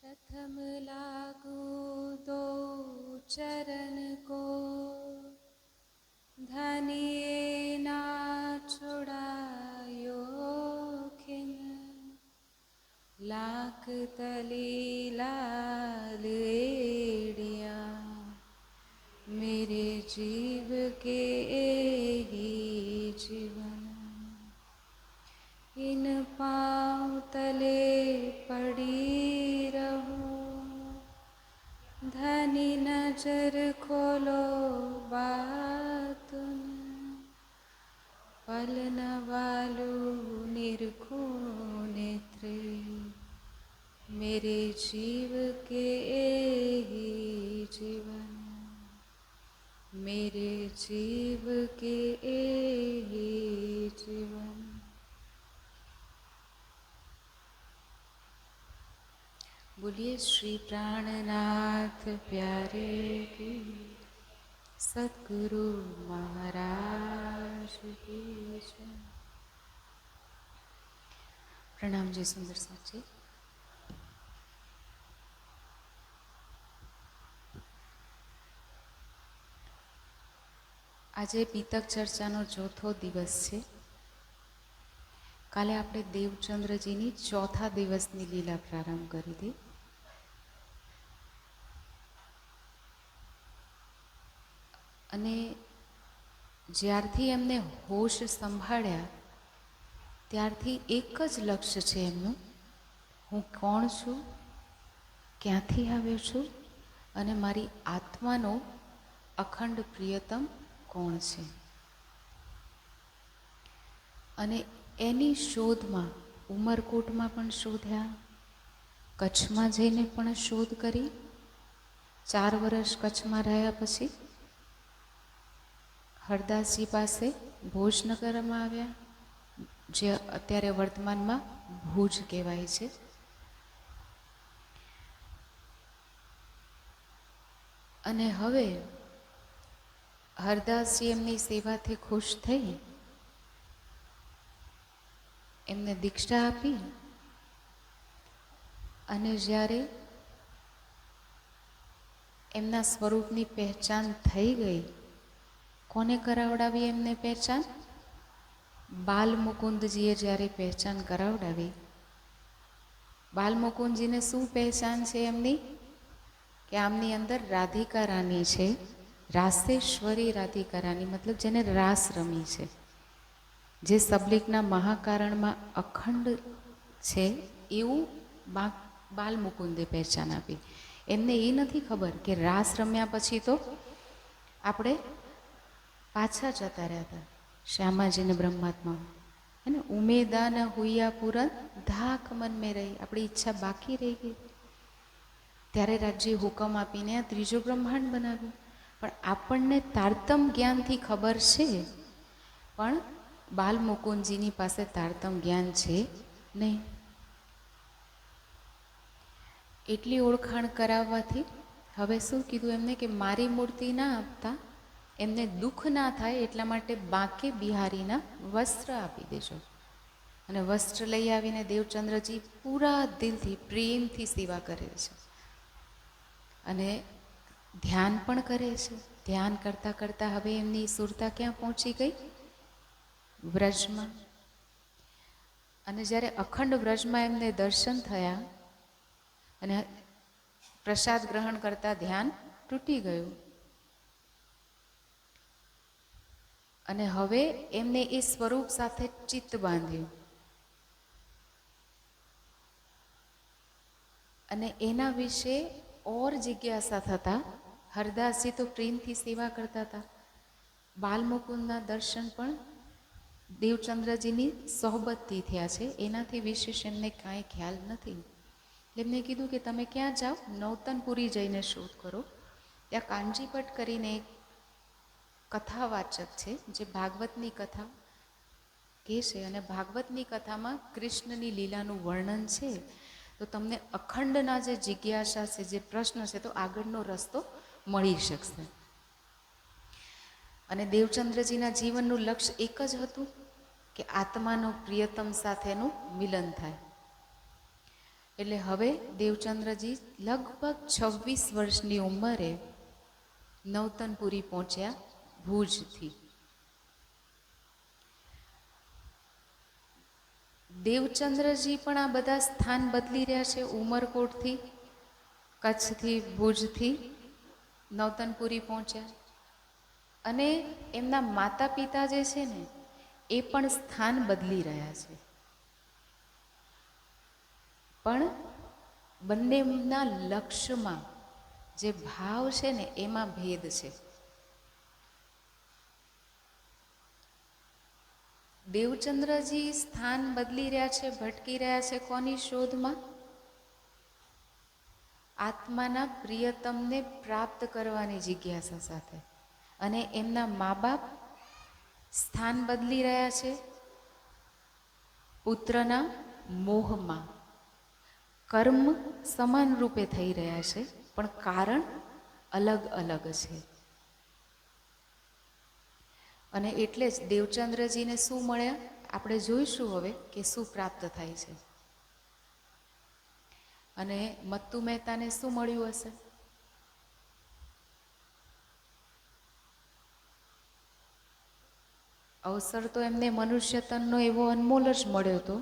प्रथम लागू दो चरण को, धनिए ना छुड़ायो खिन, लाख तली लाल एड़िया, मेरे जीव के ही जीवन। इन पाँव तले पड़ी रहूं, धनी नजर खोलो बातुन, पल न वालू निरखूं नेत्रे, मेरे जीव के ही जीवन, मेरे जीव के ही जीवन। बोलिए श्री प्राणनाथ प्यारे की, सद्गुरु महाराज की जय। प्रणाम जी सुंदर साची। આજે પીતક ચર્ચાનો ચોથો દિવસ છે. કાલે આપણે દેવચંદ્રજીની ચોથા દિવસની લીલા પ્રારંભ કરી હતી. અને જ્યારથી એમને હોશ સંભાળ્યા ત્યારથી એક જ લક્ષ્ય છે એમનું, હું કોણ છું, ક્યાંથી આવ્યો છું અને મારી આત્માનો અખંડ પ્રિયતમ કોણ છે. અને એની શોધમાં ઉમરકોટમાં પણ શોધ્યા, કચ્છમાં જઈને પણ શોધ કરી. 4 વર્ષ કચ્છમાં રહ્યા પછી હરદાસજી પાસે ભોજનગરમાં આવ્યા, જે અત્યારે વર્તમાનમાં ભુજ કહેવાય છે. અને હવે હરદાસજી એમની સેવાથી ખુશ થઈ એમને દીક્ષા આપી. અને જ્યારે એમના સ્વરૂપની પહેચાન થઈ ગઈ, કોને કરાવડાવી એમને પહેચાન? બાલમુકુંદજીએ જ્યારે પહેચાન કરાવડાવી. બાલમુકુંદજીને શું પહેચાન છે એમની? કે આમની અંદર રાધિકા રાની છે, રાસેશ્વરી રાધિકા રાની, મતલબ જેને રાસ રમી છે, જે સબલિકના મહાકારણમાં અખંડ છે, એવું બાલમુકુંદે પહેચાન આપી. એમને એ નથી ખબર કે રાસ રમ્યા પછી તો આપણે પાછા જતા રહ્યા શ્યામાજીને બ્રહ્માત્મા, હે ને, ઉમેદા ન હુયા પૂરન ધાક મન મેં રહી, આપણી ઈચ્છા બાકી રહી ગઈ. ત્યારે રાજ્યે હુકમ આપીને આ ત્રીજો બ્રહ્માંડ બનાવ્યું. પણ આપણને તારતમ જ્ઞાનથી ખબર છે, પણ બાલમુકુંદજીની પાસે તારતમ જ્ઞાન છે નહીં. એટલી ઓળખાણ કરાવવાથી હવે શું કીધું એમને કે મારી મૂર્તિ ના આપતા એમને દુઃખ ના થાય એટલા માટે બાંકે બિહારીના વસ્ત્ર આપી દેજો. અને વસ્ત્ર લઈ આવીને દેવચંદ્રજી પૂરા દિલથી પ્રેમથી સેવા કરે છે અને ધ્યાન પણ કરે છે. ધ્યાન કરતાં કરતાં હવે એમની સુરતા ક્યાં પહોંચી ગઈ? વ્રજમાં. અને જ્યારે અખંડ વ્રજમાં એમને દર્શન થયા અને પ્રસાદ ગ્રહણ કરતા ધ્યાન તૂટી ગયું. અને હવે એમને એ સ્વરૂપ સાથે ચિત્ત બાંધ્યું. અને એના વિશે ઓર જિજ્ઞાસા થતા હરદાસજી તો પ્રેમથી સેવા કરતા હતા. બાલમુકુંદના દર્શન પણ દેવચંદ્રજીની સોહબતથી થયા છે, એનાથી વિશેષ એમને કાંઈ ખ્યાલ નથી. એમને કીધું કે તમે ક્યાં જાઓ? નૌતનપુરી જઈને શોધ કરો. ત્યાં કાંજીપટ કરીને એક કથાવાચક છે, જે ભાગવતની કથા કહે છે. અને ભાગવતની કથામાં કૃષ્ણની લીલાનું વર્ણન છે. તો તમને અખંડના જે જિજ્ઞાસા છે, જે પ્રશ્ન છે, તો આગળનો રસ્તો મળી શકશે. અને દેવચંદ્રજીના જીવનનું લક્ષ્ય એક જ હતું કે આત્માનો પ્રિયતમ સાથેનું મિલન થાય. એટલે હવે દેવચંદ્રજી લગભગ 26 વર્ષની ઉંમરે નવતનપુરી પહોંચ્યા ભુજથી. દેવચંદ્રજી પણ આ બધા સ્થાન બદલી રહ્યા છે. ઉમરકોટથી, કચ્છથી, ભુજથી નવતનપુરી પહોંચ્યા. અને એમના માતા પિતા જે છે ને એ પણ સ્થાન બદલી રહ્યા છે. પણ બંનેના લક્ષ્યમાં જે ભાવ છે ને એમાં ભેદ છે. દેવચંદ્રજી સ્થાન બદલી રહ્યા છે, ભટકી રહ્યા છે. કોની શોધમાં? આત્માના પ્રિયતમને પ્રાપ્ત કરવાની જિજ્ઞાસા સાથે. અને એમના મા બાપ સ્થાન બદલી રહ્યા છે પુત્રના મોહમાં. કર્મ સમાન રૂપે થઈ રહ્યા છે, પણ કારણ અલગ અલગ છે. અને એટલે જ દેવચંદ્રજીને શું મળ્યા આપણે જોઈશું હવે કે શું પ્રાપ્ત થાય છે. અને મત્તુ મહેતાને શું મળ્યું હશે? અવસર તો એમને મનુષ્ય તનનો એવો અનમોલ જ મળ્યો હતો,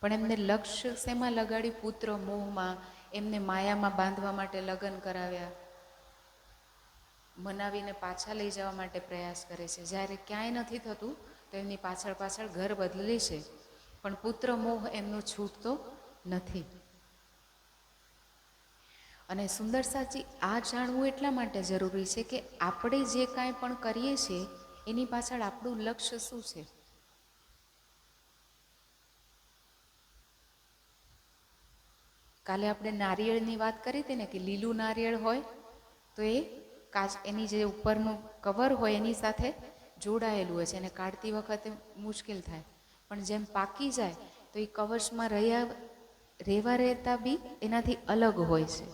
પણ એમને લક્ષ્ય શેમાં લગાડ્યું? પુત્ર મોહમાં. એમને માયામાં બાંધવા માટે લગ્ન કરાવ્યા, મનાવીને પાછા લઈ જવા માટે પ્રયાસ કરે છે. જ્યારે ક્યાંય નથી થતું તો એમની પાછળ પાછળ ઘર બદલે છે, પણ પુત્ર મોહ એમનો છૂટતો નથી. અને સુંદર સાચી આ જાણવું એટલા માટે જરૂરી છે કે આપણે જે કાંઈ પણ કરીએ છીએ એની પાછળ આપણું લક્ષ્ય શું છે. કાલે આપણે નારિયેળની વાત કરી હતી ને કે લીલું નારિયેળ હોય તો એ એની જે ઉપરનું કવર હોય એની સાથે જોડાયેલું હોય છે અને કાઢતી વખતે મુશ્કેલ થાય. પણ જેમ પાકી જાય તો એ કવચમાં રહેવા રહેતા બી એનાથી અલગ હોય છે.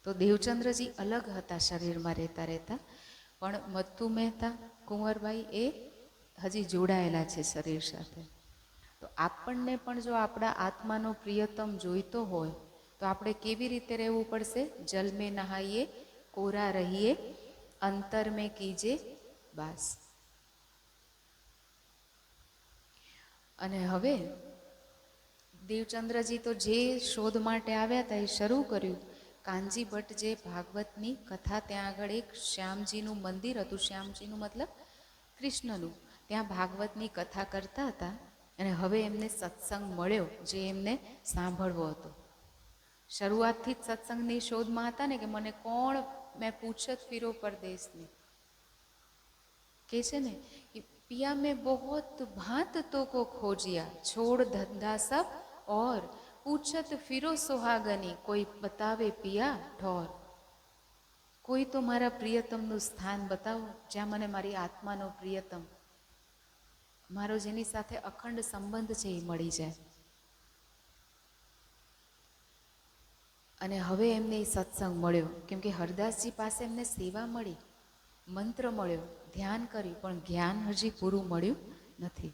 તો દેવચંદ્રજી અલગ હતા શરીરમાં રહેતા રહેતા, પણ મત્તુ મહેતા, કુંવરબાઈ એ હજી જોડાયેલા છે શરીર સાથે. તો આપણને પણ જો આપણા આત્માનો પ્રિયતમ જોઈતો હોય તો આપણે કેવી રીતે રહેવું પડશે? જલ મેં નહાઈએ, કોરા રહીએ, અંતર મેં કીજે બાસ. અને હવે દેવચંદ્રજી તો જે શોધ માટે આવ્યા હતા એ શરૂ કર્યું. કાનજી ભટ્ટ જે ભાગવતની કથા, ત્યાં આગળ એક શ્યામજીનું મંદિર હતું. શ્યામજીનું મતલબ કૃષ્ણનું. ત્યાં ભાગવતની કથા કરતા હતા અને હવે એમને સત્સંગ મળ્યો જે એમને સાંભળવો હતો. શરૂઆતથી જ સત્સંગની શોધમાં હતા ને કે મને કોણ મેં પૂછત ફિરો પરદેશની. કે છે ને કે પિયા મેં બહોત ભાત તો કો ખોજિયા, છોડ ધંધા સબ और પૂછત ફિરો સુહાગની, કોઈ બતાવે પિયા ઠોર. કોઈ તો મારા પ્રિયતમનું સ્થાન બતાવો જ્યાં મને મારી આત્માનો પ્રિયતમ, મારો જેની સાથે અખંડ સંબંધ છે એ મળી જાય. અને હવે એમને એ સત્સંગ મળ્યો, કેમ કે હરદાસજી પાસે એમને સેવા મળી, મંત્ર મળ્યો, ધ્યાન કર્યું, પણ જ્ઞાન હજી પૂરું મળ્યું નથી.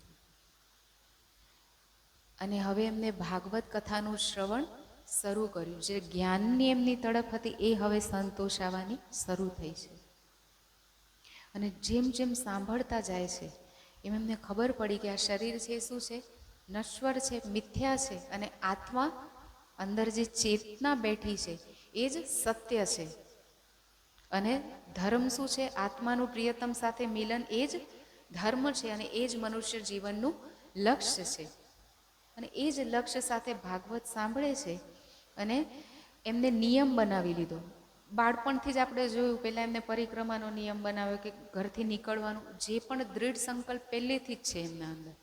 અને હવે એમને ભાગવત કથાનું શ્રવણ શરૂ કર્યું. જે જ્ઞાનની એમની તડપ હતી એ હવે સંતોષાવાની શરૂ થઈ છે. અને જેમ જેમ સાંભળતા જાય છે એમ એમને ખબર પડી કે આ શરીર છે શું છે? નશ્વર છે, મિથ્યા છે. અને આત્મા અંદર જે ચેતના બેઠી છે એ જ સત્ય છે. અને ધર્મ શું છે? આત્માનું પ્રિયતમ સાથે મિલન એ જ ધર્મ છે અને એ જ મનુષ્ય જીવનનું લક્ષ્ય છે. અને એ જ લક્ષ્ય સાથે ભાગવત સાંભળે છે અને એમને નિયમ બનાવી લીધો. બાળપણથી જ આપણે જોયું, પહેલાં એમને પરિક્રમાનો નિયમ બનાવ્યો કે ઘરથી નીકળવાનું. જે પણ દૃઢ સંકલ્પ પહેલેથી જ છે એમના અંદર.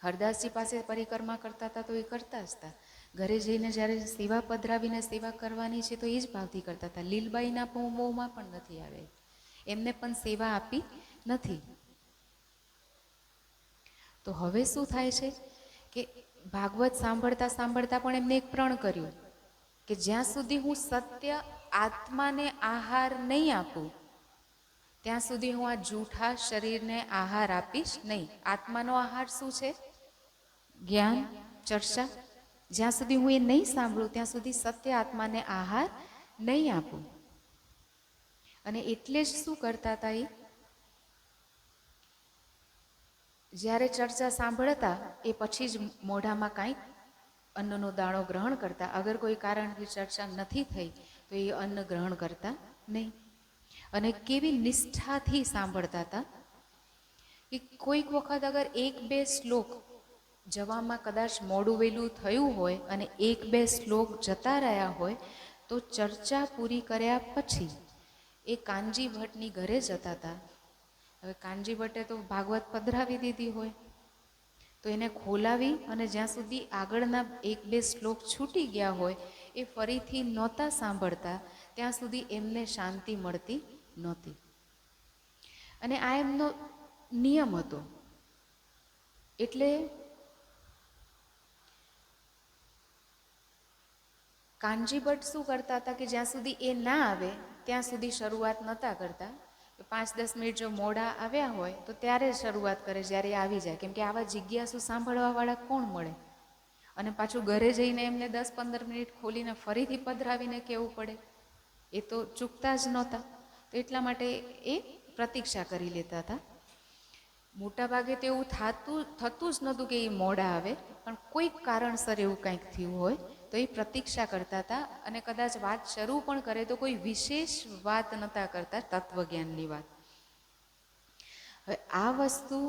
હરદાસજી પાસે પરિક્રમા કરતા હતા તો એ કરતા જ હતા. ઘરે જઈને જ્યારે સેવા પધરાવીને સેવા કરવાની છે તો એ જ ભાવથી કરતા હતા. લીલબાઈના મોહમાં પણ નથી આવે, એમને પણ સેવા આપી નથી. તો હવે શું થાય છે કે ભાગવત સાંભળતા સાંભળતા પણ એમને એક પ્રણ કર્યું કે જ્યાં સુધી હું સત્ય આત્માને આહાર નહીં આપું ત્યાં સુધી હું આ જૂઠા શરીરને આહાર આપીશ નહીં. આત્માનો આહાર શું છે? જ્ઞાન, ચર્ચા, જ્યાં સુધી હું એ નહીં સાંભળું ત્યાં સુધી સત્ય આત્માને આહાર નહીં આપું. અને એટલે જ શું કરતા હતા એ, જ્યારે ચર્ચા સાંભળતા એ પછી જ મોઢામાં કાંઈક અન્નનો દાણો ગ્રહણ કરતા. અગર કોઈ કારણથી ચર્ચા નથી થઈ તો એ અન્ન ગ્રહણ કરતા નહીં. અને કેવી નિષ્ઠાથી સાંભળતા હતા કે કોઈક વખત અગર એક બે શ્લોક જવામાં કદાચ મોડું વહેલું થયું હોય અને એક બે શ્લોક જતા રહ્યા હોય તો ચર્ચા પૂરી કર્યા પછી એ કાનજી ભટ્ટની ઘરે જતા હતા. હવે કાનજી ભટ્ટે તો ભાગવત પધરાવી દીધી હોય તો એને ખોલાવી અને જ્યાં સુધી આગળના એક બે શ્લોક છૂટી ગયા હોય એ ફરીથી નહોતા સાંભળતા ત્યાં સુધી એમને શાંતિ મળતી નહોતી. અને આ એમનો નિયમ હતો. એટલે કાનજી ભટ્ટ શું કરતા હતા કે જ્યાં સુધી એ ના આવે ત્યાં સુધી શરૂઆત નહોતા કરતા. 5-10 મિનિટ જો મોડા આવ્યા હોય તો ત્યારે શરૂઆત કરે જ્યારે એ આવી જાય. કેમ કે આવા જિજ્ઞાસુ સાંભળવાવાળા કોણ મળે? અને પાછું ઘરે જઈને એમને 10-15 મિનિટ ખોલીને ફરીથી પધરાવીને કહેવું પડે, એ તો ચૂકતા જ નહોતા. તો એટલા માટે એ પ્રતીક્ષા કરી લેતા હતા. મોટાભાગે તો એવું થતું જ નહોતું કે એ મોડા આવે, પણ કોઈક કારણસર એવું કંઈક થયું હોય તો એ પ્રતીક્ષા કરતા હતા. અને કદાચ વાત શરૂ પણ કરે તો કોઈ વિશેષ વાત નહોતા કરતા, તત્વજ્ઞાનની વાત. હવે આ વસ્તુ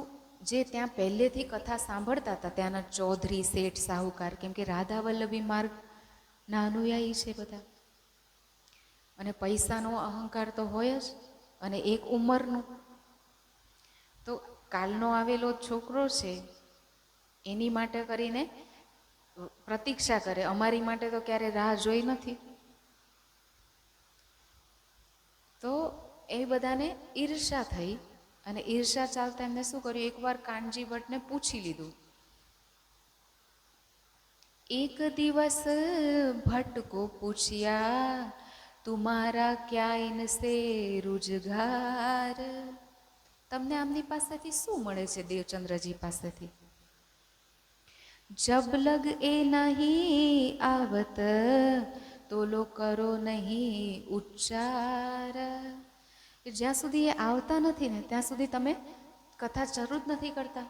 જે ત્યાં પહેલેથી કથા સાંભળતા હતા ત્યાંના ચૌધરી, શેઠ, સાહુકાર, કેમ કે રાધા વલ્લભી માર્ગના અનુયાયી છે બધા, અને પૈસાનો અહંકાર તો હોય જ, અને એક ઉંમરનું. તો કાલનો આવેલો છોકરો છે એની માટે કરીને પ્રતીક્ષા કરે, અમારી માટે તો ક્યારે રાહ જોઈ નથી. તો એ બધાને ઈર્ષા થઈ, અને ઈર્ષા ચાલતા એમને શું કર્યું, એકવાર કાનજી ભટ્ટને પૂછી લીધું. એક દિવસ ભટ્ટ કો પૂછ્યા તુમારા ક્યા ઇનસે રોજગાર. તમને આમની પાસેથી શું મળે છે દેવચંદ્રજી પાસેથી? જબ લગ એ નહીં આવત તોલો કરો નહીં ઉચ્ચાર. જ્યાં સુધી એ આવતા નથી ને ત્યાં સુધી તમે કથા શરૂ જ નથી કરતા.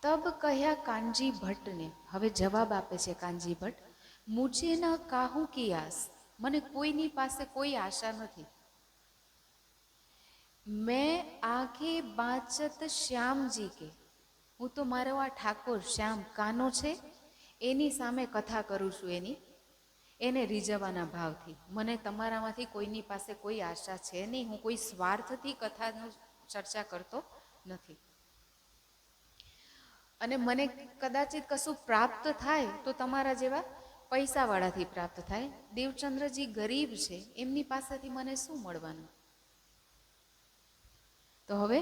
તબ કહ્યા કાનજી ભટ્ટને, હવે જવાબ આપે છે કાનજી ભટ્ટ, મુझे ના કાહું કી આસ, મને કોઈની પાસે કોઈ આશા નથી. મેં આગે બાચત શ્યામજી કે, હું તો મારો આ ઠાકોર શ્યામ કાનો છે એની સામે કથા કરું છું, એને રીઝવવાના ભાવથી. મને તમારામાંથી કોઈની પાસે કોઈ આશા છે નહીં, હું કોઈ સ્વાર્થથી કથાનું ચર્ચા કરતો નથી. અને મને કદાચિત કશું પ્રાપ્ત થાય તો તમારા જેવા પૈસાવાળાથી પ્રાપ્ત થાય. દેવચંદ્રજી ગરીબ છે, એમની પાસેથી મને શું મળવાનું? તો હવે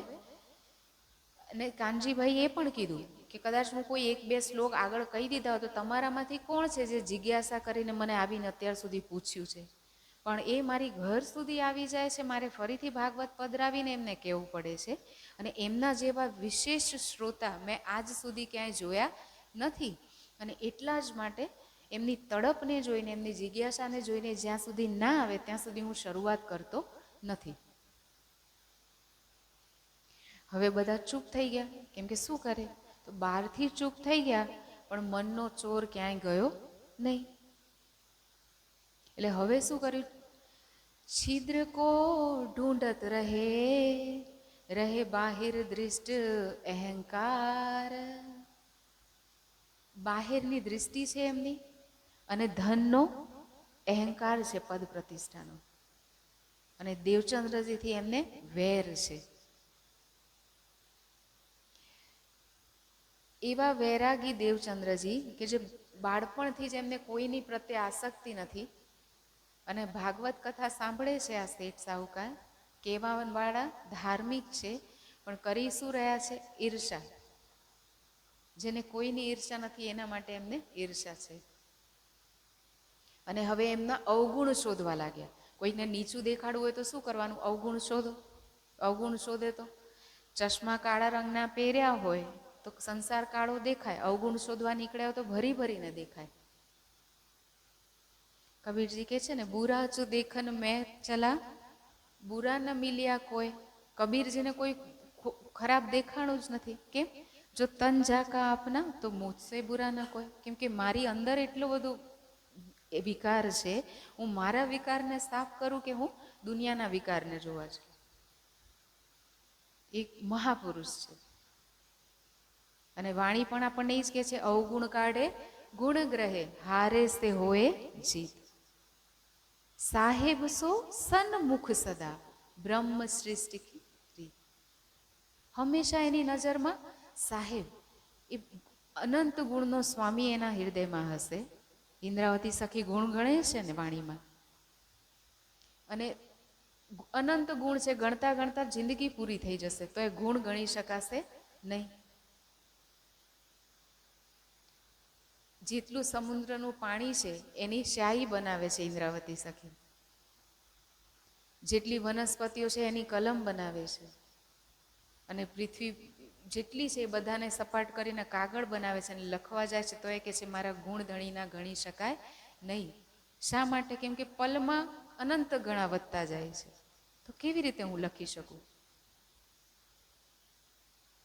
અને કાનજીભાઈ એ પણ કીધું કે કદાચ હું કોઈ એક બે શ્લોક આગળ કહી દીધા હોય તો તમારામાંથી કોણ છે જે જિજ્ઞાસા કરીને મને આવીને અત્યાર સુધી પૂછ્યું છે, પણ એ મારી ઘર સુધી આવી જાય છે, મારે ફરીથી ભાગવત પધરાવીને એમને કહેવું પડે છે. અને એમના જેવા વિશેષ શ્રોતા મેં આજ સુધી ક્યાંય જોયા નથી. અને એટલા જ માટે એમની તડપને જોઈને, એમની જિજ્ઞાસાને જોઈને જ્યાં સુધી ના આવે ત્યાં સુધી હું શરૂઆત કરતો નથી. હવે બધા ચૂપ થઈ ગયા, કેમ કે શું કરે, તો બહારથી ચૂપ થઈ ગયા પણ મનનો ચોર ક્યાંય ગયો નહીં. એટલે હવે શું કર્યું, છિદ્ર કો ઢૂંઢત રહે રહે બાહિર દૃષ્ટ અહંકાર. બાહિરની દૃષ્ટિ છે એમની, અને ધનનો અહંકાર છે, પદ પ્રતિષ્ઠાનો, અને દેવચંદ્રજીથી એમને વેર છે. એવા વૈરાગી દેવચંદ્રજી કે જે બાળપણથી જ એમને કોઈની પ્રત્યે આસક્તિ નથી, અને ભાગવત કથા સાંભળે છે. આ શેઠ સાહુકાર કહેવાવાળા ધાર્મિક છે, પણ કરી શું રહ્યા છે? ઈર્ષા. જેને કોઈની ઈર્ષા નથી એના માટે એમને ઈર્ષા છે. અને હવે એમના અવગુણ શોધવા લાગ્યા. કોઈને નીચું દેખાડવું હોય તો શું કરવાનું? અવગુણ શોધો. અવગુણ શોધે તો ચશ્મા કાળા રંગના પહેર્યા હોય તો સંસાર કાળો દેખાય, અવગુણ શોધવા નીકળ્યા તો ભરી ભરીને દેખાય. કબીરજી કહે છે ને, બુરા જો દેખન મેં ચલા, બુરા ન મિલ્યા કોઈ. કબીરજીને કોઈ ખરાબ દેખાણું જ નથી. કેમ? જો તન જાકા આપના તો મુझसे બુરા ન કોઈ. કેમ કે મારી અંદર એટલું બધું એ વિકાર છે, હું મારા વિકારને સાફ કરું કે હું દુનિયાના વિકારને જોવા છું. એક મહાપુરુષ છે. અને વાણી પણ આપણને એ જ કહે છે, અવગુણ કાઢે ગુણ ગ્રહે, હારે સે હોએ જીત. સાહેબ સો સન્મુખ સદા, બ્રહ્મ સૃષ્ટિ કી રીત. હંમેશા એની નજરમાં સાહેબ, એ અનંત ગુણનો સ્વામી એના હૃદયમાં હશે. ઇન્દ્રાવતી સખી ગુણ ગણે છે ને વાણીમાં, અને અનંત ગુણ છે, ગણતા ગણતા જિંદગી પૂરી થઈ જશે તો એ ગુણ ગણી શકાશે નહીં. જેટલું સમુદ્રનું પાણી છે એની શાહી બનાવે છે ઇન્દ્રાવતી સખી. જેટલી વનસ્પતિઓ છે એની કલમ બનાવે છે. અને પૃથ્વી જેટલી છે એ બધાને સપાટ કરીને કાગળ બનાવે છે, અને લખવા જાય છે તો એ કે છે મારા ગુણ ધણીના ગણી શકાય નહીં. શા માટે? કેમ કે પલમાં અનંત ગણા વધતા જાય છે, તો કેવી રીતે હું લખી શકું?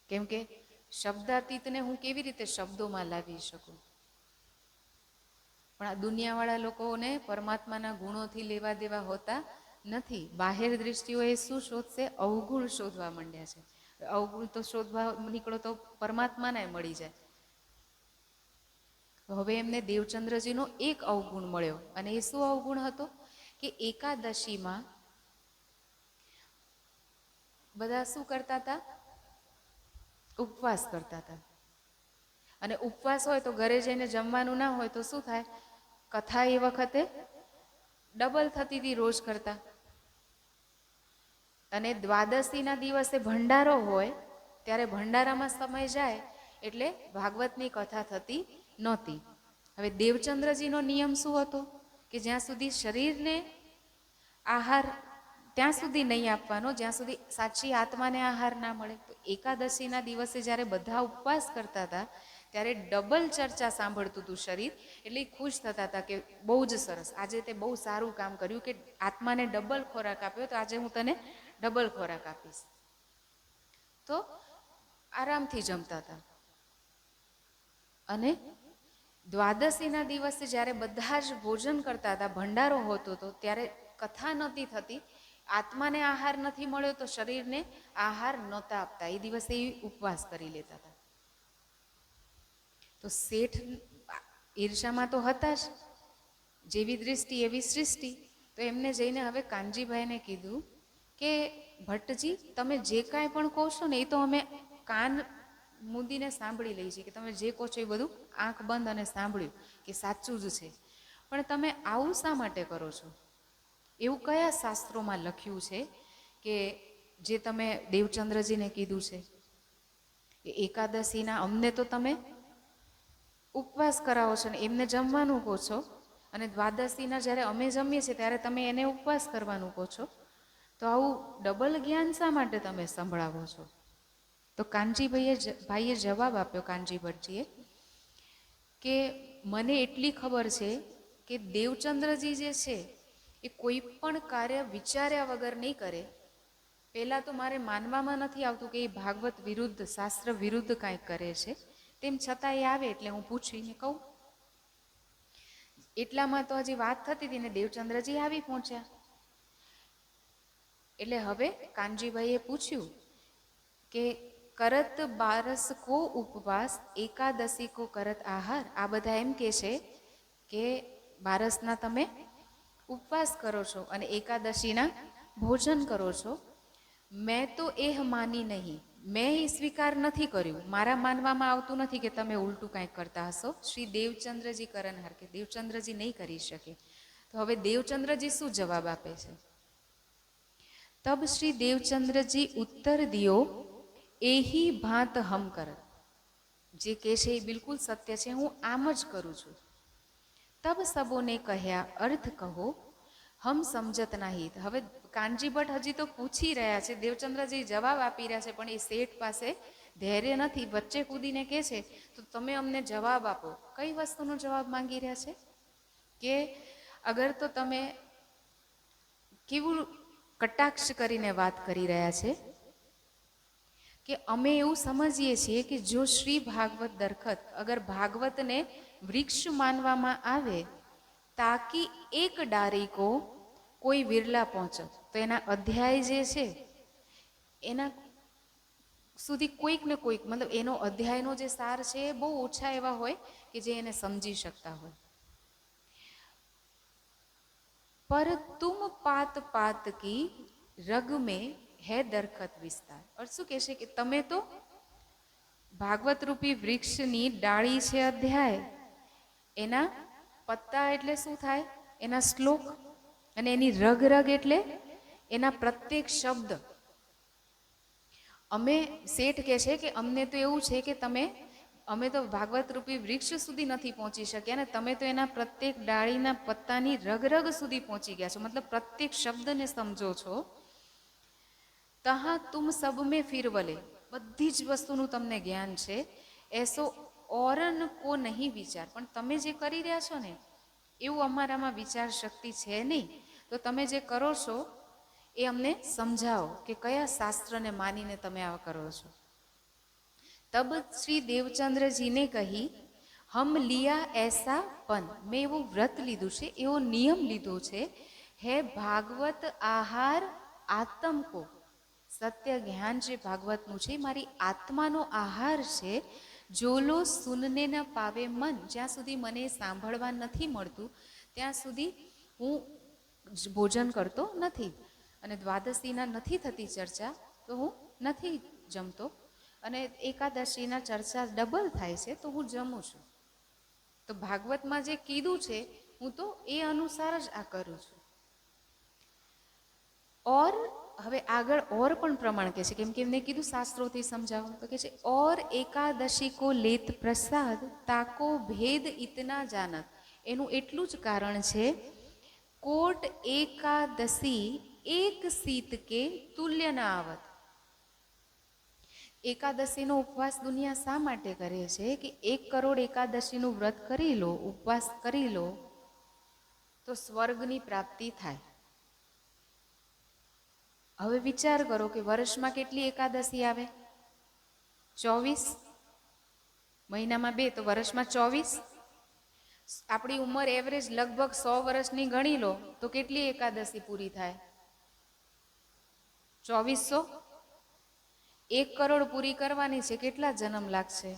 કેમ કે શબ્દાતીતને હું કેવી રીતે શબ્દોમાં લાવી શકું? પણ આ દુનિયાવાળા લોકોને પરમાત્માના ગુણોથી લેવા દેવા હોતા નથી. બાહેર દ્રષ્ટિઓ એ શું શોધશે? અવગુણ શોધવા માંડ્યા છે. અવગુણ તો શોધવા નીકળો તો પરમાત્માને મળી જાય. હવે એમને દેવચંદ્રજીનો એક અવગુણ મળ્યો, અને એ શું અવગુણ હતો? કે એકાદશીમાં બધા શું કરતા હતા? ઉપવાસ કરતા હતા. અને ઉપવાસ હોય તો ઘરે જઈને જમવાનું ના હોય તો શું થાય? કથા એ વખતે ડબલ થતી હતી રોજ કરતા. અને દ્વાદશીના દિવસે ભંડારો હોય ત્યારે ભંડારામાં સમય જાય એટલે ભાગવતની કથા થતી નહોતી. હવે દેવચંદ્રજીનો નિયમ શું હતો? કે જ્યાં સુધી શરીરને આહાર ત્યાં સુધી નહીં આપવાનો જ્યાં સુધી સાચી આત્માને આહાર ના મળે. તો એકાદશીના દિવસે જ્યારે બધા ઉપવાસ કરતા હતા ત્યારે ડબલ ચર્ચા સાંભળતું હતું શરીર. એટલે ખુશ થતા હતા કે બહુ જ સરસ, આજે તે બહુ સારું કામ કર્યું કે આત્માને ડબલ ખોરાક આપ્યો, તો આજે હું તને ડબલ ખોરાક આપીશ. તો આરામથી જમતા હતા. અને દ્વાદશીના દિવસે જ્યારે બધા જ ભોજન કરતા હતા, ભંડારો હોતો હતો, ત્યારે કથા નહોતી થતી, આત્માને આહાર નથી મળ્યો તો શરીરને આહાર નહોતા આપતા. એ દિવસે એ ઉપવાસ કરી લેતા હતા. તો શેઠ ઈર્ષામાં તો હતા જ, જેવી દૃષ્ટિ એવી સૃષ્ટિ. તો એમને જઈને હવે કાનજીભાઈને કીધું કે ભટ્ટજી, તમે જે કાંઈ પણ કહો છો ને એ તો અમે કાન મૂંદીને સાંભળી લઈએ છીએ, કે તમે જે કહો છો એ બધું આંખ બંધ અને સાંભળ્યું કે સાચું જ છે. પણ તમે આવું શા માટે કરો છો? એવું કયા શાસ્ત્રોમાં લખ્યું છે કે જે તમે દેવચંદ્રજીને કીધું છે? એકાદશીના અમને તો તમે ઉપવાસ કરાવો છો ને એમને જમવાનું કહો છો, અને દ્વાદશીના જ્યારે અમે જમીએ છીએ ત્યારે તમે એને ઉપવાસ કરવાનું કહો છો. તો આવું ડબલ જ્ઞાન શા માટે તમે સંભળાવો છો? તો ભાઈએ જવાબ આપ્યો, કાનજી ભટ્ટજીએ, કે મને એટલી ખબર છે કે દેવચંદ્રજી જે છે એ કોઈ પણ કાર્ય વિચાર્યા વગર નહીં કરે. પહેલાં તો મારે માનવામાં નથી આવતું કે એ ભાગવત વિરુદ્ધ, શાસ્ત્ર વિરુદ્ધ કાંઈક કરે છે. તેમ છતાં એ આવે એટલે હું પૂછીને કહું. એટલામાં તો હજી વાત થતી હતી ને દેવચંદ્રજી આવી પહોંચ્યા. એટલે હવે કાનજીભાઈએ પૂછ્યું કે કરત બારસ કો ઉપવાસ, એકાદશી કો કરત આહાર. આ બધા એમ કે છે કે બારસના તમે ઉપવાસ કરો છો અને એકાદશીના ભોજન કરો છો. મેં તો એ માની નહીં, મેં એ સ્વીકાર નથી કર્યું, મારા માનવામાં આવતું નથી કે તમે ઉલટું કાંઈક કરતા હશો. શ્રી દેવચંદ્રજી કરનહાર, કે દેવચંદ્રજી નહીં કરી શકે. તો હવે દેવચંદ્રજી શું જવાબ આપે છે? તબ શ્રી દેવચંદ્રજી ઉત્તર દિયો, એહી ભાત હમ કરત. જે કહે છે એ બિલકુલ સત્ય છે, હું આમ જ કરું છું. તબ સબોને કહ્યા અર્થ કહો, હમ સમજત નહીં. હવે કાનજી ભટ્ટ હજી તો પૂછી રહ્યા છે, દેવચંદ્રજી જવાબ આપી રહ્યા છે, પણ એ શેઠ પાસે ધૈર્ય નથી, વચ્ચે કૂદીને કહે છે તો તમે અમને જવાબ આપો. કઈ વસ્તુનો જવાબ માંગી રહ્યા છે? કે અગર તો તમે કેવું કટાક્ષ કરીને વાત કરી રહ્યા છે કે અમે એવું સમજીએ છીએ કે જો શ્રી ભાગવત દરખત અગર ભાગવતને વૃક્ષ માનવામાં આવે તાકી એક ડારી કો કોઈ વિરલા પહોંચો, તો એના અધ્યાય જે છે એના સુધી કોઈક ને કોઈક, મતલબ એનો અધ્યાયનો જે સાર છે એ બહુ ઓછા એવા હોય કે જે એને સમજી શકતા હોય. પર તુમ પાત પાત કી રગ में है दरखत विस्तार. और શું કહેશે કે તમે તો ભાગવત રૂપી વૃક્ષની ડાળી છે અધ્યાય, એના પત્તા એટલે શું થાય? એના શ્લોક, અને એની રગ રગ એટલે એના પ્રત્યેક શબ્દ. અમે શેઠ કહે છે કે અમને તો એવું છે કે અમે તો ભાગવત રૂપી વૃક્ષ સુધી નથી પહોંચી શક્યા ને તમે તો એના પ્રત્યેક ડાળીના પત્તાની રગરગ સુધી પહોંચી ગયા છો, મતલબ પ્રત્યેક શબ્દને સમજો છો. તહા તુમ સબ મેં ફિરવલે, બધી જ વસ્તુનું તમને જ્ઞાન છે. એસો ઓરન કો નહીં વિચાર, પણ તમે જે કરી રહ્યા છો ને એવું અમારામાં વિચાર શક્તિ છે નહીં. તો તમે જે કરો છો એ અમને સમજાવો કે કયા શાસ્ત્રને માનીને તમે આવા કરો છો. તબ શ્રી દેવચંદ્રજીને કહી હમ લિયા એસા પન, મેં એવું વ્રત લીધું છે, એવો નિયમ લીધો છે. હે ભાગવત આહાર આત્મ કો, સત્ય જ્ઞાન જે ભાગવતનું છે મારી આત્માનો આહાર છે. જોલો સુનને ન પાવે મન, જ્યાં સુધી મને સાંભળવા નથી મળતું ત્યાં સુધી હું ભોજન કરતો નથી. અને દ્વાદશીના નથી થતી ચર્ચા તો હું નથી જમતો, અને એકાદશીના ચર્ચા ડબલ થાય છે તો હું જમું છું. તો ભાગવતમાં જે કીધું છે હું તો એ અનુસાર જ આ કરું છું. ઓર હવે આગળ ઓર પણ પ્રમાણ કહે છે, કેમ કે એમને કીધું શાસ્ત્રોથી સમજાવો, તો કહે છે ઓર એકાદશી કો લેત પ્રસાદ તાકો ભેદ ઇતના જાનત. એનું એટલું જ કારણ છે, કોટ એકાદશી એક સીત કે તુલ્ય ના આવત. એકાદશીનો ઉપવાસ દુનિયા શા માટે કરે છે કે 1 કરોડ એકાદશીનું વ્રત કરી લો, ઉપવાસ કરી લો તો સ્વર્ગની પ્રાપ્તિ થાય. હવે વિચાર કરો કે વર્ષમાં કેટલી એકાદશી આવે? 24. મહિનામાં 2 તો વર્ષમાં 24. આપણી ઉંમર એવરેજ લગભગ 100 વર્ષની ગણી લો તો કેટલી એકાદશી પૂરી થાય? 2400. 1 કરોડ પૂરી કરવાની છે, કેટલા જન્મ લાગશે?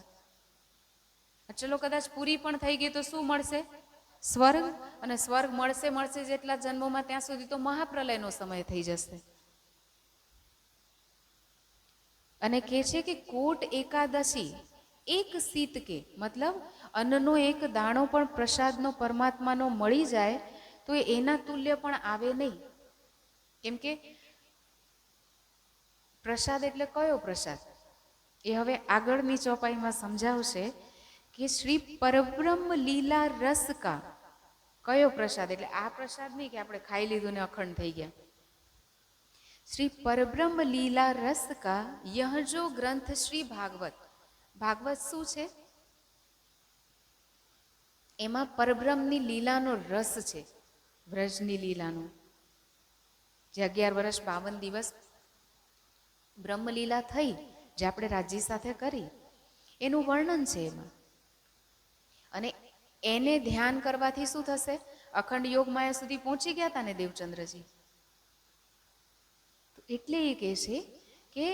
ચલો કદાચ પૂરી પણ થઈ ગઈ તો શું મળશે? સ્વર્ગ. અને સ્વર્ગ મળશે જેટલા જન્મોમાં, ત્યાં સુધી તો મહાપ્રલયનો સમય થઈ જશે. અને કહે છે કે કોટ એકાદશી એક સીત કે, મતલબ અન્નનો એક દાણો પણ પ્રસાદનો પરમાત્માનો મળી જાય તો એના તુલ્ય પણ આવે નહીં. કેમ કે પ્રસાદ એટલે કયો પ્રસાદ એ હવે આગળની ચોપાઈમાં સમજાવશે કે શ્રી પરબ્રહ્મ લીલા રસ કા. કયો પ્રસાદ એટલે આ પ્રસાદ નહીં કે આપણે ખાઈ લીધું ને અખંડ થઈ ગયા. શ્રી પરબ્રહ્મ લીલા રસ કા યહ જો ગ્રંથ શ્રી ભાગવત. ભાગવત શું છે? એમાં પરબ્રહ્મની લીલાનો રસ છે, વ્રજની લીલાનો. જે 11 વર્ષ 52 દિવસ બ્રહ્મલીલા થઈ, જે આપણે રાજ્ય સાથે કરી, એનું વર્ણન છે એમાં. અને એને ધ્યાન કરવાથી શું થશે? અખંડ યોગ માયા સુધી પહોંચી ગયા હતા ને દેવચંદ્રજી. એટલે એ કહે છે કે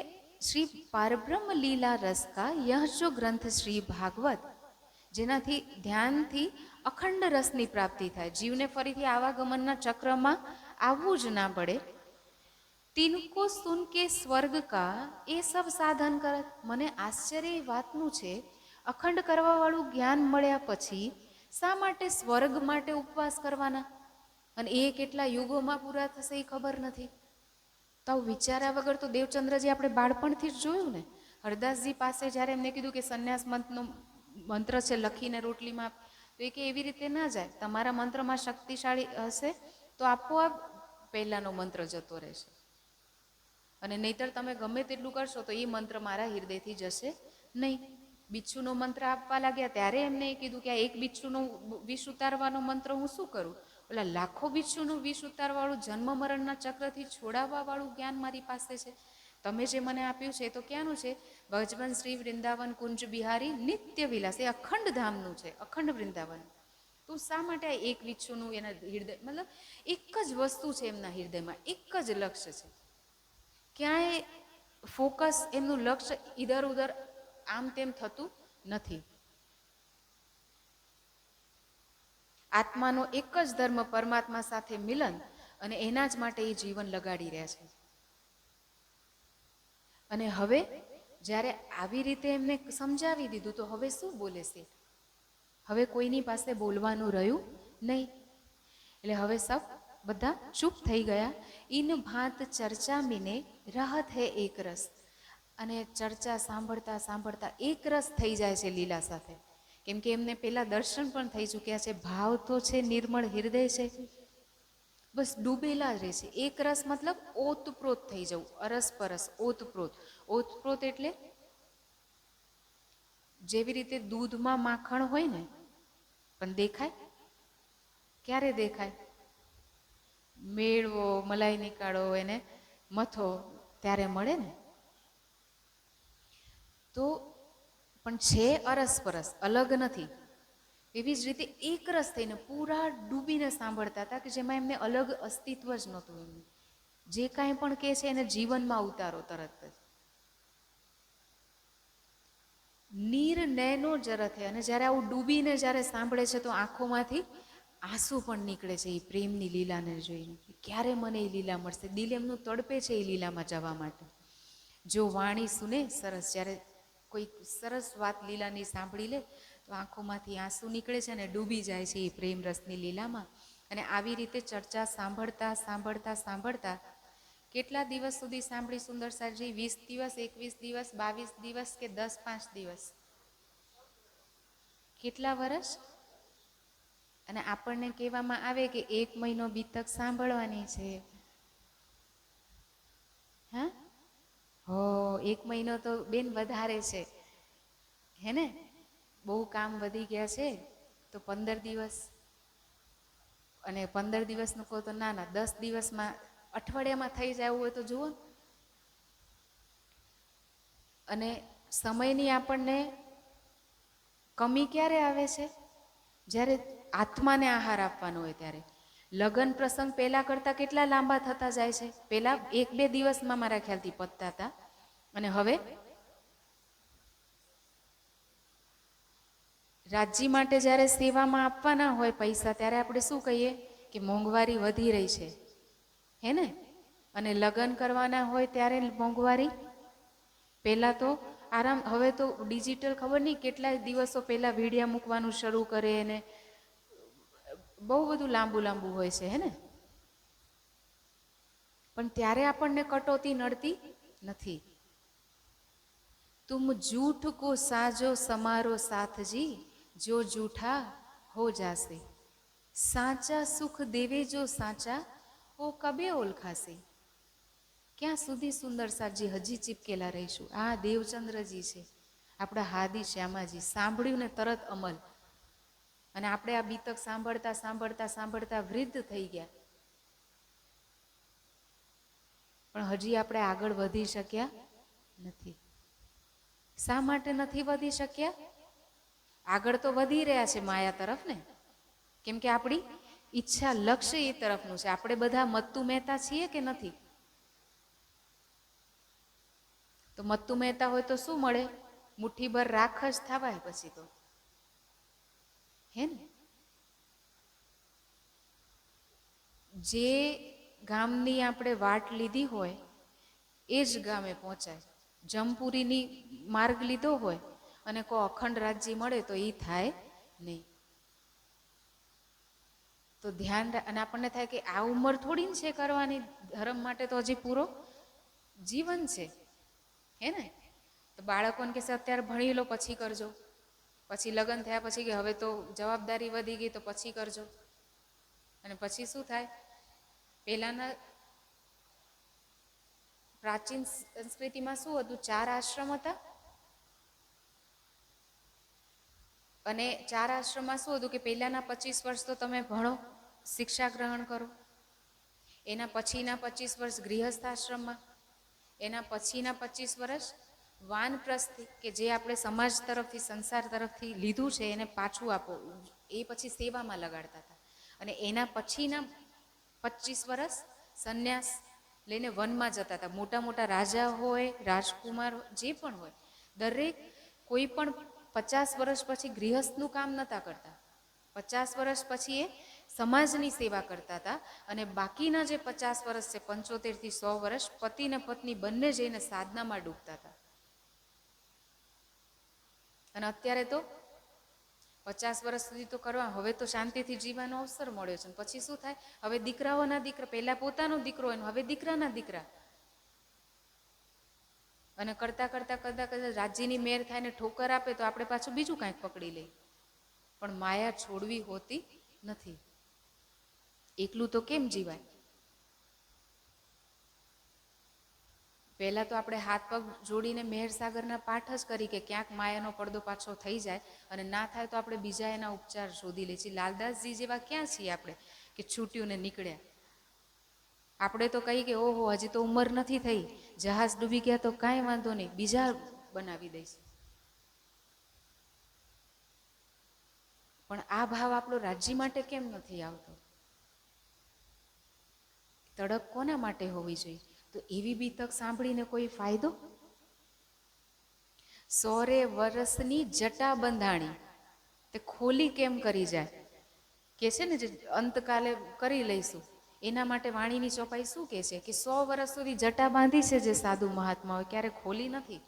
શ્રી પારબ્રહ્મ લીલા રસ કા યહ જો ગ્રંથ શ્રી ભાગવત, જેનાથી ધ્યાનથી અખંડ રસની પ્રાપ્તિ થાય, જીવને ફરીથી આવાગમનના ચક્રમાં આવવું જ ના પડે. તિનકો સુન કે સ્વર્ગ કા એ સબ સાધન કરત. મને આશ્ચર્ય એ વાતનું છે, અખંડ કરવાવાળું જ્ઞાન મળ્યા પછી શા માટે સ્વર્ગ માટે ઉપવાસ કરવાના? અને એ કેટલા યુગોમાં પૂરા થશે એ ખબર નથી. તો વિચાર્યા વગર તો દેવચંદ્રજી આપણે બાળપણથી જ જોયું ને. હરદાસજી પાસે જ્યારે એમને કીધું કે સંન્યાસ મંત્રનો મંત્ર છે લખીને રોટલીમાં, તો એ કે એવી રીતે ના જાય, તમારા મંત્રમાં શક્તિશાળી હશે તો આપોઆપ પહેલાંનો મંત્ર જતો રહેશે. અને નહીતર તમે ગમે તેટલું કરશો તો એ મંત્ર મારા હૃદયથી જશે નહીં. બિચ્છુનો મંત્ર આપવા લાગ્યા ત્યારે એમને કીધું કે આ એક બિચ્છુનું વિષ ઉતારવાનો મંત્ર હું શું કરું? ઓલા લાખો બિચ્છુનું વિષ ઉતારવાળું જન્મ મરણના ચક્રથી છોડાવવાવાળું જ્ઞાન મારી પાસે છે. તમે જે મને આપ્યું છે તો ક્યાંનું છે? ભજવન શ્રી વૃંદાવન કુંજ બિહારી નિત્ય વિલાસ, એ અખંડ ધામનું છે, અખંડ વૃંદાવન. તું શા માટે આ એક વિચ્છુનું એના હૃદય, મતલબ એક જ વસ્તુ છે એમના હૃદયમાં, એક જ લક્ષ્ય છે. ક્યાંય ફોકસ, એમનું લક્ષ્ય ઇધર ઉધર આમ તેમ થતું નથી. આત્માનો એક જ ધર્મ, પરમાત્મા સાથે મિલન, અને એના જ માટે એ જીવન લગાડી રહ્યા છે. અને હવે જ્યારે આવી રીતે એમને સમજાવી દીધું તો હવે શું બોલે છે? હવે કોઈની પાસે બોલવાનું રહ્યું નહીં. એટલે હવે સબ બધા ચૂપ થઈ ગયા. ઇન ભાત ચર્ચા મીને રહત હે એક રસ. અને ચર્ચા સાંભળતા સાંભળતા એક રસ થઈ જાય છે લીલા સાથે. કેમ કે એમને પેલા દર્શન પણ થઈ ચૂક્યા છે, ભાવ તો છે, નિર્મળ હૃદય છે, બસ ડૂબેલા જ રહે છે. એક રસ મતલબ ઓતપ્રોત થઈ જવું, અરસપરસ, ઓતપ્રોત. ઓતપ્રોત એટલે જેવી રીતે દૂધમાં માખણ હોય ને, પણ દેખાય ક્યારે દેખાય? મેળવો, મલાઈ નીકાળો, એને મથો ત્યારે મળે ને. તો પણ છે અરસપરસ, અલગ નથી. એવી જ રીતે એક રસ થઈને પૂરા ડૂબીને સાંભળતા હતા, કે જેમાં એમને અલગ અસ્તિત્વ જ નહોતું. એમને જે કાંઈ પણ કહે છે એને જીવનમાં ઉતારો તરત જ. નીર નૈનો જરથ. અને જ્યારે આવું ડૂબીને જ્યારે સાંભળે છે તો આંખોમાંથી આંસુ પણ નીકળે છે એ પ્રેમની લીલાને જોઈને. ક્યારે મને એ લીલા મળશે? દિલ એમનું તડપે છે એ લીલામાં જવા માટે. જો વાણી સુને સરસ, જ્યારે કોઈ સરસ વાત લીલાની સાંભળી લે તો આંખોમાંથી આંસુ નીકળે છે અને ડૂબી જાય છે એ પ્રેમ રસની લીલામાં. અને આવી રીતે ચર્ચા સાંભળતા સાંભળતા સાંભળતા કેટલા દિવસ સુધી સાંભળી સુંદરસાજી? 20 દિવસ, 21 દિવસ, 22 દિવસ કે 10-5 દિવસ? કેટલા વર્ષ? અને આપણને કહેવામાં આવે કે 1 મહિનો બીતક સાંભળવાની છે. હા, હો 1 મહિનો તો બેન વધારે છે, હે ને? બહુ કામ વધી ગયા છે તો 15 દિવસ. અને 15 દિવસનું કહો તો ના ના, 10 દિવસમાં, અઠવાડિયામાં થઈ જાય એવું હોય તો જુઓ. અને સમયની આપણને કમી ક્યારે આવે છે? જ્યારે આત્માને આહાર આપવાનો હોય ત્યારે. લગ્ન પ્રસંગ પહેલાં કરતાં કેટલા લાંબા થતા જાય છે. પહેલાં 1-2 દિવસમાં મારા ખ્યાલથી પતતા હતા, અને હવે રાજ્ય માટે જ્યારે સેવામાં આપવાના હોય પૈસા, ત્યારે આપણે શું કહીએ કે મોંઘવારી વધી રહી છે, હે ને? અને લગ્ન કરવાના હોય ત્યારે મોંઘવારી. પહેલાં તો આરામ, હવે તો ડિજિટલ ખબર નહીં કેટલાય દિવસો પહેલાં વીડિયા મૂકવાનું શરૂ કરે, અને બહુ બધું લાંબુ લાંબુ હોય છે, હે ને? પણ ત્યારે આપણને કટોતી નડતી નથી. તુમ જૂઠ કો સાજો સમારો સાથજી, જો જૂઠા હો જાસે. સાચા સુખ દેવે જો સાચા, ઓ કબે ઓળખાશે. ક્યાં સુધી સુંદરસાજી હજી ચીપકેલા રહીશું? આ દેવચંદ્રજી છે, આપણા હાદી શ્યામાજી. સાંભળ્યું ને તરત અમલ. અને આપણે આ બીતક સાંભળતા સાંભળતા સાંભળતા વૃદ્ધ થઈ ગયા, પણ હજી આપણે આગળ વધી શક્યા નથી. શા માટે નથી વધી શક્યા? આગળ તો વધી રહ્યા છે માયા તરફ ને, કેમ કે આપણી ઈચ્છા, લક્ષ્ય એ તરફનું છે. આપણે બધા મત્તુ મહેતા છીએ કે નથી? તો મત્તુ મહેતા હોય તો શું મળે? મુઠ્ઠીભર રાખ જ થવાય પછી તો, હે ને? જે ગામની આપણે વાટ લીધી હોય એ જ ગામે પહોંચાય. જમપુરીની માર્ગ લીધો હોય અને કોઈ અખંડ રાજ્ય મળે તો એ થાય નહીં. તો ધ્યાન, અને આપણને થાય કે આ ઉંમર થોડી છે કરવાની ધર્મ માટે, તો હજી પૂરો જીવન છે, હે ને? તો બાળકોને કહેશે અત્યારે ભણી લો પછી કરજો, પછી લગ્ન થયા પછી કે હવે તો જવાબદારી વધી ગઈ તો પછી કરજો. અને પછી શું થાય? પહેલાંના પ્રાચીન સંસ્કૃતિમાં શું હતું? 4 આશ્રમ હતા. અને 4 આશ્રમમાં શું હતું કે પહેલાના 25 વર્ષ તો તમે ભણો, શિક્ષા ગ્રહણ કરો, એના પછીના 25 વર્ષ ગૃહસ્થ આશ્રમમાં, એના પછીના 25 વર્ષ વાનપ્રસ્થથી, કે જે આપણે સમાજ તરફથી, સંસાર તરફથી લીધું છે એને પાછું આપો, એ પછી સેવામાં લગાડતા હતા. અને એના પછીના 25 વર્ષ સંન્યાસ લઈને વનમાં જતા હતા. મોટા મોટા રાજા હોય, રાજકુમાર જે પણ હોય, દરેક કોઈ પણ 50 વર્ષ પછી ગૃહસ્થનું કામ નહોતા કરતા. 50 વર્ષ પછી એ સમાજની સેવા કરતા હતા. અને બાકીના જે 50 વર્ષ છે, 75 થી 100 વર્ષ, પતિ ને પત્ની બંને જઈને સાધનામાં ડૂબતા હતા. અને અત્યારે તો 50 વર્ષ સુધી તો કરવા, હવે તો શાંતિથી જીવવાનો અવસર મળ્યો છે. પછી શું થાય? હવે દીકરાઓના દીકરા, પહેલા પોતાનો દીકરો એનો, હવે દીકરાના દીકરા. અને કરતા કરતા કરતા કરતા રાજ્યની મેર થાય ને ઠોકર આપે તો આપણે પાછું બીજું કાંઈક પકડી લઈએ. પણ માયા છોડવી હોતી નથી. એકલું તો કેમ જીવાય? પહેલાં તો આપણે હાથ પગ જોડીને મેહર સાગરના પાઠ જ કરી કે ક્યાંક માયાનો પડદો પાછો થઈ જાય, અને ના થાય તો આપણે બીજા એના ઉપચાર શોધી લઈએ છીએ. લાલદાસજી જેવા ક્યાં છીએ આપણે કે છૂટ્યું ને નીકળ્યા? આપણે તો કહીએ કે ઓહો હજી તો ઉંમર નથી થઈ, જહાજ ડૂબી ગયા તો કાંઈ વાંધો નહીં, બીજા બનાવી દઈશું. પણ આ ભાવ આપણો રાજ્ય માટે કેમ નથી આવતો? તડપ કોના માટે હોવી જોઈએ? તો એવી બીતક સાંભળીને કોઈ ફાયદો? 100 વર્ષની જટા બંધાણી તે ખોલી કેમ કરી જાય? કે છે ને જે અંતકાલે કરી લઈશું, એના માટે વાણીની ચોપાઈ શું કહે છે? કે 100 વર્ષ સુધી જટા બાંધી છે જે સાધુ મહાત્માઓ, ક્યારે ખોલી નથી.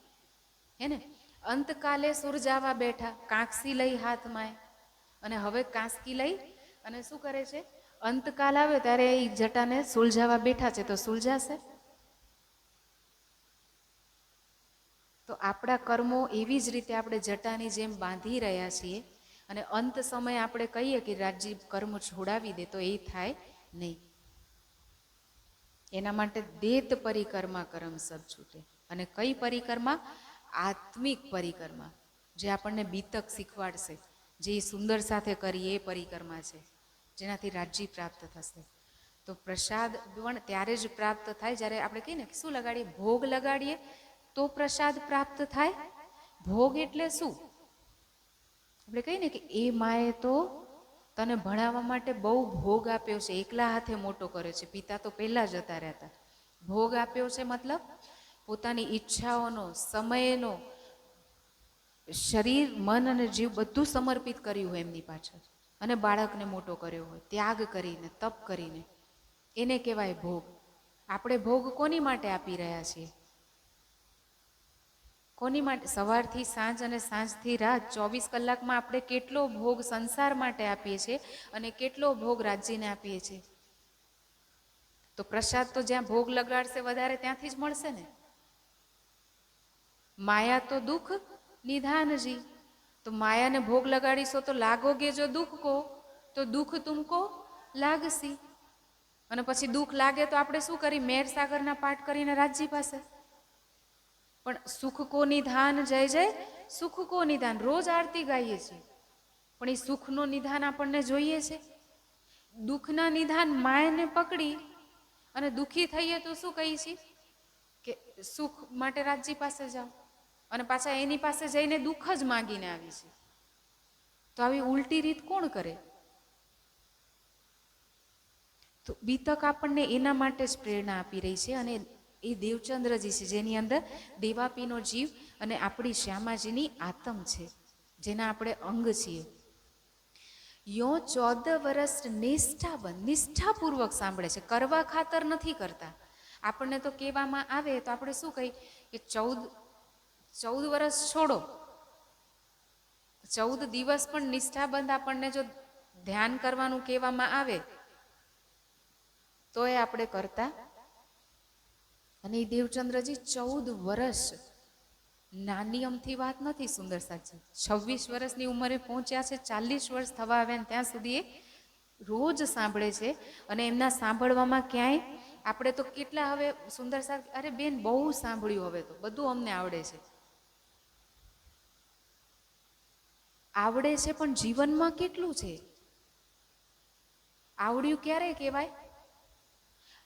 હે ને? અંતકાલે સુરજાવા બેઠા, કાંકસી લઈ હાથમાં, અને હવે કાંસકી લઈ અને શું કરે છે? અંતકાલ આવ્યો ત્યારે એ જટાને સુલઝાવા બેઠા છે, તો સુલઝાશે? તો આપણા કર્મો એવી જ રીતે આપણે જટાની જેમ બાંધી રહ્યા છીએ, અને અંત સમયે આપણે કહીએ કે રાજ્ય કર્મ છોડાવી દે, તો એ થાય નહીં. એના માટે દેત પરિક્રમા કરમ સબ છૂટે. અને કઈ પરિક્રમા? આત્મિક પરિક્રમા, જે આપણને બીતક શીખવાડશે, જે સુંદર સાથે કરીએ એ પરિક્રમા છે, જેનાથી રાજ્ય પ્રાપ્ત થશે. તો પ્રસાદ પણ ત્યારે જ પ્રાપ્ત થાય જ્યારે આપણે કહીએ ને શું લગાડીએ? ભોગ લગાડીએ તો પ્રસાદ પ્રાપ્ત થાય. ભોગ એટલે શું? આપણે કહીએ ને કે એ માએ તો તને ભણાવવા માટે બહુ ભોગ આપ્યો છે, એકલા હાથે મોટો કર્યો છે. પિતા તો પહેલા જતા રહેતા. ભોગ આપ્યો છે મતલબ પોતાની ઈચ્છાઓનો, સમયનો, શરીર, મન અને જીવ બધું સમર્પિત કર્યું હોય એમની પાછળ, અને બાળકને મોટો કર્યો હોય ત્યાગ કરીને, તપ કરીને, એને કહેવાય ભોગ. આપણે ભોગ કોની માટે આપી રહ્યા છીએ? કોની માટે? સવારથી સાંજ અને સાંજથી રાત 24 કલાકમાં આપણે કેટલો ભોગ સંસાર માટે આપીએ છીએ અને કેટલો ભોગ રાજ્યને આપીએ છીએ. તો પ્રસાદ તો જ્યાં ભોગ લગાડશે વધારે ત્યાંથી જ મળશે ને. માયા તો દુઃખ નિધાનજી. તો માયાને ભોગ લગાડીશો તો લાગોગે જો દુઃખ કો, તો દુઃખ તુમકો લાગસી. અને પછી દુઃખ લાગે તો આપણે શું કરી? મેર સાગરના પાઠ કરીને રાજ્ય પાસે. પણ સુખ કો નિધાન, જય જય સુખ કો નિધાન, રોજ આરતી ગાઈએ છીએ, પણ એ સુખનો નિધાન આપણને જોઈએ છે. દુઃખના નિધાન માયને પકડી અને દુઃખી થઈએ તો શું કહીએ છીએ? કે સુખ માટે રાજ્ય પાસે જાઓ, અને પાછા એની પાસે જઈને દુઃખ જ માંગીને આવી છે. તો આવી ઉલટી રીત કોણ કરે? તો બીતક આપણને એના માટે જ પ્રેરણા આપી રહી છે. અને એ દેવચંદ્રજી છે, જેની અંદર દેવાપીનો જીવ અને આપણી શ્યામાજીની આત્મ છે, જેના આપણે અંગ છીએ. યો 14 વર્ષ નિષ્ઠાબંધ, નિષ્ઠાપૂર્વક સાંભળે છે, કરવા ખાતર નથી કરતા. આપણને તો કહેવામાં આવે તો આપણે શું કહી કે 14 વર્ષ છોડો, 14 દિવસ પણ નિષ્ઠાબંધ આપણને જો ધ્યાન કરવાનું કહેવામાં આવે તો એ આપણે કરતા. અને એ દેવચંદ્રજી 14 વર્ષ, નાની અમથી વાત નથી સુંદર સાચી. 26 વર્ષની ઉંમરે પહોંચ્યા છે, 40 વર્ષ થવા આવ્યા ત્યાં સુધી એ રોજ સાંભળે છે. અને એમના સાંભળવામાં ક્યાંય આપણે તો કેટલા હવે સુંદર સાહેબ, અરે બેન બહુ સાંભળ્યું, હવે તો બધું અમને આવડે છે. આવડે છે પણ જીવનમાં કેટલું છે? આવડ્યું ક્યારે કહેવાય?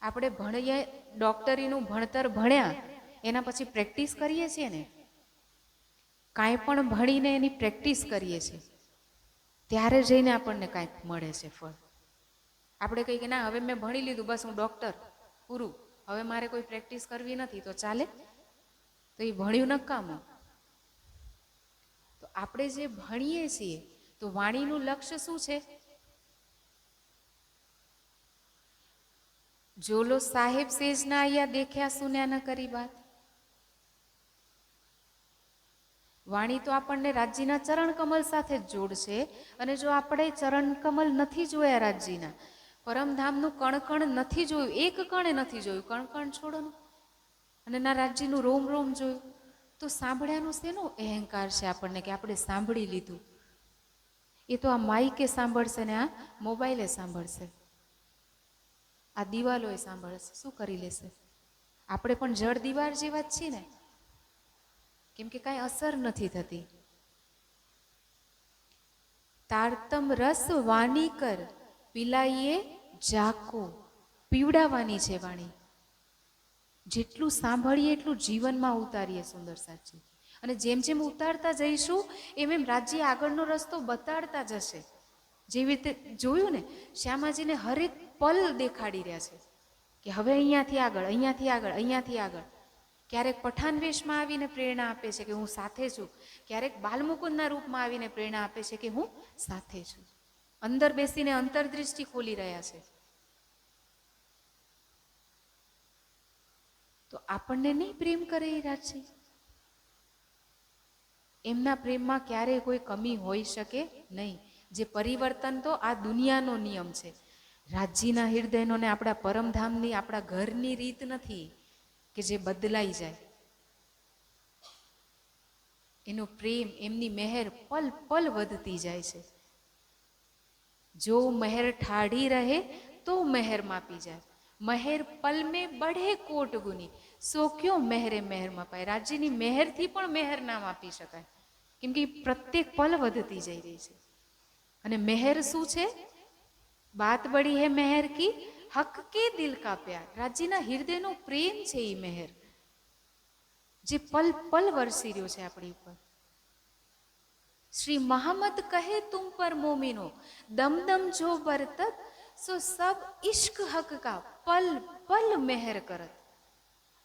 આપણે ભણીએ, ડોક્ટરીનું ભણતર ભણ્યા એના પછી પ્રેક્ટિસ કરીએ છીએ ને, કાંઈ પણ ભણીને એની પ્રેક્ટિસ કરીએ છીએ ત્યારે જઈને આપણને કાંઈક મળે છે ફળ. આપણે કહીએ કે ના હવે મેં ભણી લીધું, બસ હું ડૉક્ટર, પૂરું, હવે મારે કોઈ પ્રેક્ટિસ કરવી નથી, તો ચાલે? તો એ ભણ્યું નકામું. તો આપણે જે ભણીએ છીએ તો વાણીનું લક્ષ્ય શું છે? જો લો સાહેબ સેજ ના આયા દેખ્યા સુન્યા ન કરી વાત. વાણી તો આપણને રાજ્યના ચરણ કમલ સાથે જ જોડશે, અને જો આપણે ચરણ કમલ નથી જોયા રાજ્યના, પરમધામનું કણ નથી જોયું, એક કણે નથી જોયું, કણ છોડો, અને ના રાજ્યનું રોમ રોમ જોયું, તો સાંભળ્યાનું શેનો અહંકાર છે આપણને કે આપણે સાંભળી લીધું? એ તો આ માઈકે સાંભળશે ને આ મોબાઈલે સાંભળશે, આ દિવાલોએ સાંભળશે, શું કરી લેશે? આપણે પણ જળ દીવાર જેવા જ છીએ ને, કેમ કે કાંઈ અસર નથી થતી. તારતમ રસ વાણી કર પિલાઈએ જાકો, પીવડાવવાની છે વાણી. જેટલું સાંભળીએ એટલું જીવનમાં ઉતારીએ સુંદર સાચી, અને જેમ જેમ ઉતારતા જઈશું એમ એમ રાજ્ય આગળનો રસ્તો બતાડતા જશે. જેવી રીતે જોયું ને, શ્યામાજીને હરેક પલ દેખાડી રહ્યા છે કે હવે અહીંયાથી આગળ, અહીંયાથી આગળ, અહીંયાથી આગળ. ક્યારેક પઠાણ વેશમાં આવીને પ્રેરણા આપે છે કે હું સાથે છું, ક્યારેક બાલમુકુંદના રૂપમાં આવીને પ્રેરણા આપે છે કે હું સાથે છું. અંદર બેસીને અંતરદૃષ્ટિ ખોલી રહ્યા છે. તો આપણને નહીં પ્રેમ કરે એ રાજ્ય? એમના પ્રેમમાં ક્યારેય કોઈ કમી હોઈ શકે નહીં. જે પરિવર્તન તો આ દુનિયાનો નિયમ છે. રાજ્યના હૃદયનો ને આપણા પરમધામની, આપણા ઘરની રીત નથી કે જે બદલાઈ જાય. એનો પ્રેમ, એમની મહેર પલ પલ વધતી જાય છે. જો મહેર ઠાડી રહે તો મહેર માપી જાય, મહેર પલ મેં બઢે કોટ ગુની, સો ક્યો મહેરે મહેર માપાય. રાજ્યની મહેરથી પણ મહેર ના માપી શકાય, કેમ કે પ્રત્યેક પલ વધતી જઈ રહી છે. અને મહેર શું છે? બાત બડી હે મહેર કી, હક કે દિલ કા પ્યાર. રાજ્યના હૃદયનો પ્રેમ છે એ મહેર, જે પલ પલ વરસી રહ્યો છે આપણી ઉપર. શ્રી મહમ્મદ કહે તુમ પર મોમિનો, દમ દમ જો બરતત, સો સબ ઇશ્ક હક કા પલ પલ મહેર કરત.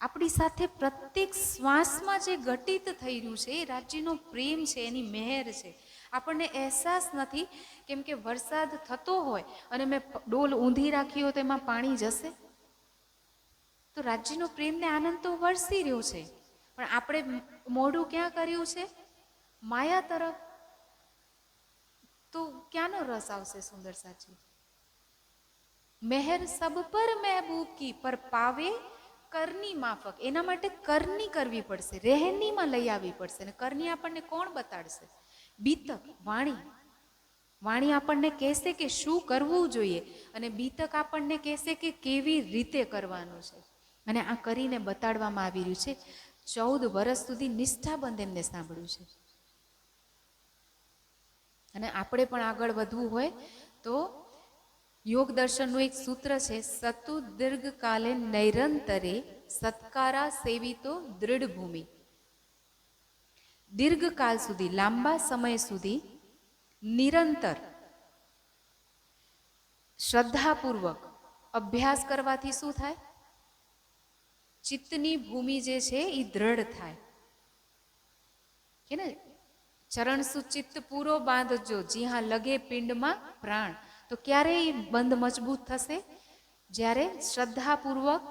આપણી સાથે પ્રત્યેક શ્વાસમાં જે ઘટિત થઈ રહ્યું છે એ રાજ્યનો પ્રેમ છે, એની મહેર છે. આપણને અહેસાસ નથી, કેમ કે વરસાદ થતો હોય અને મેં ડોલ ઊંધી રાખી હોય તો એમાં પાણી જશે? તો રાજ્યનો પ્રેમને આનંદ તો વરસી રહ્યો છે, પણ આપણે મોઢું ક્યાં કર્યું છે? માયા તરફ. તો ક્યાંનો રસ આવશે સુંદર સાચી? મહેર સબ પર મહેબૂબ કી, પર પાવે કરની માફક. એના માટે કરની કરવી પડશે, રહેનીમાં લઈ આવવી પડશે. ને કરની આપણને કોણ બતાડશે? બીતક, વાણી. વાણી આપણને કહેશે કે શું કરવું જોઈએ, અને બીતક આપણને કહેશે કે કેવી રીતે કરવાનું છે. અને આ કરીને બતાડવામાં આવી રહ્યું છે. 14 વર્ષ સુધી નિષ્ઠાબંધ એમને સાંભળ્યું છે. અને આપણે પણ આગળ વધવું હોય તો યોગ દર્શનનું એક સૂત્ર છે, સતુ દીર્ઘ કાલે નૈરંતરે સત્કારા સેવિતો દૃઢ ભૂમિ. દીર્ઘકાલ સુધી, લાંબા સમય સુધી નિરંતર શ્રદ્ધાપૂર્વક અભ્યાસ કરવાથી શું થાય? ચિત્તની ભૂમિ જે છે એ દ્રઢ થાય. કે ને, ચરણ સુચિત્ત પૂરો બાંધજો, જી હા લગે પિંડમાં પ્રાણ. તો ક્યારે એ બંધ મજબૂત થશે? જ્યારે શ્રદ્ધાપૂર્વક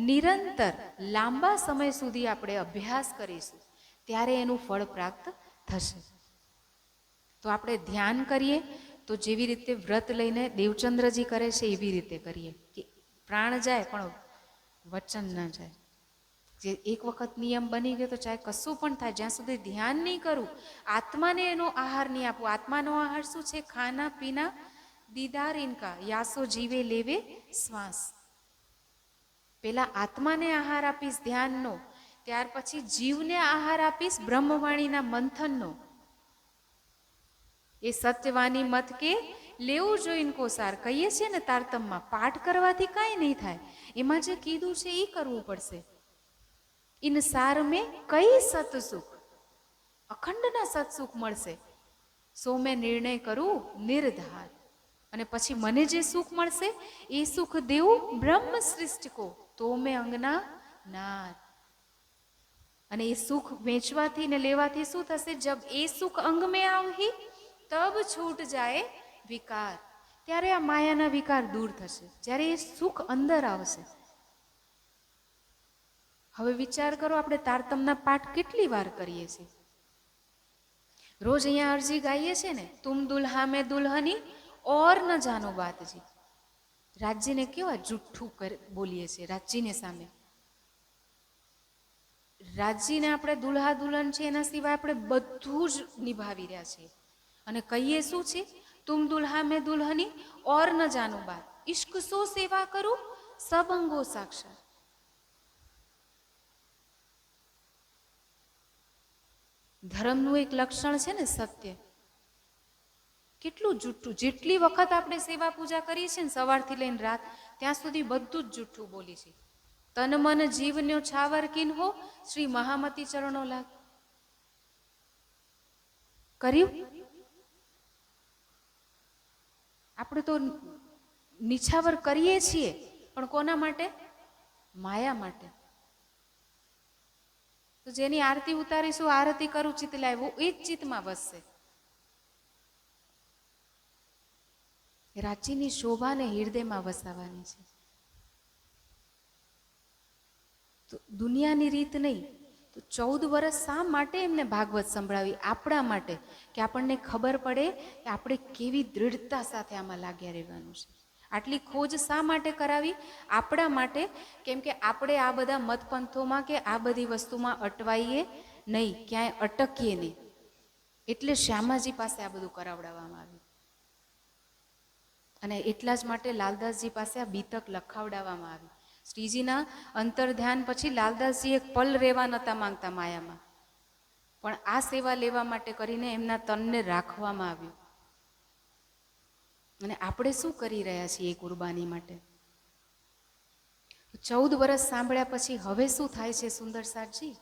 નિરંતર લાંબા સમય સુધી આપણે અભ્યાસ કરીશું, ત્યારે એનું ફળ પ્રાપ્ત થશે. તો આપણે ધ્યાન કરીએ તો જેવી રીતે વ્રત લઈને દેવચંદ્રજી કરે છે એવી રીતે કરીએ કે પ્રાણ જાય પણ વચન ના જાય. જે એક વખત નિયમ બની ગયો તો ચાહે કશું પણ થાય, જ્યાં સુધી ધ્યાન નહીં કરું, આત્માને એનો આહાર નહીં આપવું. આત્માનો આહાર શું છે? ખાના પીના દીદાર ઇનકા, યાસો જીવે લેવે શ્વાસ. પેલા આત્માને આહાર આપીશ ધ્યાનનો, ત્યાર પછી જીવને આહાર આપીશ બ્રહ્મવાણીના મંથનનો. એ સત્યવાની મત કે લેવું જોઈએ ઇનકો સાર. કહીએ છીએ ને તારતમમાં, પાઠ કરવાથી કાંઈ નહીં થાય, એમાં જે કીધું છે એ કરવું પડશે. ઇન સાર મેં કઈ સતસુખ, અખંડના સત્સુખ મળશે. સો મેં નિર્ણય કરું નિર્ધાર. અને પછી મને જે સુખ મળશે એ સુખ દેવું બ્રહ્મ સૃષ્ટિ કો, તો મેં અંગના નાર. અને એ સુખ વેચવાથી ને લેવાથી શું થશે? જબ એ સુખ અંગ મેં આવી તબ છૂટ જાય વિકાર. ત્યારે આ માયાના વિકાર દૂર થશે, જ્યારે એ સુખ અંદર આવશે. હવે વિચાર કરો, આપણે તારતમના પાઠ કેટલી વાર કરીએ છીએ? રોજ અહીંયા અરજી ગાઈએ છે ને, તુમ દુલ્હા મેં દુલ્હની ઓર ન જાનો બાતજી. રાજ્યને કેવા જુઠ્ઠું બોલીએ છીએ રાજ્યને સામે. રાજ્યને આપણે દુલ્હા દુલ્હન છે એના સિવાય આપણે બધું જ નિભાવી રહ્યા છીએ. અને કહીએ શું છે? તુમ દુલ્હા મેં દુલ્હની ઓર ન જાનો બાત, ઇશ્ક સો સેવા કરું સબ અંગો સાક્ષાત. ધર્મનું એક લક્ષણ છે ને સત્ય. કેટલું જુઠ્ઠું! જેટલી વખત આપણે સેવા પૂજા કરીએ છીએ ને સવારથી લઈને રાત, ત્યાં સુધી બધું જ જુઠ્ઠું બોલી છે. તન મન જીવન્યો છાવર કિન્હો શ્રી મહામતી ચરણો લાગ. કર્યું? આપણે તો નિછાવર કરીએ છીએ, પણ કોના માટે? માયા માટે. તો જેની આરતી ઉતારીશું, આરતી કરું ચિત્ત લાવ્યું, એ જ ચિત્તમાં વસશે. રાજ્યની શોભાને હૃદયમાં વસાવવાની છે. તો દુનિયાની રીત નહીં. તો 14 વર્ષ શા માટે એમને ભાગવત સંભળાવી? આપણા માટે, કે આપણને ખબર પડે કે આપણે કેવી દૃઢતા સાથે આમાં લાગ્યા રહેવાનું છે. આટલી ખોજ શા માટે કરાવી? આપણા માટે. કેમ કે આપણે આ બધા મતપંથોમાં કે આ બધી વસ્તુમાં અટવાઈએ નહીં, ક્યાંય અટકીએ નહીં. એટલે શ્યામાજી પાસે આ બધું કરાવડાવવામાં આવ્યું. અને એટલા જ માટે લાલદાસજી પાસે આ બીતક લખાવડાવવામાં આવી. શ્રીજીના અંતર ધ્યાન પછી લાલદાસજી એક પલ રહેવા નહોતા માંગતા માયામાં, પણ આ સેવા લેવા માટે કરીને એમના તનને રાખવામાં આવ્યું. અને આપણે શું કરી રહ્યા છીએ એ કુરબાની માટે? 14 વર્ષ સાંભળ્યા પછી હવે શું થાય છે? સુંદર સારજી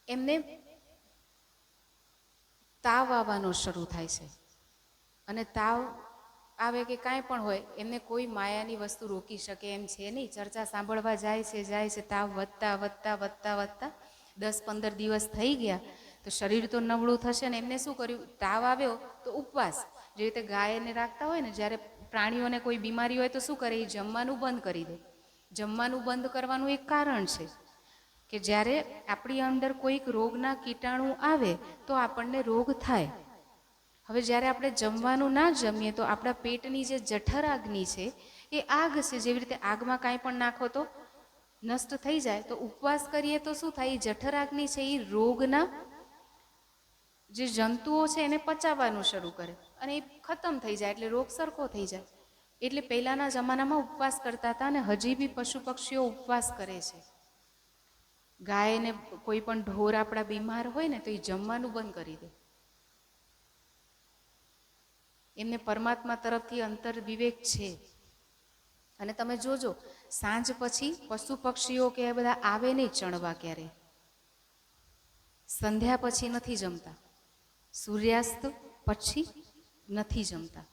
એમને તાવ આવવાનો શરૂ થાય છે. અને તાવ આવે કે કાંઈ પણ હોય, એમને કોઈ માયાની વસ્તુ રોકી શકે એમ છે નહીં. ચર્ચા સાંભળવા જાય છે, તાવ વધતા વધતા વધતા વધતા 10-15 દિવસ થઈ ગયા તો શરીર તો નબળું થશે ને. એમને શું કર્યું? તાવ આવ્યો તો ઉપવાસ. જે રીતે ગાયને રાખતા હોય ને, જ્યારે પ્રાણીઓને કોઈ બીમારી હોય તો શું કરે? એ જમવાનું બંધ કરી દે. જમવાનું બંધ કરવાનું એક કારણ છે કે જ્યારે આપણી અંદર કોઈક રોગના કીટાણુ આવે તો આપણને રોગ થાય. હવે જ્યારે આપણે જમવાનું ના જમીએ તો આપણા પેટની જે જઠર અગ્નિ છે એ આગ છે. જેવી રીતે આગમાં કાંઈ પણ નાખો તો નષ્ટ થઈ જાય, તો ઉપવાસ કરીએ તો શું થાય? એ જઠર અગ્નિ છે એ રોગના જે જંતુઓ છે એને પચાવવાનું શરૂ કરે અને એ ખતમ થઈ જાય, એટલે રોગ સરખો થઈ જાય. એટલે પહેલાંના જમાનામાં ઉપવાસ કરતા હતા અને હજી બી પશુ પક્ષીઓ ઉપવાસ કરે છે. ગાયને કોઈ પણ ઢોર આપણા બીમાર હોય ને તો એ જમવાનું બંધ કરી દે. એમને પરમાત્મા તરફથી અંતર વિવેક છે. અને તમે જોજો, સાંજ પછી પશુ પક્ષીઓ કે બધા આવે નહીં ચણવા. ક્યારે? સંધ્યા પછી નથી જમતા, સૂર્યાસ્ત પછી નથી જમતા.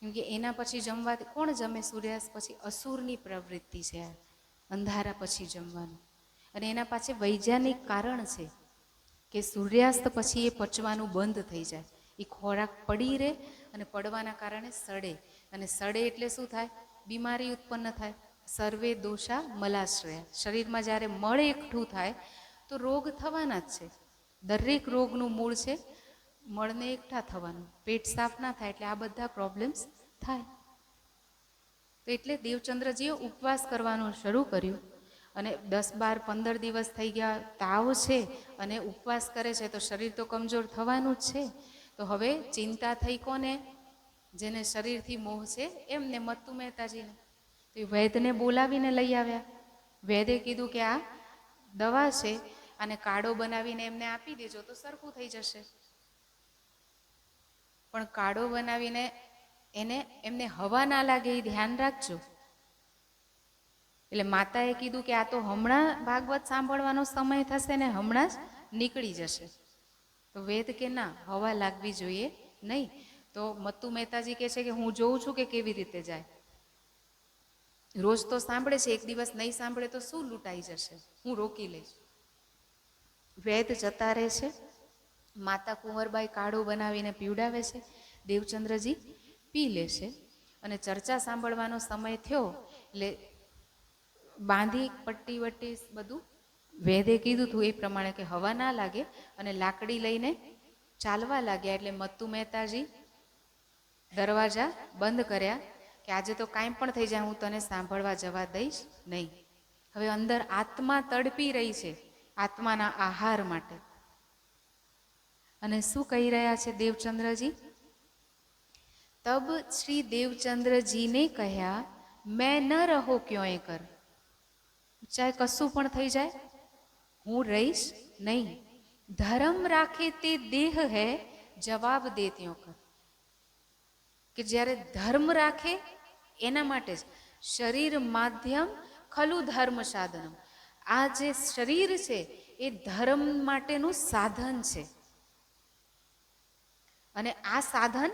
કેમ કે એના પછી જમવાથી કોણ જમે? સૂર્યાસ્ત પછી અસુરની પ્રવૃત્તિ છે, અંધારા પછી જમવાનું. અને એના પાછળ વૈજ્ઞાનિક કારણ છે કે સૂર્યાસ્ત પછી એ પચવાનું બંધ થઈ જાય. એ ખોરાક પડી રહે અને પડવાના કારણે સડે. અને સડે એટલે શું થાય? બીમારી ઉત્પન્ન થાય. સર્વે દોષા મલાશ્રયા. શરીરમાં જ્યારે મળ એકઠું થાય તો રોગ થવાના જ છે. દરેક રોગનું મૂળ છે મળને એકઠા થવાનું. પેટ સાફ ના થાય એટલે આ બધા પ્રોબ્લેમ્સ થાય. તો એટલે દેવચંદ્રજીએ ઉપવાસ કરવાનું શરૂ કર્યું. અને 10, 12, 15 દિવસ થઈ ગયા, તાવ છે અને ઉપવાસ કરે છે તો શરીર તો કમજોર થવાનું જ છે. તો હવે ચિંતા થઈ કોને? જેને શરીરથી મોહ છે એમને, મત્તુ મહેતાજીને. તો એ વૈદને બોલાવીને લઈ આવ્યા. વૈદે કીધું કે આ દવા છે, અને કાઢો બનાવીને એમને આપી દેજો તો સરખું થઈ જશે. પણ કાઢો બનાવીને એમને હવા ના લાગે એ ધ્યાન રાખજો. એટલે માતાએ કીધું કે આ તો હમણાં ભાગવત સાંભળવાનો સમય થશે ને હમણાં જ નીકળી જશે. તો વેદ કે ના, હવા લાગવી જોઈએ નહીં. તો મત્તુ મહેતાજી કહે છે કે હું જોઉં છું કે કેવી રીતે જાય. રોજ તો સાંભળે છે, એક દિવસ નહીં સાંભળે તો શું લૂંટાઈ જશે, હું રોકી લઈશ. વેદ જતા રહે છે. માતા કુંવરબાઈ કાઢો બનાવીને પીવડાવે છે. દેવચંદ્રજી પી લે છે. અને ચર્ચા સાંભળવાનો સમય થયો એટલે બાંધી પટ્ટી વટ્ટી બધું વેદે કીધું હતું એ પ્રમાણે કે હવા ના લાગે, અને લાકડી લઈને ચાલવા લાગ્યા. એટલે મત્તુ મહેતાજી દરવાજા બંધ કર્યા કે આજે તો કાંઈ પણ થઈ જાય, હું તને સાંભળવા જવા દઈશ નહીં. હવે અંદર આત્મા તડપી રહી છે આત્માના આહાર માટે. અને શું કહી રહ્યા છે દેવચંદ્રજી? તબ શ્રી દેવચંદ્રજીને કહ્યા, મેં ન રહો ક્યોંય કર. ચાહે કશું પણ થઈ જાય, હું રહીશ નહીં. ધર્મ રાખે તે દેહ હૈ, જવાબ દે ત્યો કર. કે જ્યારે ધર્મ રાખે એના માટે જ. શરીર માધ્યમ ખલુ ધર્મ સાધનમ. આ જે શરીર છે એ ધર્મ માટેનું સાધન છે. અને આ સાધન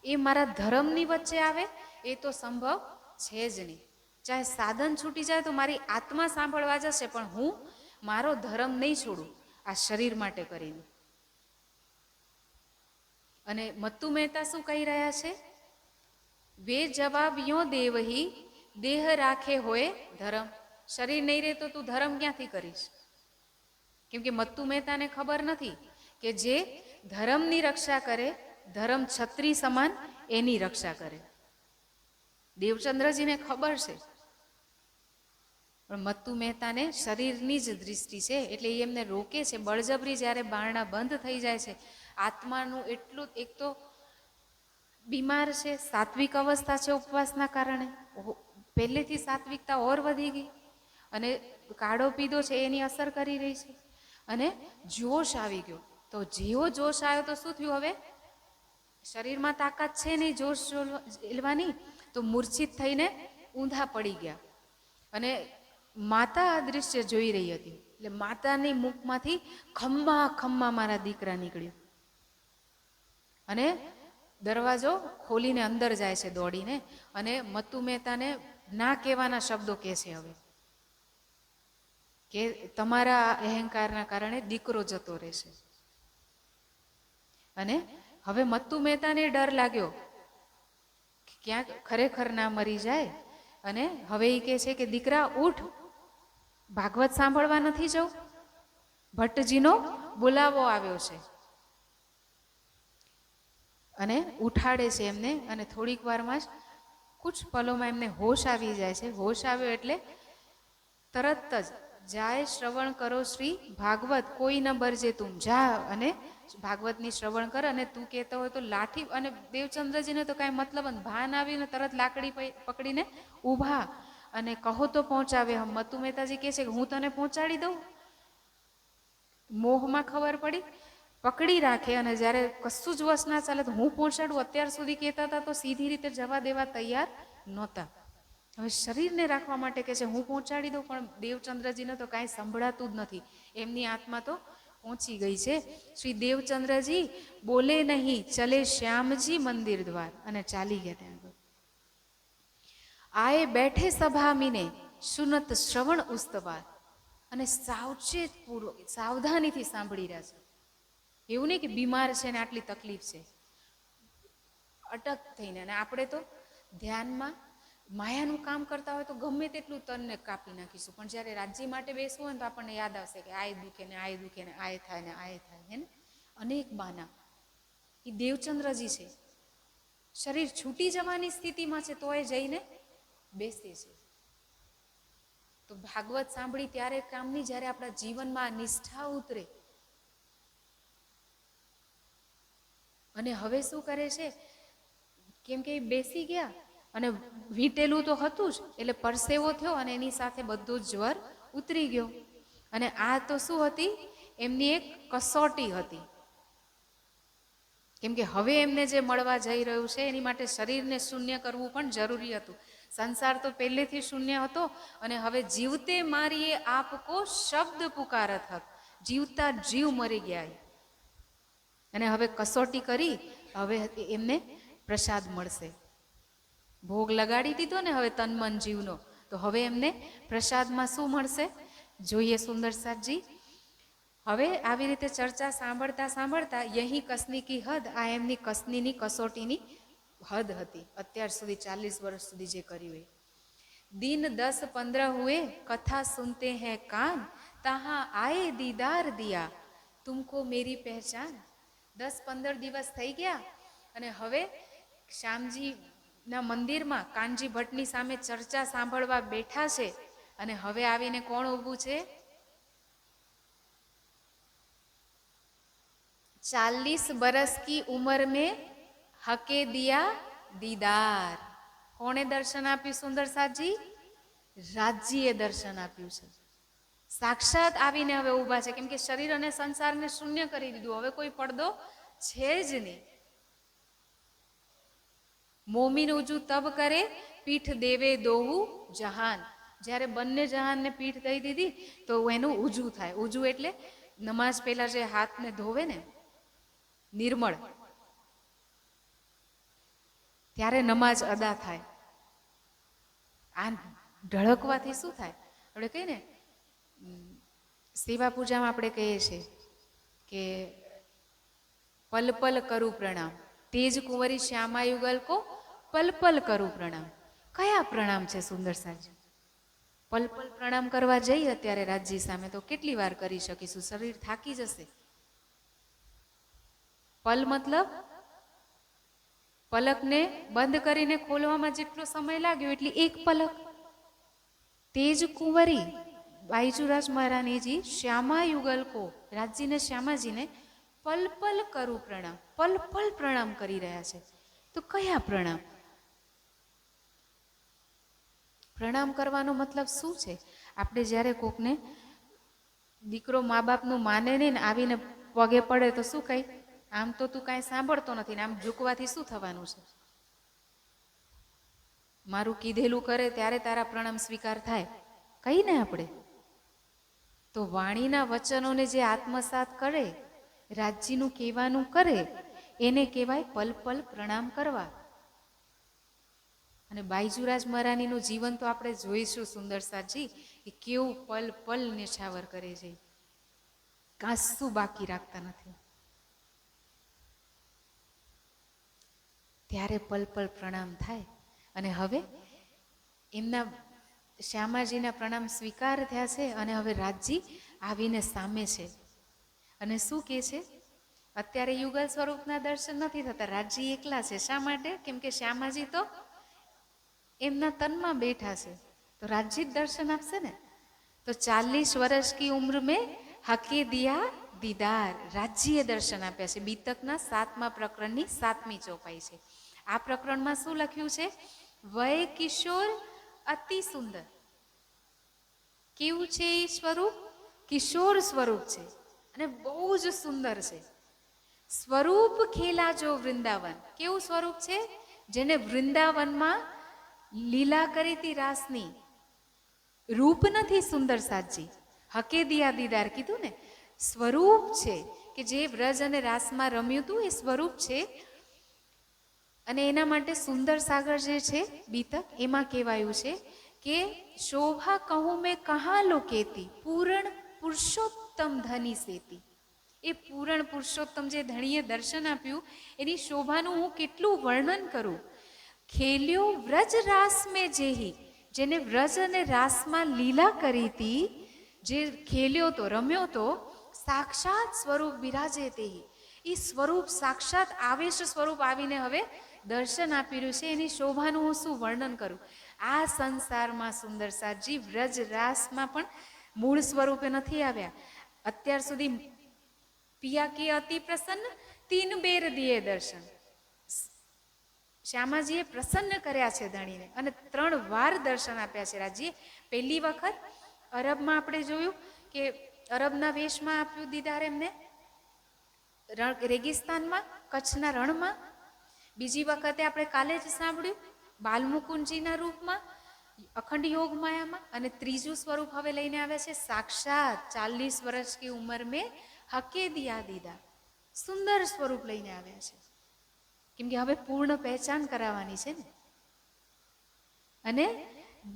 એ મારા ધર્મની વચ્ચે આવે એ તો સંભવ છે જ નહીં. ચાહે સાધન છૂટી જાય તો મારી આત્મા સાંભળવા જશે, પણ હું મારો ધર્મ નહીં છોડું આ શરીર માટે કરીને. અને મત્તુ મહેતા શું કહી રહ્યા છે? વે જવાબ યો દેવહી, દેહ રાખે હોય ધર્મ. શરીર નહીં રહે તો તું ધર્મ ક્યાંથી કરીશ? કેમ કે મત્તુ મહેતાને ખબર નથી કે જે ધર્મની રક્ષા કરે, ધર્મ છત્રી સમાન એની રક્ષા કરે. દેવચંદ્રજીને ખબર છે, પણ મત્તુ મહેતાને શરીરની જ દૃષ્ટિ છે એટલે એ એમને રોકે છે. બળજબરી જ્યારે બારણા બંધ થઈ જાય છે, આત્માનું એટલું, એક તો બીમાર છે, સાત્વિક અવસ્થા છે ઉપવાસના કારણે, પહેલેથી સાત્વિકતા ઓર વધી ગઈ, અને કાઢો પીધો છે એની અસર કરી રહી છે, અને જોશ આવી ગયો. તો જેવો જોશ આવ્યો તો શું થયું? હવે શરીરમાં તાકાત છે નહીં જોશ ઝેલવાની, તો મૂર્છિત થઈને ઊંધા પડી ગયા. અને માતા આ દૃશ્ય જોઈ રહી હતી. એટલે માતાની મુખમાંથી ખમ્મા ખમ્મા મારા દીકરા નીકળ્યો. અને દરવાજો ખોલીને અંદર જાય છે દોડીને, અને મત્તુ મહેતાને ના કહેવાના શબ્દો કહે છે હવે કે તમારા અહંકારના કારણે દીકરો જતો રહેશે. અને હવે મત્તુ મહેતાને ડર લાગ્યો કે ક્યાંક ખરેખર ના મરી જાય. અને હવે એ કહે છે કે દીકરા ઉઠ, ભાગવત સાંભળવા નથી જવું, ભટ્ટજીનો બોલાવો આવ્યો છે. અને ઉઠાડે છે એમને, અને થોડીક વારમાં જ કુછ પલોમાં એમને હોશ આવી જાય છે. હોશ આવ્યો એટલે તરત જ જાય શ્રવણ કરો શ્રી ભાગવત, કોઈ ન બરજે તું. જા અને ભાગવતની શ્રવણ કર. અને તું કહેતો હોય તો લાઠી, અને દેવચંદ્રજીને તો કાંઈ મતલબ, ભાન આવીને તરત લાકડી પકડીને ઊભા, અને કહો તો પહોંચાવે હમ. મત્તુ મહેતાજી કહે છે કે હું તને પહોંચાડી દઉં. મોહમાં ખબર પડી, પકડી રાખે, અને જ્યારે કશું જ વશ ના ચાલે તો હું પહોંચાડું. અત્યાર સુધી કહેતા હતા તો સીધી રીતે જવા દેવા તૈયાર નહોતા. હવે શરીરને રાખવા માટે કહે છે હું પહોંચાડી દઉં, પણ દેવચંદ્રજીને તો કાંઈ સંભળાતું જ નથી. એમની આત્મા તો પહોંચી ગઈ છે. શ્રી દેવચંદ્રજી બોલે નહીં, ચલે શ્યામજી મંદિર દ્વાર, અને ચાલી ગયા ત્યાં આગળ. આએ બેઠે સભામીને સુનત શ્રવણ ઉસ્તવાર. અને સાવચેત પૂર્વક, સાવધાનીથી સાંભળી રહ્યા છે. એવું નહીં કે બીમાર છે ને આટલી તકલીફ છે, અટક થઈને. અને આપણે તો ધ્યાનમાં માયાનું કામ કરતા હોય તો ગમે તેટલું તનને કાપી નાખીશું, પણ જ્યારે રાજ્ય માટે બેસવું હોય તો આપણને યાદ આવશે કે આય દુખે ને આય દુખે ને આય થાય ને આય થાય, હે ને અનેક બાના. એ દેવચંદ્રજી છે, શરીર છૂટી જવાની સ્થિતિમાં છે તો એ જઈને બેસે છે. તો ભાગવત સાંભળી ત્યારે કામની, જ્યારે આપણા જીવનમાં નિષ્ઠા ઉતરે. અને હવે શું કરે છે? કેમ કે બેસી ગયા અને વીંટેલું તો હતું જ, એટલે પરસેવો થયો અને એની સાથે બધું જ જ્વર ઉતરી ગયો. અને આ તો શું હતી? એમની એક કસોટી હતી. કેમ કે હવે એમને જે મળવા જઈ રહ્યું છે એની માટે શરીરને શૂન્ય કરવું પણ જરૂરી હતું. સંસાર તો પહેલેથી શૂન્ય હતો અને હવે જીવતે મારીએ આપકો શબ્દ પુકારત હત, જીવતા જીવ મરી ગયા. અને હવે કસોટી કરી, હવે એમને પ્રસાદ મળશે. ભોગ લગાડી દીધો ને હવે તન મન જીવનો, તો હવે એમને પ્રસાદમાં શું મળશે જોઈએ સુંદરસાદજી. હવે આવી રીતે ચર્ચા સાંભળતા સાંભળતા યહી કસની કી હદ, આ એમની કસનીની કસોટીની હદ હતી અત્યાર સુધી 40 વર્ષ સુધી જે કર્યું એ. दिन 10-15 हुए कथा सुनते हैं कान, तहाँ आए दीदार दिया तुमको मेरी पहचान. 10-15 દિવસ થઈ ગયા અને હવે શ્યામજીના મંદિરમાં કાનજી ભટ્ટની સામે ચર્ચા સાંભળવા બેઠા છે. અને હવે આવીને કોણ ઊભું છે? 40 बरस की उम्र में हके दिया दीदार. કોણે દર્શન આપ્યું સુંદરસાદજી? રાજજીએ દર્શન આપ્યું છે. સાક્ષાત આવીને હવે ઊભા છે, કેમ કે શરીર અને સંસારને શૂન્ય કરી દીધું. હવે કોઈ પડદો છે જ નહીં. મોમીન ઉજુ તબ કરે પીઠ દેવે દોહુ જહાન. જ્યારે બંને જહાનને પીઠ દઈ દીધી તો એનું ઉજુ થાય. ઉજુ એટલે નમાઝ પહેલા જે હાથને ધોવે ને, નિર્મળ, ત્યારે નમાઝ અદા થાય. આ ઢળકવાથી શું થાય? આપણે કહીએ ને સેવા પૂજામાં આપણે કહીએ છીએ કે પલ પલ કરું પ્રણામ, તેજ કુંવરી શ્યામાયુગલ કો પલ પલ કરું પ્રણામ. કયા પ્રણામ છે સુંદરસાજી? પલ પલ પ્રણામ કરવા જઈએ અત્યારે રાજજી સામે તો કેટલી વાર કરી શકીશું? શરીર થાકી જશે. પલ મતલબ પલકને બંધ કરીને ખોલવામાં જેટલો સમય લાગ્યો એટલી એક પલક. તેજ કુંવરી બાઈજુરાજ મહારાણીજી શ્યામા યુગલ કો, રાજજીને શ્યામાજીને પલ પલ કરું પ્રણામ, પલ પલ પ્રણામ કરી રહ્યા છે. તો કયા પ્રણામ? પ્રણામ કરવાનો મતલબ શું છે? આપણે જ્યારે કોકને, દીકરો મા બાપનું માને નહીં ને આવીને પગે પડે તો શું કહી? આમ તો તું કાંઈ સાંભળતો નથી ને આમ ઝૂકવાથી શું થવાનું છે? મારું કીધેલું કરે ત્યારે તારા પ્રણામ સ્વીકાર થાય કહીને આપણે. તો વાણીના વચનોને જે આત્મસાત કરે, રાજજીનું કહેવાનું કરે, એને કહેવાય પલ પલ પ્રણામ કરવા. અને બાઈજુરાજ મહારાણીનું જીવન તો આપણે જોઈશું સુંદરસાજી કે કેવું પલ પલ નિછાવર કરે છે, કાંસું બાકી રાખતા નથી. ત્યારે પલ પલ પ્રણામ થાય. અને હવે એમના શ્યામાજીના પ્રણામ સ્વીકાર થયા છે અને હવે રાજજી આવીને સામે છે અને શું કહે છે? અત્યારે યુગલ સ્વરૂપના દર્શન નથી થતા, રાજજી એકલા છે. શા માટે? કેમ કે શ્યામાજી તો એમના તનમાં બેઠા છે, તો રાજજી જ દર્શન આપશે ને. તો 40 વર્ષ કી ઉમ્ર મેં હકે દિયા દીદાર, રાજજીએ દર્શન આપ્યા છે. બીતકના 7મા પ્રકરણની 7મી ચોપાઈ છે. આ પ્રકરણમાં શું લખ્યું છે? વય કિશોર અતિ સુંદર. કેવું છે એ સ્વરૂપ? કિશોર સ્વરૂપ છે અને બહુ જ સુંદર છે. સ્વરૂપ ખેલા જો વૃંદાવન. કેવું સ્વરૂપ છે? જેને વૃંદાવનમાં લીલા કરી હતી રાસની. રૂપ નથી સુંદરસાદજી, હકે દિયા દીદાર કીધું ને, સ્વરૂપ છે કે જે વ્રજ અને રાસમાં રમ્યું હતું એ સ્વરૂપ છે. અને એના માટે સુંદર સાગર જે છે બીતક, એમાં કહેવાયું છે કે શોભા કહું મેં કહા લો કેતી, પૂરણ પુરુષોત્તમ ધની સેતી. એ પૂરણ પુરુષોત્તમ જે ધણીએ દર્શન આપ્યું એની શોભાનું હું કેટલું વર્ણન કરું. ખેલ્યો વ્રજ રાસ મેં જેહી, જેને વ્રજ અને રાસમાં લીલા કરી હતી, જે ખેલ્યો તો રમ્યો તો, સાક્ષાત સ્વરૂપ બિરાજે તેહી. એ સ્વરૂપ સાક્ષાત આવેશ સ્વરૂપ આવીને હવે દર્શન આપી રહ્યું છે. એની શોભાનું હું શું વર્ણન કરું? આ સંસારમાં સુંદરસાદજી વ્રજ રાસમાં પણ મૂળ સ્વરૂપે નથી આવ્યા. અત્યાર સુધી પિયા કે અતિ પ્રસન્ન 3 બેર દિયે દર્શન. શ્યામાજીએ પ્રસન્ન કર્યા છે ધણીને અને 3 વાર દર્શન આપ્યા છે રાજજીએ. પહેલી વખત અરબમાં આપણે જોયું કે અરબના વેશમાં આપ્યું દીદાર એમને, રેગિસ્તાનમાં, કચ્છના રણમાં. બીજી વખતે આપણે કાલે જ સાંભળ્યું બાલમુકુંદજીના રૂપમાં, અખંડ યોગ માયામાં. અને ત્રીજું સ્વરૂપ હવે લઈને આવે છે સાક્ષાત 40 વર્ષ કી ઉંમર મેં હકે દિયા દીદા. સુંદર સ્વરૂપ લઈને આવ્યા છે, કેમ કે હવે પૂર્ણ પહેચાન કરાવવાની છે ને. અને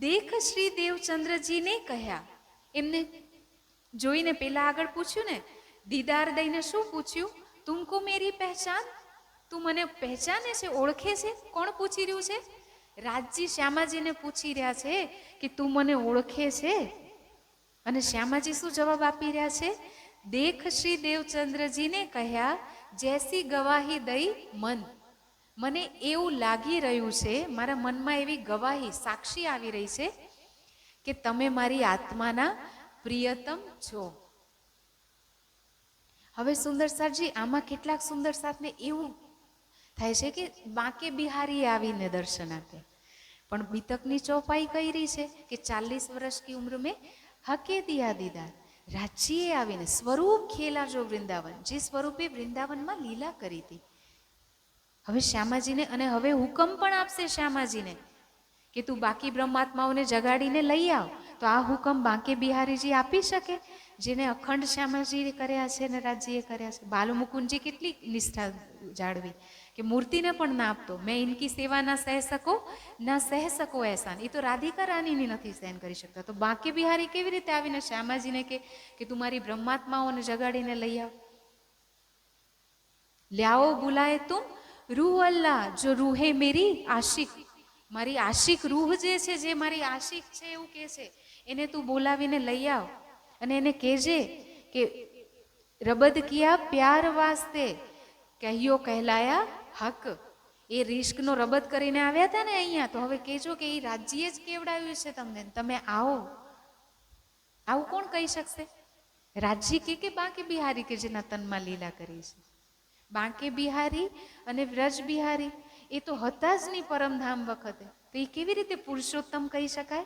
દેખ શ્રી દેવચંદ્રજીને કહ્યા, એમને જોઈને પેલા આગળ પૂછ્યું ને, દીદાર દઈને શું પૂછ્યું? તુમકો મેરી પહેચાન, તું મને પહેચાને છે, ઓળખે છે? કોણ પૂછી રહ્યું છે? રાજજી શ્યામાજીને પૂછી રહ્યા છે કે તું મને ઓળખે છે? અને શ્યામાજી શું જવાબ આપી રહ્યા છે? દેખ શ્રી દેવચંદ્રજીને કહ્યા, જૈસી ગવાહી દઈ મન. મને એવું લાગી રહ્યું છે, મારા મનમાં એવી ગવાહી, સાક્ષી આવી રહી છે કે તમે મારી આત્માના પ્રિયતમ છો. હવે સુંદરસાજી આમાં કેટલાક સુંદરસાને એવું થાય છે કે બાંકે બિહારી આવીને દર્શન આપે, પણ બીતકની ચોપાઈ કઈ રહી છે કે 40 વર્ષ કી ઉમ્ર મેં હકે દિયા દીદાર. રાજ્યએ આવીને સ્વરૂપ ખેલા જો વૃંદાવન, જે સ્વરૂપે વૃંદાવનમાં લીલા કરી હતી. હવે શ્યામાજીને, અને હવે હુકમ પણ આપશે શ્યામાજીને કે તું બાકી બ્રહ્માત્માઓને જગાડીને લઈ આવ. તો આ હુકમ બાંકે બિહારીજી આપી શકે, જેને અખંડ શ્યામાજી કર્યા છે અને રાજ્યએ કર્યા છે. બાલમુકુંદજી કેટલી નિષ્ઠા જાળવી કે મૂર્તિને પણ ના આપતો, મેં ઇનકી સેવા ના સહ શકો એહસાન. એ તો રાધિકા રાનીની નથી સહન કરી શકતા, તો બાંકે બિહારી કેવી રીતે આવીને શ્યામાજીને કે તું મારી બ્રહ્માત્માઓને જગાડીને લઈ આવ. લ્યાઓ બુલાય તુમ રૂહ અલ્લાહ જો રૂહે મેરી આશિક. મારી આશિક રૂહ જે છે, જે મારી આશિક છે એવું કે છે, એને તું બોલાવીને લઈ આવ. અને એને કહેજે કે રબદ કિયા પ્યાર વાસ્તે કહ્યો કહેલાયા હક. એ રિસ્કનો રબદ કરીને આવ્યા હતા ને અહીંયા, તો હવે કહેજો કે એ રાજ્યએ જ કેવડાવ્યું છે તમને, તમે આવો. આવું કોણ કહી શકશે? રાજ્ય કે બાંકે બિહારી કે જેના તનમાં લીલા કરી છે. બાંકે બિહારી અને વ્રજ બિહારી એ તો હતા જ નહીં પરમધામ વખતે, તો એ કેવી રીતે પુરુષોત્તમ કહી શકાય?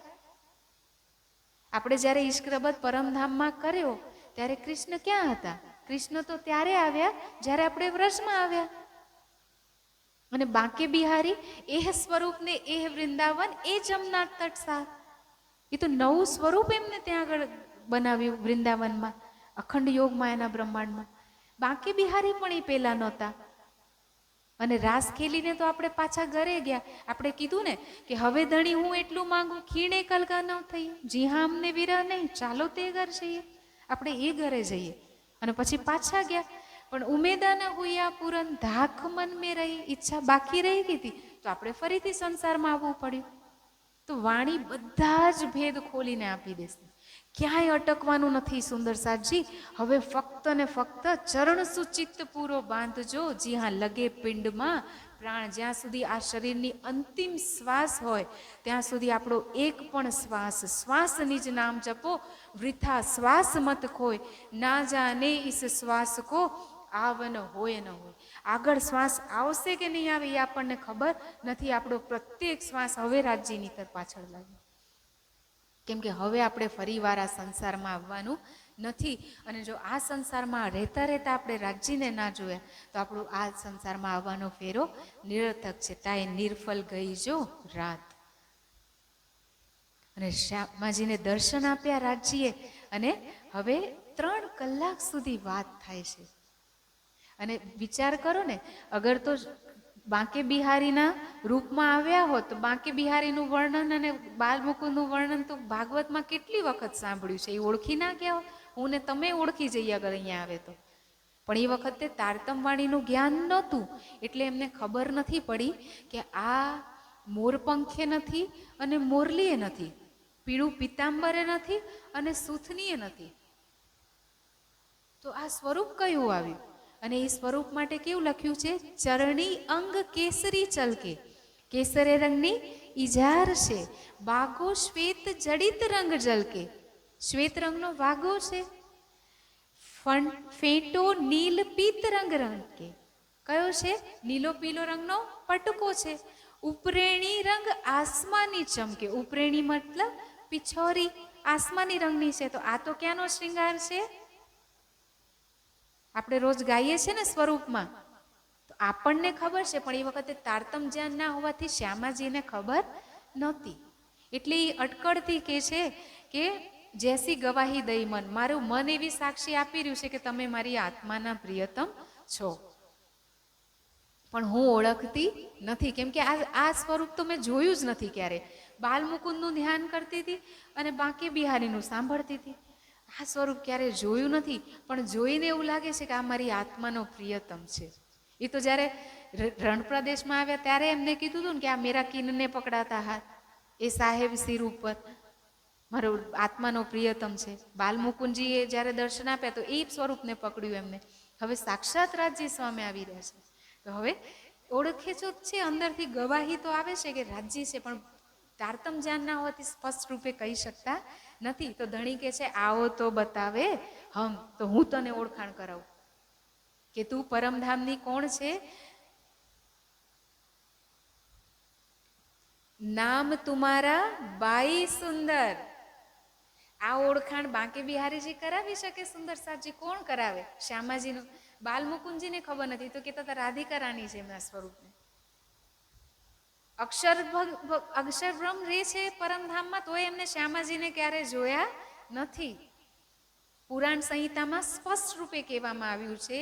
આપણે જ્યારે ઈશ્ક રબદ પરમધામમાં કર્યો ત્યારે કૃષ્ણ ક્યાં હતા? કૃષ્ણ તો ત્યારે આવ્યા જ્યારે આપણે વ્રજમાં આવ્યા. અને બાંકે બિહારી એહ સ્વરૂપને એહ વૃંદાવન એ જમના તટ સાથ. એ તો નવું સ્વરૂપ એમને ત્યાં આગળ બનાવ્યું વૃંદાવનમાં, અખંડ યોગ માયાના બ્રહ્માંડમાં. બાંકે બિહારી પણ એ પેલા નહોતા. અને રાસ ખેલીને તો આપણે પાછા ઘરે ગયા. આપણે કીધું ને કે હવે ધણી હું એટલું માંગુ, ખીણે કલકા ન થઈ. જી હા અમને વિરહ નહીં, ચાલો તે ઘર જઈએ. આપણે એ ઘરે જઈએ અને પછી પાછા ગયા. પણ ઉમેદા ન હુયા પૂરન, ધાક મન મેં રહી, ઈચ્છા બાકી રહી ગઈ હતી, તો આપણે ફરીથી સંસારમાં આવવું પડ્યું. તો વાણી બધા જ ભેદ ખોલીને આપી દેશે, ક્યાંય અટકવાનું નથી સુંદરસાજી. હવે ફક્ત ને ફક્ત ચરણ સુચિત્ત પૂરો બાંધજો. જી હા, લગે પિંડમાં પ્રાણ. જ્યાં સુધી આ શરીરની અંતિમ શ્વાસ હોય ત્યાં સુધી આપણો એક પણ શ્વાસ નિજ નામ જપો, વૃથા શ્વાસ મત ખોય. ના જાને ઇસ શ્વાસ કો આવન હોય ન હોય. આગળ શ્વાસ આવશે કે નહીં આવે એ આપણને ખબર નથી. આપણો પ્રત્યેક શ્વાસ હવે રાજ્યની તર પાછળ લાગે, કેમ કે હવે આપણે ફરીવાર આ સંસારમાં આવવાનું નથી. અને જો આ સંસારમાં રહેતા રહેતા આપણે રાજ્યને ના જોયા તો આપણું આ સંસારમાં આવવાનો ફેરો નિરર્થક છે. તાએ નિર્ફલ ગઈ જો રાત. અને શ્યામાજીને દર્શન આપ્યા રાજ્યએ, અને હવે 3 કલાક સુધી વાત થાય છે. અને વિચાર કરો ને, અગર તો બાંકે બિહારીના રૂપમાં આવ્યા હોત તો બાંકે બિહારીનું વર્ણન અને બાલમુકુંદનું વર્ણન તો ભાગવતમાં કેટલી વખત સાંભળ્યું છે. એ ઓળખી ના ગયા હોત, હું ને તમે ઓળખી જઈએ અગર અહીંયા આવે તો. પણ એ વખતે તારતમવાણીનું જ્ઞાન નહોતું, એટલે એમને ખબર નથી પડી કે આ મોરપંખે નથી અને મોરલીએ નથી, પીળું પિતાંબરે નથી અને સુથનીએ નથી, તો આ સ્વરૂપ કયું આવ્યું? અને એ સ્વરૂપ માટે કેવું લખ્યું છે? ચરણી અંગ કેસરી ચલકે. કેસરે રંગની ઈજાર છે, વાઘો શ્વેત જડિત રંગ જલકે. શ્વેત રંગનો વાઘો છે, ફેંટો નીલ પીત રંગ રંગ કે. કયો છે? નીલો પીલો રંગનો પટકો છે. ઉપરેણી રંગ આસમાની ચમકે. ઉપરેણી મતલબ પિછોરી આસમાની રંગની છે. તો આ તો ક્યાંનો શ્રૃંગાર છે? આપણે રોજ ગાઈએ છીએ ને સ્વરૂપમાં, તો આપણને ખબર છે, પણ એ વખતે તારતમ જ્ઞાન ના હોવાથી શ્યામાજીને ખબર નહોતી. એટલે એ અટકળતી કે છે કે જેસી ગવાહી દઈ મન, મારું મન એવી સાક્ષી આપી રહ્યું છે કે તમે મારી આત્માના પ્રિયતમ છો, પણ હું ઓળખતી નથી. કેમ કે આ સ્વરૂપ તો મેં જોયું જ નથી ક્યારે. બાલમુકુંદનું ધ્યાન કરતી હતી અને બાંકે બિહારીનું સાંભળતી હતી. આ સ્વરૂપ ક્યારે જોયું નથી, પણ જોઈને એવું લાગે છે કે આ મારી આત્માનો પ્રિયતમ છે. એ તો જ્યારે રણ પ્રદેશમાં આવ્યા ત્યારે એમને કીધું હતું ને કે આ મેરા કિનને પકડાતા હાથ, એ સાહેબ સિર ઉપર મારો આત્માનો પ્રિયતમ છે. બાલમુકુંદજીએ જ્યારે દર્શન આપ્યા તો એ સ્વરૂપને પકડ્યું એમને. હવે સાક્ષાત રાજજી સ્વામી આવી રહ્યા છે. તો હવે ઓળખે જો છે, અંદરથી ગવાહી તો આવે છે કે રાજજી છે, પણ તારતમ જ્ઞાન ના હોવાથી સ્પષ્ટ રૂપે કહી શકતા નથી. તો ધણી કે છે આવો તો બતાવે હમ, તો હું તને ઓળખાણ કરાવું કે તું પરમધામની કોણ છે. નામ તુમારા બાઈ સુંદર. આ ઓળખાણ બાંકે બિહારીજી કરાવી શકે? સુંદર સાજી કોણ કરાવે? શ્યામાજીનું. બાલમુકુંદજીને ખબર નથી, તો કહેતા હતા રાધિકા રાણી છે એમના સ્વરૂપને. અક્ષર બ્રહ્મ રે છે પરમધામમાં, તો એમને શ્યામાજીને ક્યારે જોયા નથી. પુરાણ સંહિતામાં સ્પષ્ટ રૂપે કહેવામાં આવ્યું છે,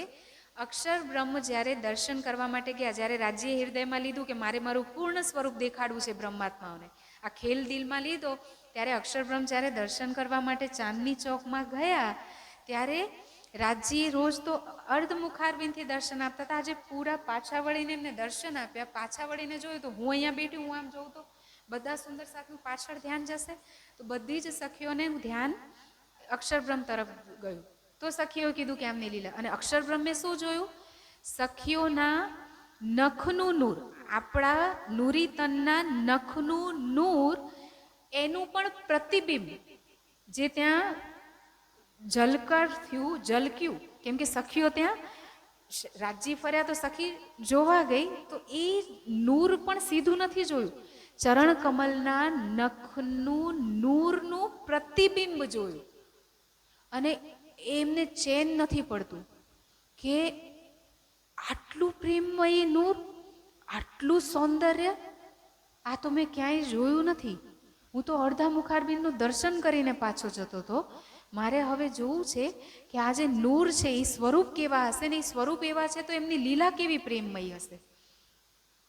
અક્ષર બ્રહ્મ જ્યારે દર્શન કરવા માટે ગયા, જ્યારે રાજ્યે હૃદયમાં લીધું કે મારે મારું પૂર્ણ સ્વરૂપ દેખાડવું છે બ્રહ્માત્માઓને, આ ખેલ દિલમાં લીધો, ત્યારે અક્ષર બ્રહ્મ જ્યારે દર્શન કરવા માટે ચાંદની ચોકમાં ગયા, ત્યારે રાજ્યે રોજ તો અર્ધમુખારબિંદથી દર્શન આપતા હતા. આજે પૂરા પાછા વળીને એમને દર્શન આપ્યા. પાછા વળીને જોયું તો હું અહીંયા બેઠી, હું આમ જોઉં તો બધા સુંદર સાથનું પાછળ ધ્યાન જશે, તો બધી જ સખીઓને ધ્યાન અક્ષરબ્રહ્મ તરફ ગયું. તો સખીઓ કીધું કે આમની લીલા. અને અક્ષરબ્રહ્મે શું જોયું? સખીઓના નખનું નૂર, આપણા નૂરી તનના નખનું નૂર, એનું પણ પ્રતિબિંબ જે ત્યાં ઝલકર થયું, ઝલક્યું. કેમ કે સખીઓ ત્યાં રાજ્ય ફર્યા તો સખી જોવા ગઈ, તો એ નૂર પણ સીધું નથી જોયું, ચરણ કમલના નખનું નૂરનું પ્રતિબિંબ જોયું. અને એમને ચેન નથી પડતું કે આટલું પ્રેમમય નૂર, આટલું સૌંદર્ય, આ તો મેં ક્યાંય જોયું નથી. હું તો અડધા મુખારબિંદનું દર્શન કરીને પાછો જતો હતો. મારે હવે જોવું છે કે આ જે નૂર છે એ સ્વરૂપ કેવા હશે ને, એ સ્વરૂપ એવા છે તો એમની લીલા કેવી પ્રેમમય હશે.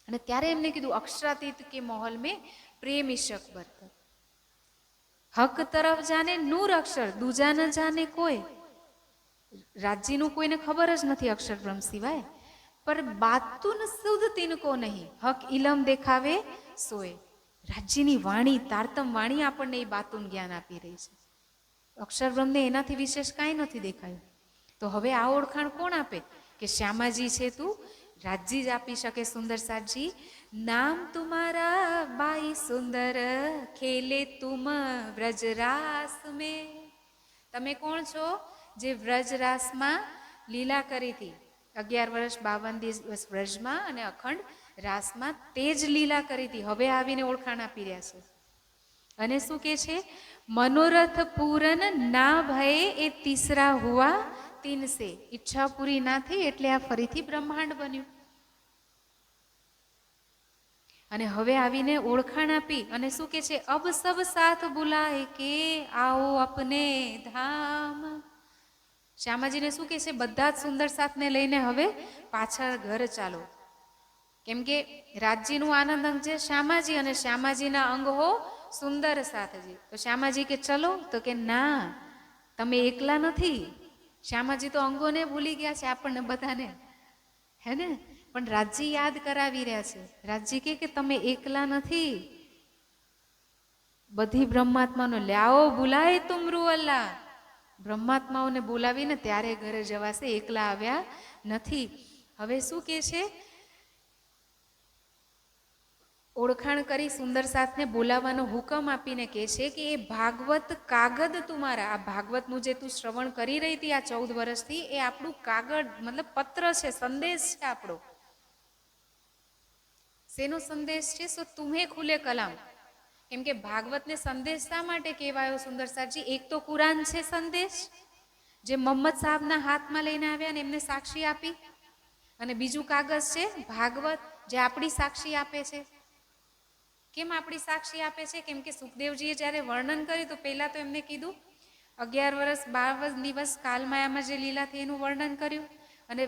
અને ત્યારે એમને કીધું અક્ષરાતીત કે મોહલ મેં પ્રેમ ઈશક બરકત, હક તરફ જાને નૂર અક્ષર, દૂજા ન જાને કોઈ. રાજ્યનું કોઈને ખબર જ નથી અક્ષર બ્રહ્મ સિવાય. પર બાતુન સુધ તિનકો નહીં, હક ઇલમ દેખાવે સોય. રાજ્યની વાણી, તારતમ વાણી આપણને એ બાતુન જ્ઞાન આપી રહી છે. અક્ષર બ્રહ્મને એનાથી વિશેષ કાંઈ નથી દેખાયું. તો હવે આ ઓળખાણ કોણ આપે? કે શ્યામાજી છે તું, રાજજી જ આપી શકે. સુંદર સાજી નામ તુમારા બાઈ સુંદર, ખેલે તુમ વ્રજરાસ મેં. તમે કોણ છો? જે વ્રજરાસમાં લીલા કરી હતી. 11 વર્ષ 52 દિવસ વ્રજમાં અને અખંડ રાસમાં તે જ લીલા કરી હતી. હવે આવીને ઓળખાણ આપી રહ્યા છે. અને શું કે છે? મનોરથ પૂરન ના ભયે એ તીસરા હુઆ તીનસે. ઈચ્છા પૂરી ના થઈ એટલે આ ફરીથી બ્રહ્માંડ બન્યું. અને હવે આવીને ઓળખાણ આપી અને શું કે છે? અબ સબ સાથ બુલાય કે આવો અપને ધામ. શ્યામાજીને શું કે છે? બધા જ સુંદર સાથને લઈને હવે પાછળ ઘર ચાલો. કેમ કે રાજજીનું આનંદ અંગ છે શ્યામાજી, અને શ્યામાજીના અંગ હો સુંદર સાથજી. તો શ્યામાજી કે ચલો, તો કે ના, તમે એકલા નથી. શ્યામાજી તો અંગોને ભૂલી ગયા છે આપણને બધાને, હે ને? પણ રાજજી યાદ કરાવી રહ્યા છે. રાજજી કે તમે એકલા નથી. બધી બ્રહ્માત્માનો લ્યાઓ બુલાય તુમરું અલ્લાહ. બ્રહ્માત્માઓને બોલાવીને ત્યારે ઘરે જવાશે, એકલા આવ્યા નથી. હવે શું કે છે? ઓળખાણ કરી સુંદર સાથને બોલાવવાનો હુકમ આપીને કહે છે કે એ ભાગવત કાગદ તુમારા, આ ભાગવતનું જે તું શ્રવણ કરી રહી હતી આ 14 વર્ષથી, એ આપણું કાગળ મતલબ પત્ર છે, સંદેશ છે આપણો. શેનો સંદેશ છે? સો તુમ્હે ખુલે કલામ. કેમ કે ભાગવતને સંદેશ શા માટે કહેવાયો સુંદર સાજી? એક તો કુરાન છે સંદેશ, જે મોહમ્મદ સાહેબના હાથમાં લઈને આવ્યા ને એમને સાક્ષી આપી, અને બીજું કાગળ છે ભાગવત, જે આપણી સાક્ષી આપે છે. કેમ આપણી સાક્ષી આપે છે? કેમ કે સુખદેવજીએ જ્યારે વર્ણન કર્યું તો પહેલા તો એમને કીધું 11 વર્ષ 12 દિવસ કાલમાયામાં જે લીલા થઈ એનું વર્ણન કર્યું, અને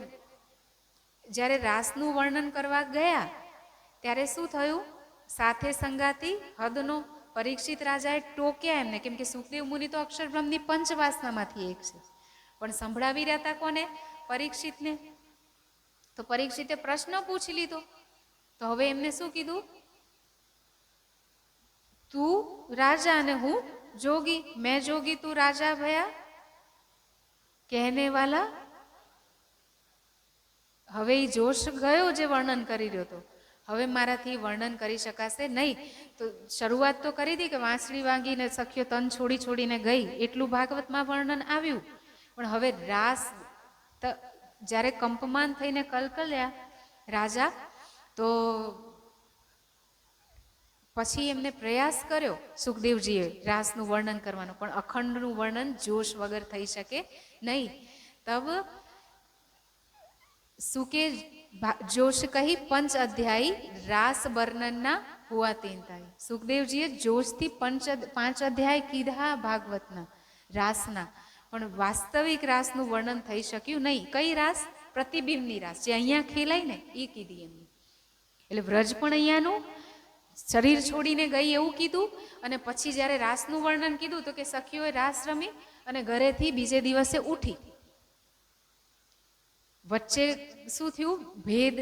જ્યારે રાસનું વર્ણન કરવા ગયા ત્યારે શું થયું? સાથે સંગાતી હદનો પરીક્ષિત રાજાએ ટોક્યા એમને, કેમ કે સુખદેવ મુનિ તો અક્ષરબ્રહ્મની પંચવાસનામાંથી એક છે, પણ સંભળાવી રહ્યા હતા કોને? પરીક્ષિતને. તો પરીક્ષિતે પ્રશ્ન પૂછી લીધો. તો હવે એમને શું કીધું? તું રાજા અને હું જોગી, મેં જોગી તું રાજા ભયા કહેને વાલા. હવે એ જોશ ગયો જે વર્ણન કરી રહ્યો હતો, હવે મારાથી વર્ણન કરી શકાશે નહીં. તો શરૂઆત તો કરી હતી કે વાંસળી વાગીને સખ્યો તન છોડી છોડીને ગઈ, એટલું ભાગવતમાં વર્ણન આવ્યું. પણ હવે રાસ જ્યારે કંપમાન થઈને કલકલ્યા રાજા, તો પછી એમને પ્રયાસ કર્યો સુખદેવજીએ રાસનું વર્ણન કરવાનો, પણ અખંડનું વર્ણન જોશ વગર થઈ શકે નહીં. તબ સુકે જોશ કહી પંચ અધ્યાયી રાસ વર્ણનના હુઆ તેન થાય. સુખદેવજીએ જોશથી 5 અધ્યાય કીધા ભાગવતના રાસના, પણ વાસ્તવિક રાસનું વર્ણન થઈ શક્યું નહીં. કઈ રાસ? પ્રતિબિંબની રાસ, જે અહીંયા ખેલાય ને એ કીધી એમની. એટલે વ્રજ પણ અહીંયાનું શરીર છોડીને ગઈ એવું કીધું, અને પછી જ્યારે રાસનું વર્ણન કીધું તો કે સખીઓએ રાસ રમી અને ઘરેથી બીજે દિવસે ઉઠી. વચ્ચે શું થયું? ભેદ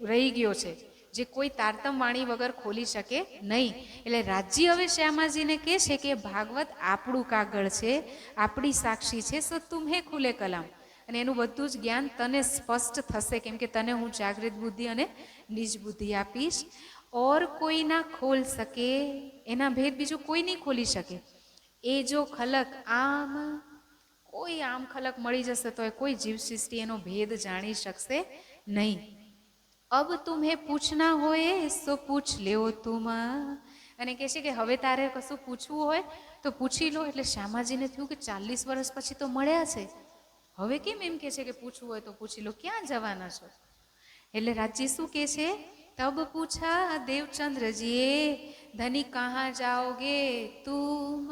રહી ગયો છે, જે કોઈ તારતમ વાણી વગર ખોલી શકે નહીં. એટલે રાજ્ય હવે શ્યામાજીને કહે છે કે ભાગવત આપણું કાગળ છે, આપણી સાક્ષી છે, સો તુમ્હે ખુલે કલામ. અને એનું બધું જ જ્ઞાન તને સ્પષ્ટ થશે, કેમ કે તને હું જાગૃત બુદ્ધિ અને નિજ બુદ્ધિ આપીશ. ઓર કોઈ ના ખોલ શકે, એના ભેદ બીજું કોઈ નહીં ખોલી શકે. એ જો ખલક આમ, કોઈ આમ ખલક મળી જશે તો કોઈ જીવ સૃષ્ટિ એનો ભેદ જાણી શકશે નહીં. અબ તુમ્હે પૂછના હોય સો પૂછ લેવો તુમ. અને કહે છે કે હવે તારે કશું પૂછવું હોય તો પૂછી લો. એટલે શ્યામાજીને થયું કે 40 વર્ષ પછી તો મળ્યા છે, હવે કેમ એમ કહે છે કે પૂછવું હોય તો પૂછી લો, ક્યાં જવાના છો? એટલે રાજજી શું કહે છે? તબ પૂછા દેવચંદ્રજીએ ધની કહા જાઓગે તુમ.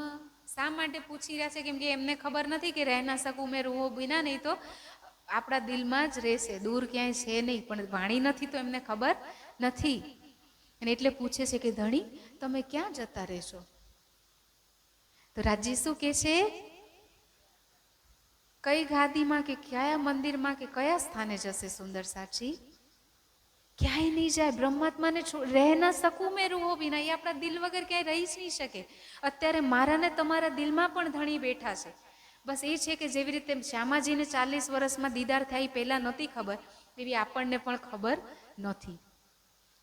શા માટે પૂછી રહ્યા છે? કેમ કે એમને ખબર નથી કે રહેના શકું મેં રૂહો બિના, નહીં તો આપણા દિલમાં જ રહેશે, દૂર ક્યાંય છે નહીં, પણ વાણી નથી તો એમને ખબર નથી. અને એટલે પૂછે છે કે ધણી તમે ક્યાં જતા રહેશો? તો રાજજી શું કહે છે? કઈ ગાદીમાં કે કયા મંદિરમાં કે કયા સ્થાને જશે સુંદર સાચી? ક્યાંય નહીં જાય. બ્રહ્માત્માને રહે ના શકું મેં રૂહો બિના, એ આપણા દિલ વગર ક્યાંય રહી જ નહીં શકે. અત્યારે મારા ને તમારા દિલમાં પણ ધણી બેઠા છે. બસ એ છે કે જેવી રીતે શ્યામાજીને 40 વર્ષમાં દીદાર થાય પહેલાં નહોતી ખબર, એવી આપણને પણ ખબર નથી.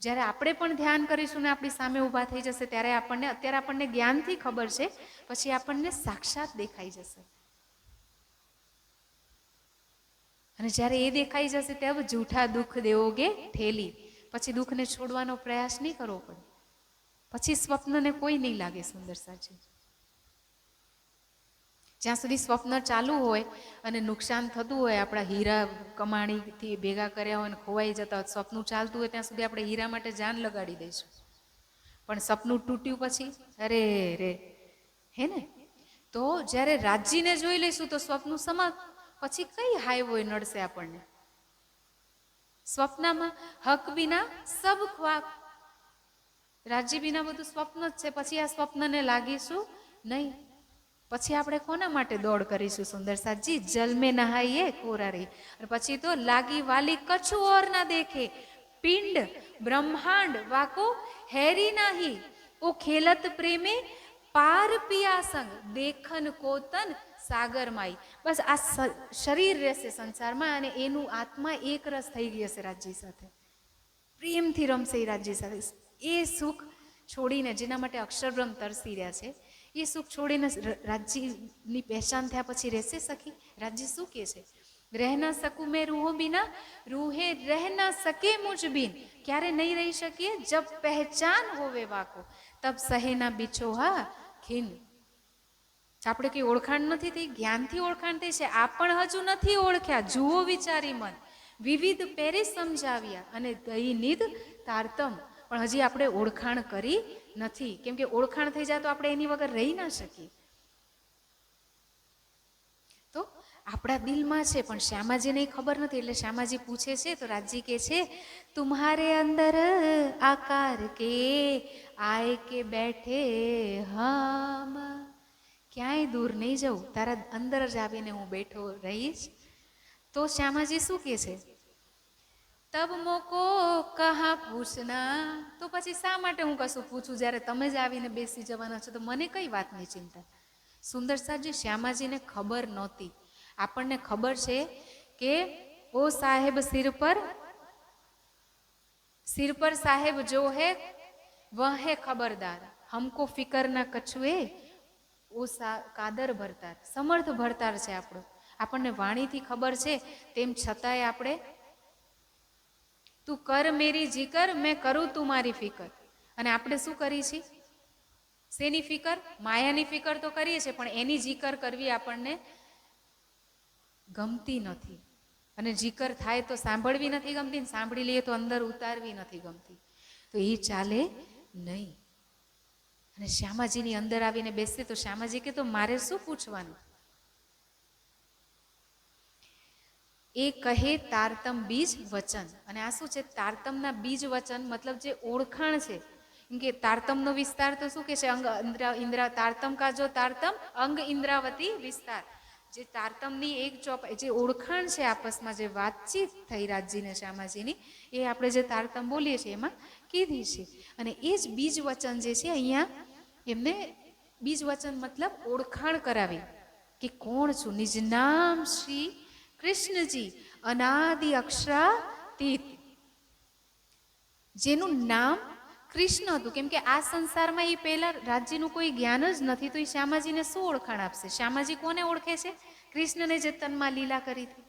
જ્યારે આપણે પણ ધ્યાન કરીશું ને આપણી સામે ઊભા થઈ જશે ત્યારે અત્યારે આપણને જ્ઞાનથી ખબર છે, પછી આપણને સાક્ષાત દેખાઈ જશે. અને જ્યારે એ દેખાઈ જશે ત્યારે જૂઠા દુઃખ દેવોગે ઠેલી, પછી દુઃખને છોડવાનો પ્રયાસ નહીં કરવો પડે. પછી સ્વપ્નને કોઈ નહીં લાગે સુંદર સાચી. જ્યાં સુધી સ્વપ્ન ચાલુ હોય અને નુકસાન થતું હોય, આપણા હીરા કમાણીથી ભેગા કર્યા હોય અને ખોવાઈ જતા હોય, સ્વપ્નું ચાલતું હોય ત્યાં સુધી આપણે હીરા માટે જાન લગાડી દઈશું. પણ સપનું તૂટ્યું પછી અરે રે, હે ને? તો જ્યારે રાજ્યને જોઈ લઈશું તો સ્વપ્નું સમાપ્ત. પછી કઈ હાઈવે નડશે આપણને? સ્વપ્નમાં હક વિના સબ ખ્વાબ, રાજ્ય વિના બધું સ્વપ્ન જ છે. પછી આ સ્વપ્નને લાગીશું નહીં. પછી આપણે કોના માટે દોડ કરીશું સુંદર સાજી? જલ મેં નહાઈએ કોરા રહી. અને પછી તો લાગી વાલી કછુ ઓર ના દેખે, પિંડ બ્રહ્માંડ વાકો હેરી નાહી, ઓ ખેલત પ્રેમે પાર પિયા સંગ, દેખન કોતન સાગર માઈ. બસ આ શરીર રહેશે સંસારમાં અને એનું આત્મા એક રસ થઈ ગઈ હશે રાજ્ય સાથે, પ્રેમથી રમશે એ રાજ્ય સાથે. એ સુખ છોડીને, જેના માટે અક્ષરબ્રહ્મ તરસી રહ્યા છે, એ સુખ છોડીને રાજ્યની પહેચાન થયા પછી રહેશે સખી? રાજ્ય શું કહે છે? રહ ના શકું મેં રૂહો બિના, રૂહે રહ ના સકે મુझ બિન. ક્યારે નહીં રહી શકીએ? જબ પહેચાન હોવે વાકો, તબ સહે ના બિછોહા ખીન. આપણે કઈ ઓળખાણ નથી થઈ, જ્ઞાનથી ઓળખાણ થઈ છે. આ પણ હજુ નથી ઓળખ્યા. જુઓ વિચારી મન, વિવિધ પેરે સમજાવ્યા અને દઈ નિધ તારતમ. પણ હજી આપણે ઓળખાણ કરી નથી, કેમ કે ઓળખાણ થઈ જાય તો આપણે એની વગર રહી ના શકીએ. તો આપણા દિલમાં છે, પણ શ્યામાજીને ખબર નથી. એટલે શ્યામાજી પૂછે છે તો રાજજી કે છે, તુમ્હારે અંદર આકાર કે આય કે બેઠે હમ. ક્યાંય દૂર નહીં જવું, તારા અંદર જ આવીને હું બેઠો રહીશ. તો શ્યામાજી શું કહે છે? તબ મોકો કહા પૂછના. તો પછી શા માટે હું કશું પૂછું, જ્યારે તમે જ આવીને બેસી જવાના છો તો મને કઈ વાતની ચિંતા? સુંદર સાજી, શ્યામાજીને ખબર નહોતી. આપણને ખબર છે કે ઓ સાહેબ સિર પર સાહેબ જો હે વહ હે ખબરદાર, હમકો ફિકર ના કછુએ ઓ કાદર ભરતાર. સમર્થ ભરતાર છે આપણો. આપણને વાણીથી ખબર છે, તેમ છતાંય આપણે તું કર મેરી જીકર, મેં કરું તું મારી ફિકર. અને આપણે શું કરીએ છીએ? શેની ફિકર? માયાની ફિકર તો કરીએ છીએ, પણ એની જીકર કરવી આપણને ગમતી નથી. અને જીકર થાય તો સાંભળવી નથી ગમતી, સાંભળી લઈએ તો અંદર ઉતારવી નથી ગમતી. તો એ ચાલે નહીં. અને શ્યામાજીની અંદર આવીને બેસશે તો શ્યામાજી કે તો મારે શું પૂછવાનું? એ કહે તારતમ બીજ વચન. અને આ શું છે? તારતમના બીજ વચન, મતલબ જે ઓળખાણ છે. કે તારતમનો વિસ્તાર તો શું કે છે? અંગ ઇન્દ્રા તારતમ કા જો તારતમ અંગ ઇન્દ્રાવતી વિસ્તાર. જે તારતમની એક ચોપાઈ, જે ઓળખાણ છે આપસમાં, જે વાતચીત થઈ રાજજી ને શ્યામાજીની, એ આપણે જે તારતમ બોલીએ છીએ એમાં કીધી છે. અને એ જ બીજ વચન જે છે, અહીંયા એમને બીજ વચન મતલબ ઓળખાણ કરાવી કે કોણ છું. નિજ નામ શ્રી કૃષ્ણજી અનાદિ અક્ષરાતીત. જેનું નામ કૃષ્ણ હતું, કેમ કે આ સંસારમાં એ પહેલા રાજ્યનું કોઈ જ્ઞાન જ નથી, તો એ શ્યામાજીને શું ઓળખાણ આપશે? શ્યામાજી કોને ઓળખે છે? કૃષ્ણને જે તનમાં લીલા કરી હતી.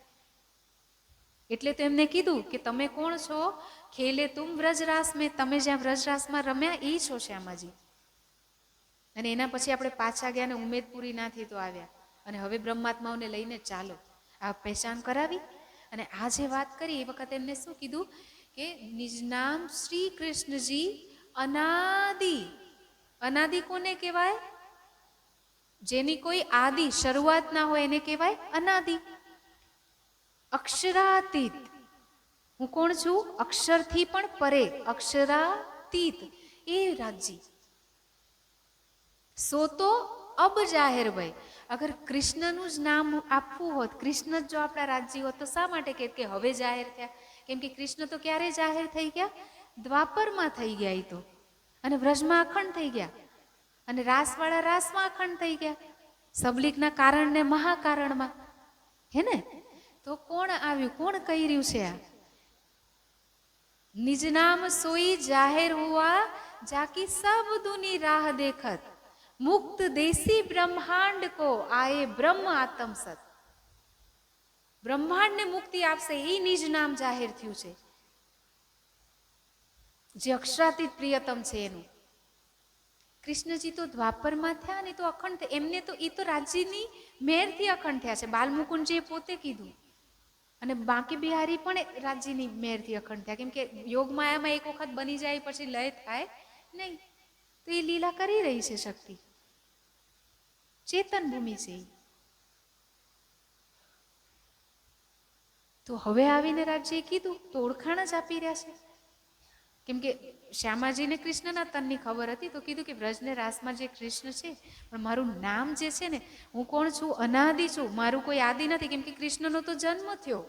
એટલે તો એમને કીધું કે તમે કોણ છો? ખેલે તુમ વ્રજરાસ મેં, તમે જ્યાં વ્રજરાસમાં રમ્યા એ છો શ્યામાજી. અને એના પછી આપણે પાછા ગયા ને ઉમેદપુરી નાથી તો આવ્યા, અને હવે બ્રહ્માત્માઓને લઈને ચાલો. આ પહેચાન કરાવી. અને આ જે વાત કરી એ વખતે એમને શું કીધું કે નિજ નામ શ્રી કૃષ્ણજી અનાદિ. અનાદિ કોને કહેવાય? જેની કોઈ આદિ શરૂઆત ના હોય એને કહેવાય અનાદિ. અક્ષરાતીત. હું કોણ છું? અક્ષરથી પણ પરે, અક્ષરાતીત. એ રાજજી. સો તો અબ જાહેર ભાઈ. અગર કૃષ્ણનું જ નામ આપવું હોત, કૃષ્ણ જ જો આપણા રાજ્ય હોત, તો શા માટે કે હવે જાહેર થયા? કેમ કે કૃષ્ણ તો ક્યારે જાહેર થઈ ગયા? દ્વાપરમાં થઈ ગયા એ તો. અને વ્રજમાં અખંડ થઈ ગયા. અને રાસવાળા રાસમાં અખંડ થઈ ગયા. સબલીકના કારણને મહાકારણમાં. હે ને? તો કોણ આવ્યું? કોણ કહી રહ્યું છે આ? નિજ નામ સોઈ જાહેર હુઆ, જાકી સબ દુની રાહ દેખત, મુક્ત દેશી બ્રહ્માંડ કો આયે બ્રહ્મ આત્મ સત. બ્રહ્માંડને મુક્તિ આપશે એ નિજ નામ જાહેર થયું છે, જે અક્ષરાતીત પ્રિયતમ છે એનું. કૃષ્ણજી તો દ્વાપરમાં થયા ને તો અખંડ, એમને તો એ તો રાજ્યની મેરથી અખંડ થયા છે. બાલમુકુંદજીએ પોતે કીધું. અને બાંકી બિહારી પણ રાજ્યની મેરથી અખંડ થયા, કેમ કે યોગમાયામાં એક વખત બની જાય પછી લય થાય નહીં. તો એ લીલા કરી રહી છે શક્તિ. ચેતન ભૂમિ છે. તો હવે આવીને રાજ્યએ કીધું તો ઓળખાણ જ આપી રહ્યા છે. કેમ કે શ્યામાજીને કૃષ્ણના તનની ખબર હતી, તો કીધું કે વ્રજને રાસમાં જે કૃષ્ણ છે, પણ મારું નામ જે છે ને, હું કોણ છું? અનાદિ છું. મારું કોઈ આદિ નથી. કેમ કે કૃષ્ણનો તો જન્મ થયો,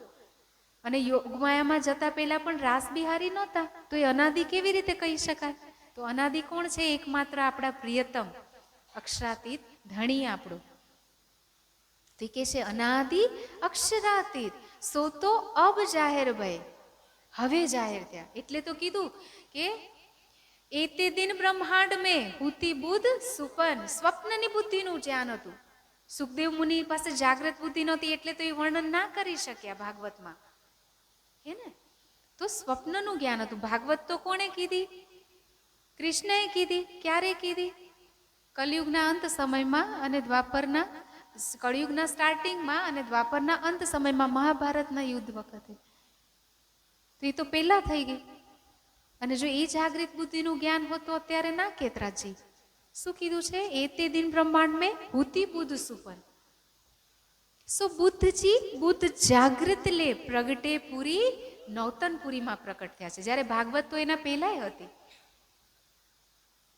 અને યોગમાયામાં જતા પહેલા પણ રાસ બિહારી નહોતા, તો એ અનાદિ કેવી રીતે કહી શકાય? તો અનાદિ કોણ છે? એકમાત્ર આપણા પ્રિયતમ અક્ષરાતીત ધણી આપણું. તો કે છે અનાદિ અક્ષરાતીત, સો તો અબ જાહેર ભય. હવે જાહેર થયા. એટલે તો કીધું કે એતે દિન બ્રહ્માંડ મેં હુતી બુદ્ધ સુપન, સ્વપ્નની બુદ્ધિનું જ્ઞાન હતું. સુખદેવ મુનિ પાસે જાગ્રત બુદ્ધિ નહોતી એટલે તો એ વર્ણન ના કરી શક્યા ભાગવતમાં, હે ને? તો સ્વપ્નનું જ્ઞાન હતું. ભાગવત તો કોણે કીધી? કૃષ્ણએ કીધી. ક્યારે કીધી? કલયુગના અંત સમયમાં અને દ્વાપરના, કળિયુગના સ્ટાર્ટિંગમાં અને દ્વાપરના અંત સમયમાં, મહાભારતના યુદ્ધ વખતે. તો એ તો પહેલા થઈ ગઈ. અને જો એ જાગૃત બુદ્ધિનું જ્ઞાન હોત તો અત્યારે ના કેતરાજી. શું કીધું છે? એતે દિન બ્રહ્માંડ મેં હુતી બુદ્ધ સુપન. સો બુદ્ધજી, બુદ્ધ જાગૃત લે પ્રગટે પૂરી નૌતનપુરીમાં પ્રકટ થયા છે. જ્યારે ભાગવત તો એના પહેલાય હતી.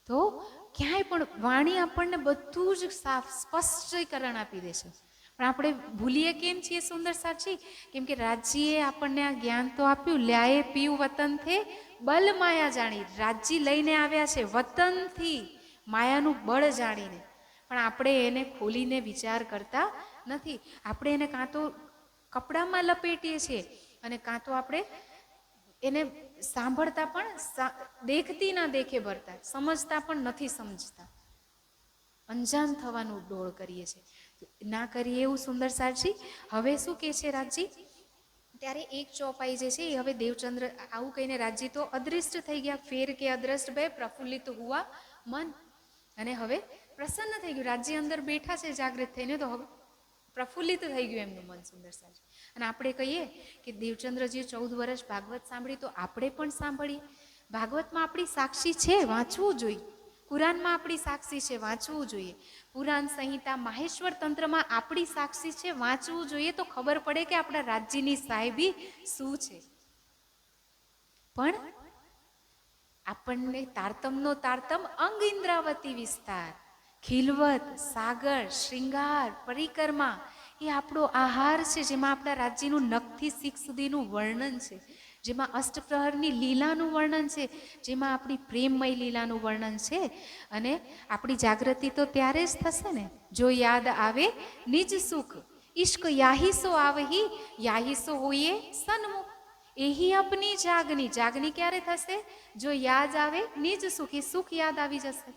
તો ક્યાંય પણ વાણી આપણને બધું જ સાફ સ્પષ્ટીકરણ આપી દે છે. પણ આપણે ભૂલીએ કેમ છીએ સુંદર સાચી? કેમ કે રાજ્યએ આપણને આ જ્ઞાન તો આપ્યું, લ્યાએ પીયું વતન થે બલ માયા જાણી. રાજ્ય લઈને આવ્યા છે વતનથી, માયાનું બળ જાણીને. પણ આપણે એને ખોલીને વિચાર કરતા નથી. આપણે એને કાં તો કપડામાં લપેટીએ છીએ અને કાં તો આપણે એને સાંભળતા પણ દેખતી ના દેખે ભરતા, સમજતા પણ નથી સમજતા. અંજાન થવાનું ડોળ કરીએ છીએ. ના કરીએ એવું સુંદર સારજી. હવે શું કહે છે રાજજી? ત્યારે એક ચોપાઈ જે છે એ હવે દેવચંદ્ર આવું કહીને રાજજી તો અદૃષ્ટ થઈ ગયા. ફેર કે અદ્રષ્ટ બે પ્રફુલ્લિત હુઆ મન. અને હવે પ્રસન્ન થઈ ગયું. રાજ્ય અંદર બેઠા છે જાગૃત થઈને, તો હવે પ્રફુલ્લિત થઈ ગયું એમનું મન સુંદર સારજી. અને આપણે કહીએ કે દેવચંદ્રજીએ 14 વર્ષ ભાગવત સાંભળી, તો આપણે પણ સાંભળીએ. ભાગવતમાં આપણી સાક્ષી છે, વાંચવું જોઈએ. કુરાનમાં આપણી સાક્ષી છે, વાંચવું જોઈએ. પુરાણ સંહિતા માહેશ્વર તંત્રમાં આપણી સાક્ષી છે, વાંચવું જોઈએ. તો ખબર પડે કે આપણા રાજ્યની સાહેબી શું છે. પણ આપણને તારતમનો તારતમ અંગ ઇન્દ્રાવતી વિસ્તાર, ખીલવત, સાગર, શ્રૃંગાર, પરિક્રમા એ આપણો આહાર છે, જેમાં આપણા રાજ્યનું નખથી શીખ સુધીનું વર્ણન છે, જેમાં અષ્ટપ્રહરની લીલાનું વર્ણન છે, જેમાં આપણી પ્રેમમય લીલાનું વર્ણન છે. અને આપણી જાગૃતિ તો ત્યારે જ થશે ને જો યાદ આવે નિજ સુખ. ઈશ્ક યાહીસો આવહી, યાહીસો હોઈએ સન્મુખ. એહી અપની જાગની. જાગની ક્યારે થશે? જો યાદ આવે નિજ સુખ. એ સુખ યાદ આવી જશે.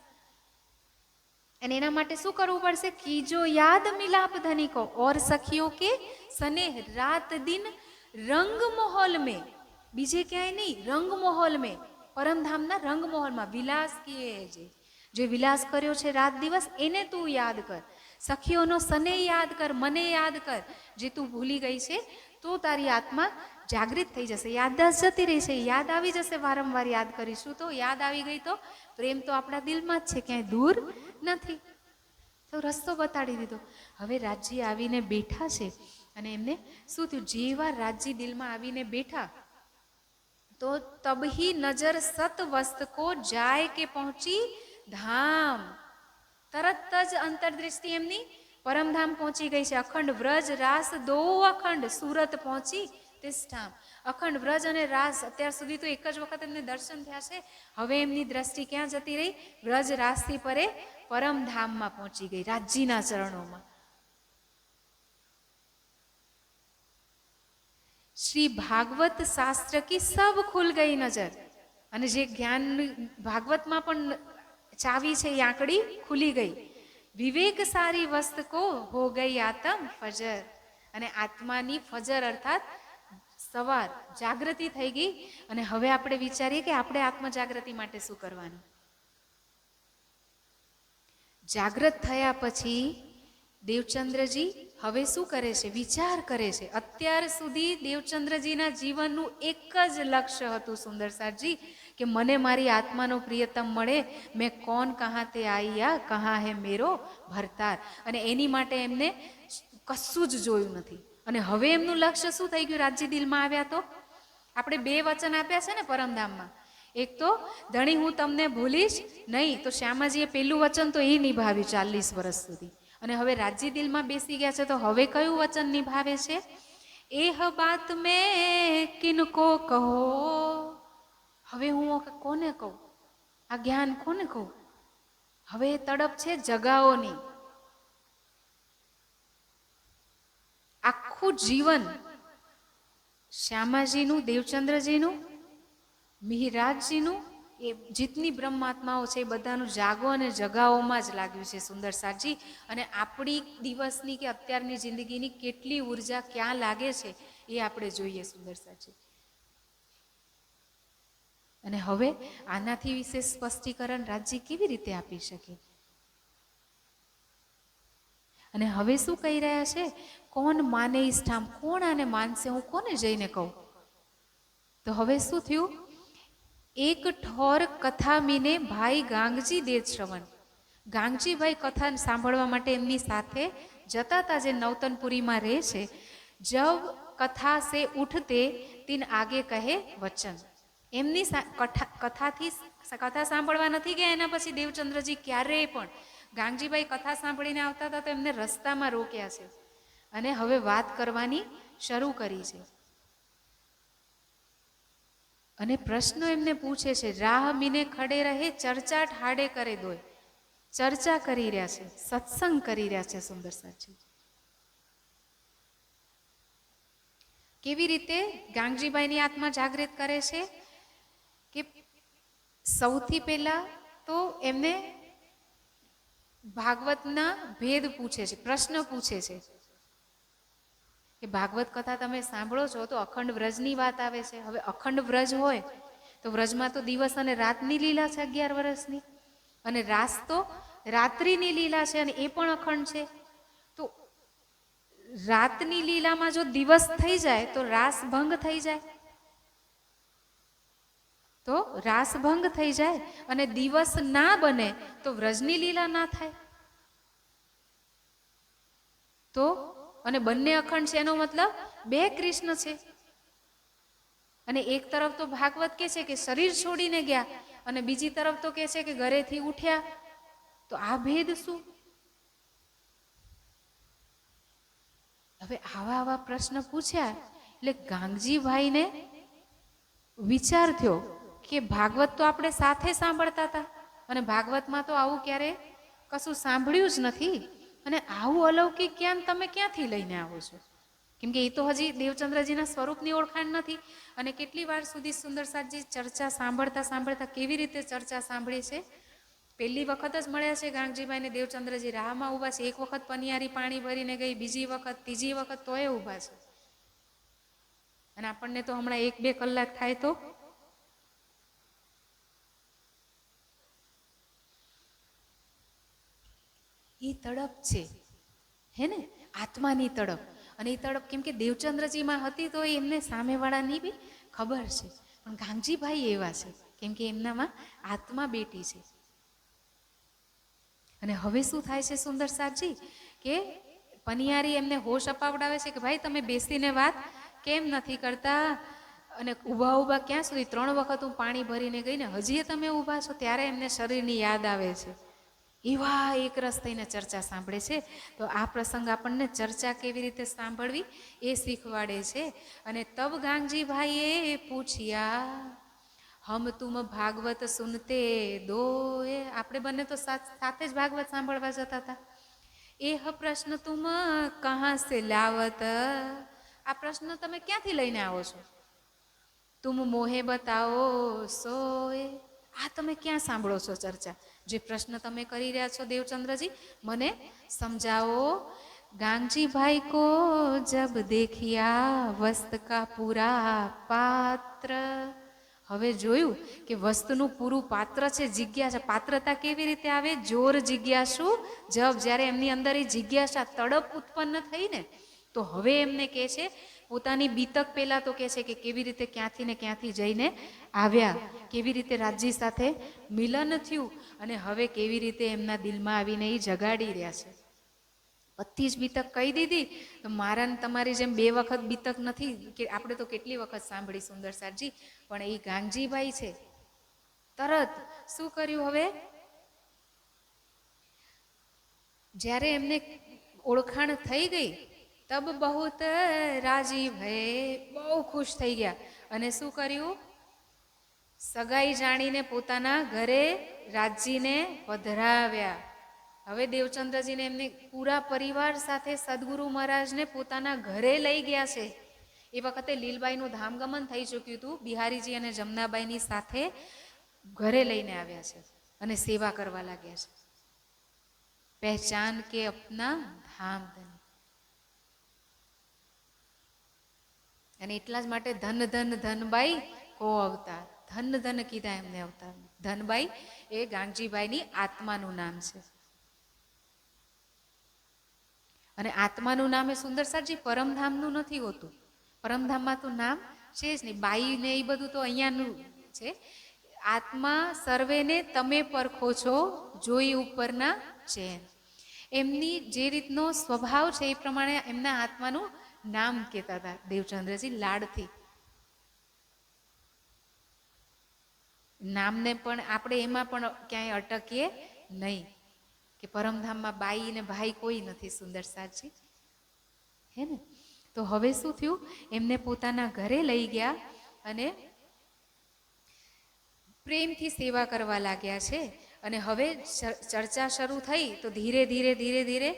અને એના માટે શું કરવું પડશે? કીજો યાદ મિલાપ ધનિકો ઓર સખીઓ કે સ્નેહ રાત દિન રંગ મોહલ મેં. બીજે ક્યાંય નહીં, રંગ મોહલ મેં, પરમધામના રંગ મોહલમાં વિલાસ કિએ. જે વિલાસ કર્યો છે રાત દિવસ, એને તું યાદ કર. સખીઓનો સ્નેહ યાદ કર, મને યાદ કર. જે તું ભૂલી ગઈ છે તો તારી આત્મા જાગૃત થઈ જશે. યાદદાસ્ત જતી રહી છે, યાદ આવી જશે. વારંવાર યાદ કરીશું તો યાદ આવી ગઈ. તો પ્રેમ તો આપણા દિલમાં જ છે, ક્યાંય દૂર નથી. તો રસ્તો બતાડી દીધો. હવે રાજ્ય આવીને બેઠા છે અને એમને શું થયું? જેવા રાજ્ય દિલમાં આવીને બેઠા તો તબહી નજર સત વસ્ત કો જાય કે પહોંચી ધામ. તરત જ અંતરદૃષ્ટિ એમની પરમધામ પહોંચી ગઈ છે. અખંડ વ્રજ રાસ દો અખંડ સુરત પહોંચી તિષ્ઠામ. અખંડ વ્રજ અને રાસ અત્યાર સુધી તો એક જ વખત એમને દર્શન થયા છે. હવે એમની દ્રષ્ટિ ક્યાં જતી રહી? વ્રજ રાસથી પરે પરમધામમાં પહોંચી ગઈ, રાજ્યના ચરણોમાં. શ્રી ભાગવત શાસ્ત્ર કી સબ ખુલ ગઈ નજર. અને જે જ્ઞાન ભાગવતમાં પણ ચાવી છે એ આંકડી ખુલી ગઈ. વિવેક સારી વસ્ત કો હો ગઈ આત્મ ફજર. અને આત્માની ફજર અર્થાત સવાર જાગૃતિ થઈ ગઈ. અને હવે આપણે વિચારીએ કે આપણે આત્મ જાગૃતિ માટે શું કરવાનું. જાગૃત થયા પછી દેવચંદ્રજી હવે શું કરે છે? વિચાર કરે છે. અત્યાર સુધી દેવચંદ્રજીના જીવનનું એક જ લક્ષ્ય હતું સુંદર સારજી, કે મને મારી આત્માનો પ્રિયતમ મળે. મેં કોણ કહા તે આઈયા, કહા હે મેરો ભરતાર. અને એની માટે એમને કશું જ જોયું નથી. અને હવે એમનું લક્ષ્ય શું થઈ ગયું? રાજ્ય દિલમાં આવ્યા તો આપણે 2 વચન આપ્યા છે ને પરમધામમાં. એક તો ધણી હું તમને ભૂલીશ નહીં. તો શ્યામાજીએ પહેલું વચન તો એ નિભાવ્યું 40 વર્ષ સુધી. અને હવે રાજ્ય દિલમાં બેસી ગયા છે તો હવે કયું વચન નિભાવે છે? એહ બાત મેં કિनको કહો. હવે હું કોને કહું? આ જ્ઞાન કોને કહું? હવે તડપ છે જગાઓની. આખું જીવન શ્યામાજીનું, દેવચંદ્રજીનું, મિહિરાજજીનું એ જીતની બ્રહ્માત્માઓ છે એ બધાનું જાગો અને જગાઓમાં જ લાગ્યું છે સુંદર સાજી. અને આપણી દિવસની કે અત્યારની જિંદગીની કેટલી ઉર્જા ક્યાં લાગે છે એ આપણે જોઈએ સુંદર સાજી. અને હવે આનાથી વિશે સ્પષ્ટીકરણ રાજજી કેવી રીતે આપી શકે? અને હવે શું કહી રહ્યા છે? કોણ માને ઈષ્ઠામ, કોણ આને માનશે, હું કોને જઈને કહું? તો હવે શું થયું? એક ઠોર કથા મીને ભાઈ ગાંગજી દે શ્રવણ. ગાંગજીભાઈ કથા સાંભળવા માટે એમની સાથે જતા હતા, જે નવતનપુરીમાં રહે છે. જબ કથા સે ઉઠતે તીન આગે કહે વચન. એમની કથાથી કથા સાંભળવા નથી ગયા, એના પછી દેવચંદ્રજી ક્યારેય પણ ગાંગજીભાઈ કથા સાંભળીને આવતા હતા તો એમને રસ્તામાં રોક્યા છે અને હવે વાત કરવાની શરૂ કરી છે. અને પ્રશ્નો એમને પૂછે છે. રાહ મીને ખડે રહે ચર્ચા ઠાડે કરે દોય. ચર્ચા કરી રહ્યા છે, સત્સંગ કરી રહ્યા છે સુંદર સાજી. કેવી રીતે ગાંગજીભાઈની આત્મા જાગૃત કરે છે કે સૌથી પહેલા તો એમને ભાગવતના ભેદ પૂછે છે, પ્રશ્ન પૂછે છે કે ભાગવત કથા તમે સાંભળો છો તો અખંડ વ્રજની વાત આવે છે. હવે અખંડ વ્રજ હોય તો વ્રજમાં તો દિવસ અને રાતની લીલા છે 11 વર્ષની, અને રાસ તો રાત્રિની લીલા છે અને એ પણ અખંડ છે. તો રાતની લીલામાં જો દિવસ થઈ જાય તો રાસ ભંગ થઈ જાય, તો રાસ ભંગ થઈ જાય. અને દિવસ ના બને તો વ્રજની લીલા ના થાય. તો અને બંને અખંડ છે એનો મતલબ બે કૃષ્ણ છે. અને એક તરફ તો ભાગવત કે છે કે શરીર છોડીને ગયા અને બીજી તરફ તો કે છે કે ઘરેથી ઉઠ્યા. તો આ ભેદ શું? હવે આવા પ્રશ્ન પૂછ્યા એટલે ગાંગજીભાઈને વિચાર થયો કે ભાગવત તો આપણે સાથે સાંભળતા હતા અને ભાગવતમાં તો આવું ક્યારે કશું સાંભળ્યું જ નથી, અને આવું અલૌકિક જ્ઞાન તમે ક્યાંથી લઈને આવો છો? કેમ કે એ તો હજી દેવચંદ્રજીના સ્વરૂપની ઓળખાણ નથી. અને કેટલી વાર સુધી સુંદર સાજી ચર્ચા સાંભળતા સાંભળતા કેવી રીતે ચર્ચા સાંભળી છે? પહેલી વખત જ મળ્યા છે ગાંગજીભાઈને દેવચંદ્રજી, રાહમાં ઊભા છે. એક વખત પનિયારી પાણી ભરીને ગઈ, બીજી વખત, ત્રીજી વખત તોય ઊભા છે. અને આપણને તો હમણાં 1-2 કલાક થાય તો એ તડપ છે, હે ને, આત્માની તડપ. અને એ તડપ કેમ કે દેવચંદ્રજીમાં હતી તો એમને સામેવાળાની બી ખબર છે, પણ ગાંગજીભાઈ એવા છે કેમ કે એમનામાં આત્મા બેઠી છે. અને હવે શું થાય છે સુંદર સાજી કે પનિયારી એમને હોશ અપાવડાવે છે કે ભાઈ તમે બેસીને વાત કેમ નથી કરતા? અને ઊભા ઊભા ક્યાં સુધી? 3 વખત હું પાણી ભરીને ગઈ ને હજી તમે ઊભા છો? ત્યારે એમને શરીરની યાદ આવે છે. એવા એક રસ થઈને ચર્ચા સાંભળે છે. તો આ પ્રસંગ આપણને ચર્ચા કેવી રીતે સાંભળવી એ શીખવાડે છે. અને તબ ગાંગજીભાઈએ પૂછ્યા, હમ તુમ ભાગવત સુનતે દો. આપણે બંને તો સાથે જ ભાગવત સાંભળવા જતા હતા. એહ પ્રશ્ન તુમ કહા સે લાવત. આ પ્રશ્ન તમે ક્યાંથી લઈને આવો છો? તુમ મોહે બતાવો સોએ. આ તમે ક્યાં સાંભળો છો ચર્ચા? જે પ્રશ્ન તમે કરી રહ્યા છો દેવચંદ્રજી, મને સમજાવો. ગાંગજીભાઈ કો જબ દેખિયા વસ્ત કા પૂરા પાત્ર. હવે જોયું કે વસ્તુનું પૂરું પાત્ર છે, જિજ્ઞાસા. પાત્રતા કેવી રીતે આવે? જોર જિજ્ઞાસુ જબ, જ્યારે એમની અંદર એ જિજ્ઞાસા તડપ ઉત્પન્ન થઈ ને, તો હવે એમને કહે છે પોતાની બીતક પહેલા તો કહે છે કે કેવી રીતે ક્યાંથી ને ક્યાંથી જઈને આવ્યા, કેવી રીતે રાજજી સાથે મિલન થયું, અને હવે કેવી રીતે એમના દિલમાં આવીને એ જગાડી રહ્યા છે. બધી જ બીતક કહી દીધી. તો મારા ને તમારી જેમ 2 વખત બીતક નથી કે આપણે તો કેટલી વખત સાંભળી સુંદર સાજી, પણ એ ગાંગજીભાઈ છે તરત શું કર્યું? હવે જ્યારે એમને ઓળખાણ થઈ ગઈ તબ બહુત રાજી ભય, બહુ ખુશ થઈ ગયા. અને શું કર્યું? સગાઈ જાણીને પોતાના ઘરે રાજજીને પધરાવ્યા. હવે દેવચંદ્રજીને એમને પૂરા પરિવાર સાથે સદગુરુ મહારાજને પોતાના ઘરે લઈ ગયા છે. એ વખતે લીલબાઈનું ધામગમન થઈ ચૂક્યું હતું બિહારીજી અને જમનાબાઈની સાથે. ઘરે લઈને આવ્યા છે અને સેવા કરવા લાગ્યા છે. પહેચાન કે અપના ધામ ધન. અને એટલા જ માટે ધન ધન ધનબાઈ કો અવતાર, ધન ધન કીધા એમને અવતાર. ધનબાઈ એ ગાંગજીભાઈની આત્માનું નામ છે. અને આત્માનું નામ એ સુંદરસાજી પરમધામનું નથી હોતું. પરમધામમાં તો નામ છે જ નહીં. બાઈ ને એ બધું તો અહીંયાનું છે. આત્મા સર્વેને તમે પરખો છો, જોઈ ઉપરના ચેન. એમની જે રીતનો સ્વભાવ છે એ પ્રમાણે એમના આત્માનું નામ કહેતા હતા દેવચંદ્રજી લાડથી. નામને પણ આપણે એમાં પણ ક્યાંય અટકીએ નહીં કે પરમધામમાં બાઈ ને ભાઈ કોઈ નથી સુંદરસાજી, હે ને. તો હવે શું થયું, એમને પોતાના ઘરે લઈ ગયા અને પ્રેમથી સેવા કરવા લાગ્યા છે. અને હવે ચર્ચા શરૂ થઈ તો ધીરે ધીરે ધીરે ધીરે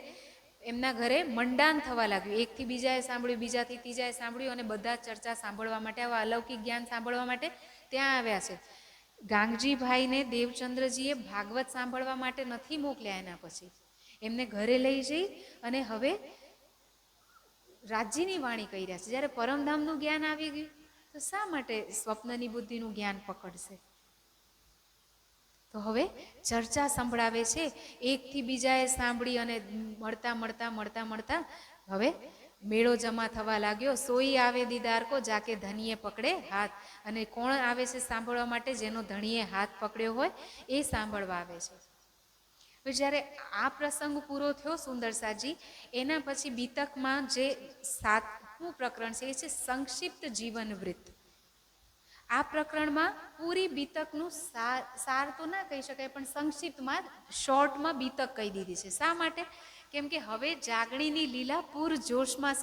એમના ઘરે મંડાણ થવા લાગ્યું. એકથી બીજાએ સાંભળ્યું, બીજાથી ત્રીજાએ સાંભળ્યું અને બધા ચર્ચા સાંભળવા માટે, આવા અલૌકિક જ્ઞાન સાંભળવા માટે ત્યાં આવ્યા છે. ગાંગજીભાઈને દેવચંદ્રજીએ ભાગવત સાંભળવા માટે નથી મોકલ્યા. એના પછી એમને ઘરે લઈ જઈ અને હવે રાજ્યની વાણી કહી રહ્યા છે. જ્યારે પરમધામનું જ્ઞાન આવી ગયું તો શા માટે સ્વપ્નની બુદ્ધિનું જ્ઞાન પકડશે? તો હવે ચર્ચા સંભળાવે છે. એકથી બીજાએ સાંભળી અને મળતા મળતા મળતા મળતા હવે મેળો જમા થવા લાગ્યો. સોઈ આવે દીદાર કો જાકે ધણીએ પકડે હાથ. અને કોણ આવે છે સાંભળવા માટે? જેનો ધણીએ હાથ પકડ્યો હોય એ સાંભળવા આવે છે. જ્યારે આ પ્રસંગ પૂરો થયો સુંદરસાજી, એના પછી બીતકમાં જે 7મું પ્રકરણ છે એ છે સંક્ષિપ્ત જીવન વૃત્ત. આ પ્રકરણમાં પૂરી બીતકનું સાર તો ના કહી શકાય, પણ સંક્ષિપ્તમાં શોર્ટમાં બીતક કહી દીધી છે. શા માટે? કેમ કે હવે જાગણીની લીલા પૂર જોશમાં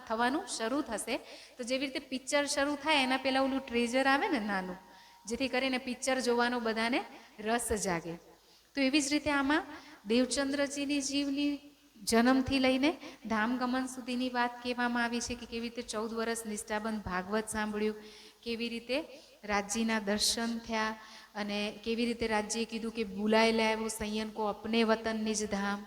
થવાનું શરૂ થશે. તો જેવી રીતે પિક્ચર શરૂ થાય એના પહેલાં ઓલું ટ્રેઝર આવે ને નાનું, જેથી કરીને પિક્ચર જોવાનો બધાને રસ જાગે. તો એવી જ રીતે આમાં દેવચંદ્રજીની જીવની જન્મથી લઈને ધામગમન સુધીની વાત કહેવામાં આવી છે કે કેવી રીતે 14 વર્ષ નિષ્ઠાબંધ ભાગવત સાંભળ્યું, કેવી રીતે રાજજીના દર્શન થયા અને કેવી રીતે રાજજીએ કીધું કે બુલાય લાવ્યો સંયન કો અપને વતન નિજ ધામ,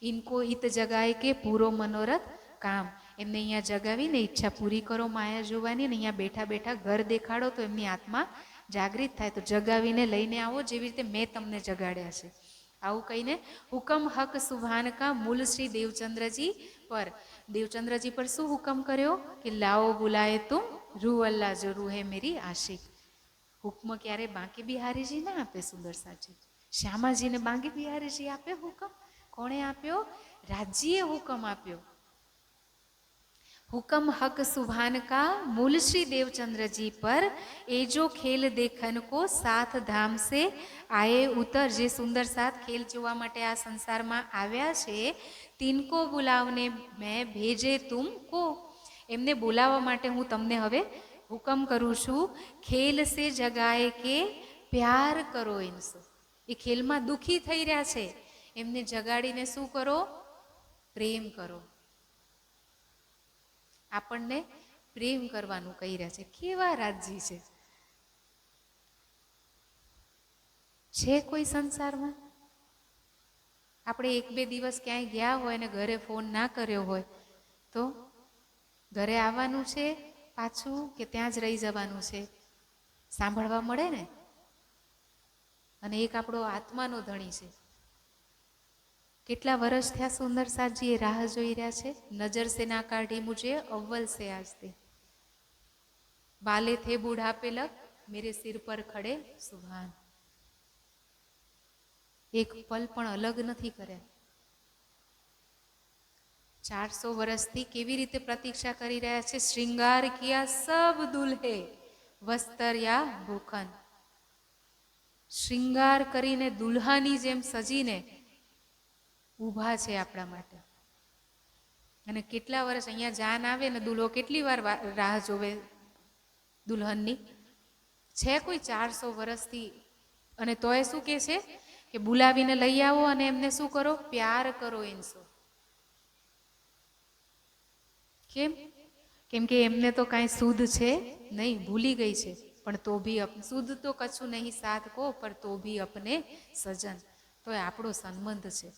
ઇનકો હિત જગાય કે પૂરો મનોરથ કામ. એમને અહીંયા જગાવીને ઈચ્છા પૂરી કરો માયા જોવાની, ને અહીંયા બેઠા બેઠા ઘર દેખાડો તો એમની આત્મા જાગૃત થાય. તો જગાવીને લઈને આવો જેવી રીતે મેં તમને જગાડ્યા છે. આવું કહીને હુકમ હક સુભાન કા મૂલ શ્રી દેવચંદ્રજી પર, દેવચંદ્રજી પર શું હુકમ કર્યો કે લાવો બુલાએ તુમ રૂ અલ્લાહ જો રૂ હે મેરી આશિક. હુકમ ક્યારે બાંકી બિહારીજી ના આપે સુંદરસાજી, શ્યામાજીને બાંકી બિહારીજી આપે હુકમ. કોણે આપ્યો? રાજજીએ હુકમ આપ્યો. हुक्म हक सुभान का मूल श्री देवचंद्र जी पर ए जो खेल देखन को साथ धाम से आए उतर. जे सुंदर साथ खेल जोवा माटे आ संसार में आव्या छे, तिनको बुलावने मैं भेजे तुम को. एमने बोलावा माटे हूँ तमने हवे हुकम करूँ छूँ. खेल से जगाए के प्यार करो इनसे. ए खेल में दुखी थई रह्या छे, एमने जगाड़ीने शू करो? प्रेम करो. આપણને પ્રેમ કરવાનું કહી રહ્યા છે. કેવા રાજજી છે કોઈ સંસારમાં? આપણે 1-2 દિવસ ક્યાંય ગયા હોય ને ઘરે ફોન ના કર્યો હોય તો ઘરે આવવાનું છે પાછું કે ત્યાં જ રહી જવાનું છે? સાંભળવા મળે ને. અને એક આપણો આત્માનો ધણી છે. કેટલા વર્ષ થયા સુંદર સાજી એ રાહ જોઈ રહ્યા છે. નજર સે ના કાઢી મુझे અવ્વલ સે આજતે, બાલે થે બુઢાપે લગ મેરે સિર પર ખડે સુભાન. એક પલ પણ અલગ નથી કર્યા. 400 વર્ષથી કેવી રીતે પ્રતીક્ષા કરી રહ્યા છે. શ્રૃંગાર કિયા સબ દુલ્હે વસ્તર યા ભૂખન. શ્રૃંગાર કરીને દુલ્હાની જેમ સજીને ઊભા છે આપણા માટે. અને કેટલા વર્ષ અહીંયા જાન આવે ને દુલ્હો કેટલી વાર રાહ જોવે દુલ્હનની? છે કોઈ 400 વર્ષથી. અને તોય શું કહે છે કે બોલાવીને લઈ આવો અને એમને શું કરો? પ્યાર કરો ઇનસો. કેમ? કેમ કે એમને તો કાંઈ શુદ્ધ છે નહીં, ભૂલી ગઈ છે. પણ તો ભી શુદ્ધ તો કછું નહીં સાથ કો, પર તો ભી અપને સજન, તો એ આપણો સંબંધ છે,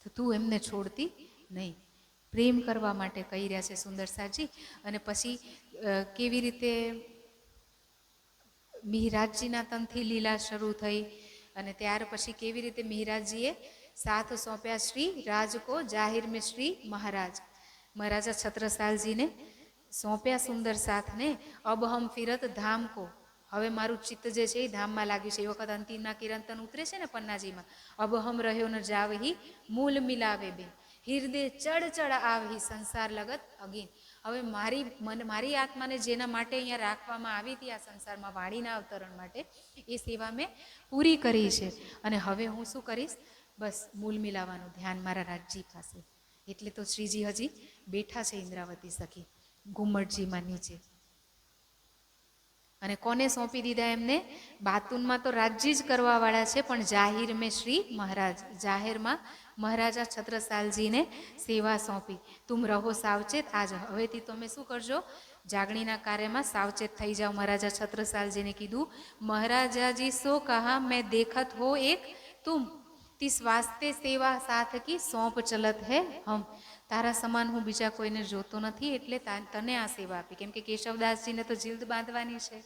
તો તું એમને છોડતી નહીં. પ્રેમ કરવા માટે કહી રહ્યા છે સુંદર સાજી. અને પછી કેવી રીતે મિહિરાજજીના તનથી લીલા શરૂ થઈ, અને ત્યાર પછી કેવી રીતે મિહિરાજજીએ સાથ સોંપ્યા શ્રી રાજ કો, જાહિર में શ્રી મહારાજ, મહારાજા છત્રસાલજીને સોંપ્યા સુંદર સાથને. અબ હમ ફિરત ધામ કો, હવે મારું ચિત્ત જે છે એ ધામમાં લાગ્યું છે. એ વખત અંતિમના કિરંતન ઉતરે છે ને પન્નાજીમાં, અબ હમ રહ્યો ન જાવહી મૂલ મિલાવે બેન, હૃદય ચડ ચડ આવહી સંસાર લગત અગીન. હવે મારી આત્માને જેના માટે અહીંયા રાખવામાં આવી હતી આ સંસારમાં વાણીના અવતરણ માટે, એ સેવા મેં પૂરી કરી છે. અને હવે હું શું કરીશ, બસ મૂલ મિલાવાનું ધ્યાન મારા રાજજી પાસે. એટલે તો શ્રીજી હજી બેઠા છે ઇન્દ્રાવતી સખી ઘુમ્મટજીમાં નીચે. અને કોને સોંપી દીધા એમને? બાતુનમાં તો રાજજી જ કરવા વાળા છે, પણ જાહિર મેં શ્રી મહારાજ, જાહેરમાં મહારાજા છત્રસાલજીને સેવા સોંપી. તુમ રહો સાવચેત, આજ હવેથી તમે શું કરજો, જાગણીના કાર્યમાં સાવચેત થઈ જાઓ. મહારાજા છત્રસાલજીને કીધું, મહારાજાજી સો કહા મેં દેખત હો એક તુમ, તિસ વાસ્તે સેવા સાથ કી સોંપ ચલત હે હમ. તારા સમાન હું બીજા કોઈને જોતો નથી, એટલે તને આ સેવા આપી. કેમ કે કેશવદાસજીને તો જીલ્દ બાંધવાની છે,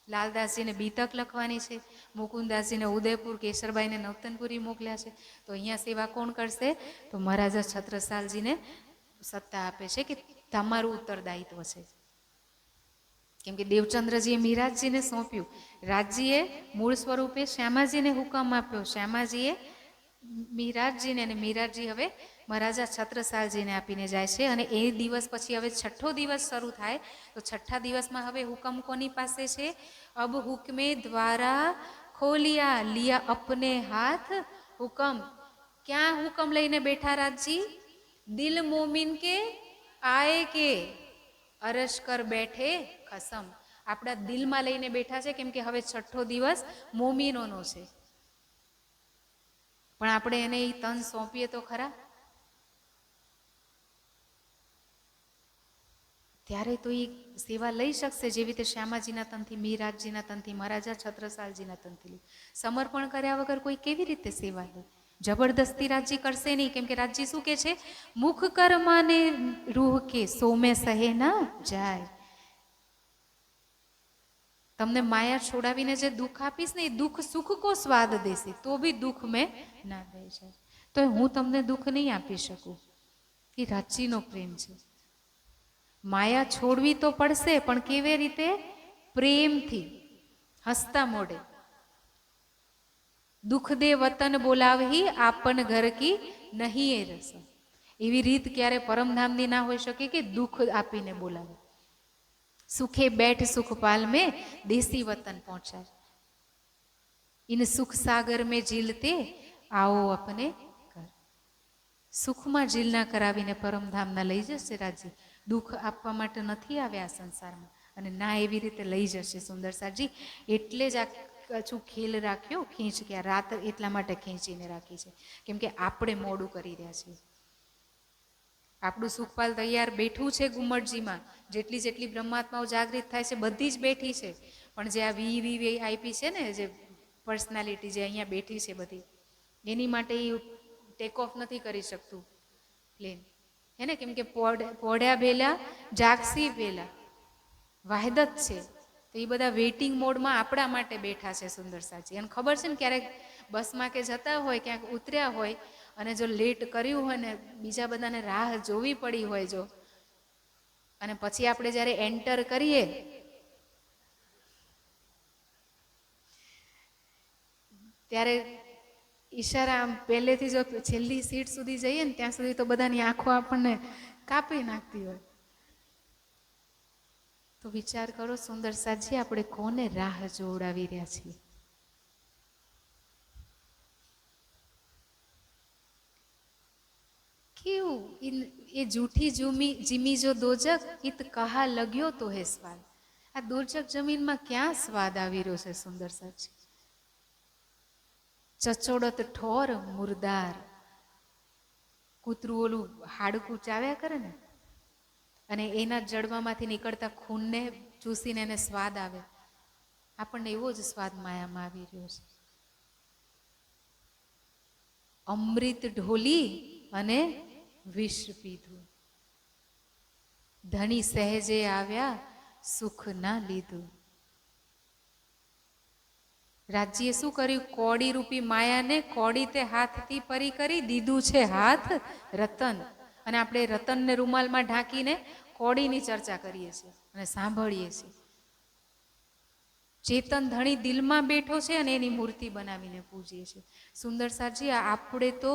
લાલદાસજીને બીતક લખવાની છે, મુકુંદાસજીને ઉદયપુર, કેસરબાઈને નવતનપુરી મોકલ્યા છે. તો અહીંયા સેવા કોણ કરશે? તો મહારાજા છત્રસાલજીને સત્તા આપે છે કે તમારું ઉત્તરદાયિત્વ છે. કેમ કે દેવચંદ્રજીએ મિરાજજીને સોંપ્યું, રાજજીએ મૂળ સ્વરૂપે શ્યામાજીને હુકમ આપ્યો, શ્યામાજીએ મિરાજજીને, અને મિરાજજી હવે મહારાજા છત્રસાલજીને આપીને જાય છે. અને એ દિવસ પછી હવે છઠ્ઠો દિવસ શરૂ થાય. તો છઠ્ઠા દિવસમાં હવે હુકમ કોની પાસે છે? અબ હુકમે દ્વારા ખોલિયા લિયા અપને હાથ હુકમ. ક્યાં હુકમ લઈને બેઠા રાજજી? દિલ મોમિન કે આય કે અરશ કર બેઠે ખસમ. આપણા દિલમાં લઈને બેઠા છે, કેમ કે હવે છઠ્ઠો દિવસ મોમીનોનો છે. પણ આપણે એને એ તન સોંપીએ તો ખરા, ત્યારે તો એ સેવા લઈ શકશે, જેવી રીતે શ્યામાજીના તનથી, મિહિરાજજીના તનથી, મહારાજા છત્રસાલજીના તનથી લે. સમર્પણ કર્યા વગર કોઈ કેવી રીતે સેવા લે? જબરદસ્તી રાજજી કરશે નહીં. કેમ કે રાજજી શું કે છે? મુખ કર્માને રૂહ કે સોમે સહે ના જાય. તમને માયા છોડાવીને જે દુઃખ આપીશ ને, એ દુઃખ સુખ કો સ્વાદ દેશે, તો બી દુઃખ મેં ના દઈ જાય. તો હું તમને દુઃખ નહીં આપી શકું. એ રાજજીનો પ્રેમ છે. માયા છોડવી તો પડશે, પણ કેવી રીતે? પ્રેમથી, હસતા મોઢે. દુઃખ દે વતન બોલાવહી આપન ઘર કી નહીં એ રસમ. એવી રીત ક્યારે પરમધામની ના હોઈ શકે કે દુઃખ આપીને બોલાવે. સુખે બેઠ સુખપાલ में देसी वतन पहुंचा, इन सुख सागर में झीलते आओ अपने घर. સુખમાં ઝીલના કરાવીને પરમધામના લઈ જશે રાજજી. દુઃખ આપવા માટે નથી આવ્યા સંસારમાં, અને ના એવી રીતે લઈ જશે સુંદર સાજી. એટલે જ આ કછું ખેલ રાખ્યો, ખીંચ કે આ રાત એટલા માટે ખેંચીને રાખી છે, કેમ કે આપણે મોડું કરી રહ્યા છીએ. આપણું સુખપાલ તૈયાર બેઠું છે ગુમ્મટજીમાં. જેટલી બ્રહ્માત્માઓ જાગૃત થાય છે બધી જ બેઠી છે, પણ જે આ VVIP છે ને, જે પર્સનાલિટી જે અહીંયા બેઠી છે બધી, એની માટે એ ટેક ઓફ નથી કરી શકતું પ્લેન, હે ને? કેમ કે પોઢ્યા ભેલા જાગસી ભેલા વાહિદત છે. તો એ બધા વેઇટિંગ મોડમાં આપણા માટે બેઠા છે સુંદર સાચી. અને ખબર છે ને, ક્યારેક બસમાં કે જતા હોય, ક્યાંક ઉતર્યા હોય, અને જો લેટ કર્યું હોય ને, બીજા બધાને રાહ જોવી પડી હોય જો, અને પછી આપણે જ્યારે એન્ટર કરીએ ત્યારે ઈશારા આમ પહેલેથી જો છેલ્લી સીટ સુધી જઈએ ને, ત્યાં સુધી તો બધાની આંખો આપણને કાપી નાખતી હોય. તો વિચાર કરો સુંદર સાજી, આપણે કોને રાહ જોડાવી રહ્યા છીએ? કેવું એ જૂઠી જીમી જો દોજક, હિત કહા લગ્યો તો હે સ્વાદ. આ દોજક જમીનમાં ક્યાં સ્વાદ આવી રહ્યો છે સુંદર સાચી? ચચોડત ઠોર મુરદાર. કૂતરું ઓલું હાડકું ચાવ્યા કરે ને, અને એના જડબામાંથી નીકળતા ખૂનને ચૂસીને એને સ્વાદ આવે, આપણને એવો જ સ્વાદ માયામાં આવી રહ્યો છે. અમૃત ઢોલી અને વિષ પીધું, ધણી સહેજે આવ્યા સુખ ના લીધું. રાજ્યે શું કર્યું? કોડી રૂપી માયાને કોડી તે હાથથી પરી કરી દીધું છે હાથ રતન. અને આપણે રતનને રૂમાલમાં ઢાંકીને કોડીની ચર્ચા કરીએ છીએ અને સાંભળીએ છીએ. ચેતન ધણી દિલમાં બેઠો છે અને એની મૂર્તિ બનાવીને પૂજીએ છીએ. સુંદર સાજી, આપણે તો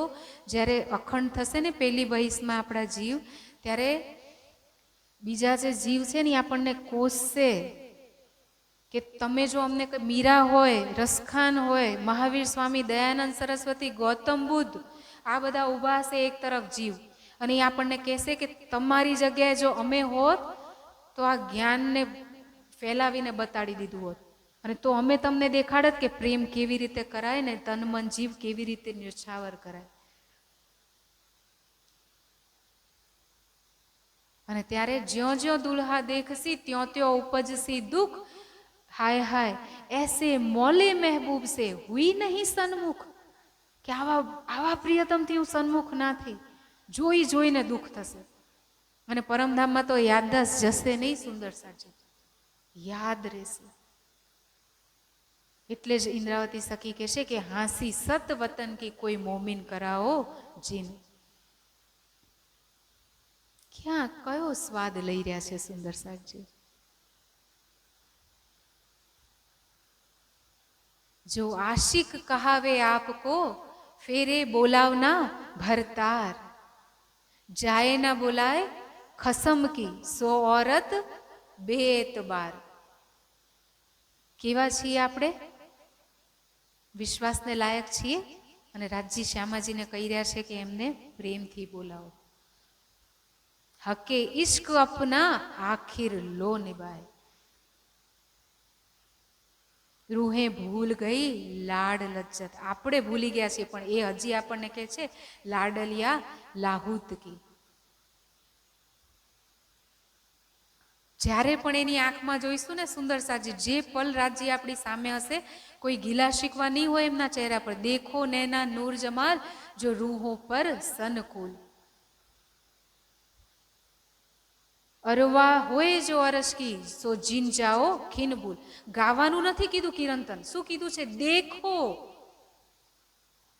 જ્યારે અખંડ થશે ને પેલી બહિષમાં આપણા જીવ, ત્યારે બીજા જે જીવ છે ને આપણને કોસશે કે તમે જો અમને મીરા હોય, રસખાન હોય, મહાવીર સ્વામી, દયાનંદ સરસ્વતી, ગૌતમ બુદ્ધ, આ બધા ઊભા હશે એક તરફ જીવ, અને એ આપણને કહેશે કે તમારી જગ્યાએ જો અમે હોત તો આ જ્ઞાનને ફેલાવીને બતાડી દીધું હોત, અને તો અમે તમને દેખાડત કે પ્રેમ કેવી રીતે કરાય ને તન મન જીવ કેવી રીતે ન્યોછાવર કરાય. અને ત્યારે જ્યો જ્યો દુલ્હા દેખસી ત્યો ત્યો ઉપજસી દુઃખ, હાય હાય એસે મોલે મહેબૂબ સે હુઈ નહીં સન્મુખ. કે આવા પ્રિયતમથી હું સન્મુખ ના થઈ, જોઈ જોઈને દુઃખ થશે. અને પરમધામમાં તો યાદદાસ્ત જશે નહીં સુંદર સાજી, યાદ રહેશે. એટલે જ ઇન્દ્રાવતી સખી કહેશે કે હાંસી સત વતન કી કોઈ મોમિન કરાવો જીન. ક્યાં કયો સ્વાદ લઈ રહ્યા છે સુંદર સાજી? જો આશિક કહાવે આપકો ફેરે બોલાવના ભરતાર, જાએ ના બોલાય ખસમ કી સો औरत બેતબાર. કેવા છીએ આપણે? વિશ્વાસને લાયક છીએ? અને રાજજી શ્યામાજીને કહી રહ્યા છે કે એમને પ્રેમથી બોલાવો. હકે ઇશ્ક અપના આખિર લો નિભાય, રૂહે ભૂલ ગઈ લાડ લજ્જત. આપણે ભૂલી ગયા છીએ પણ એ હજી આપણને કહે છે લાડલિયા લાહુત કી. જ્યારે પણ એની આંખમાં જોઈશું ને સુંદર સાજી, જે પલ રાજ્ય આપણી સામે હશે, કોઈ ગીલા શીખવા નહીં હોય એમના ચહેરા પર. દેખો નૈના નૂર જમાલ જો રૂહો પર સનકુલ, અરવા હોય જો અરસ કી સો જીન જાઓ ખીન ભૂલ. ગાવાનું નથી કીધું કિરંતન, શું કીધું છે? દેખો.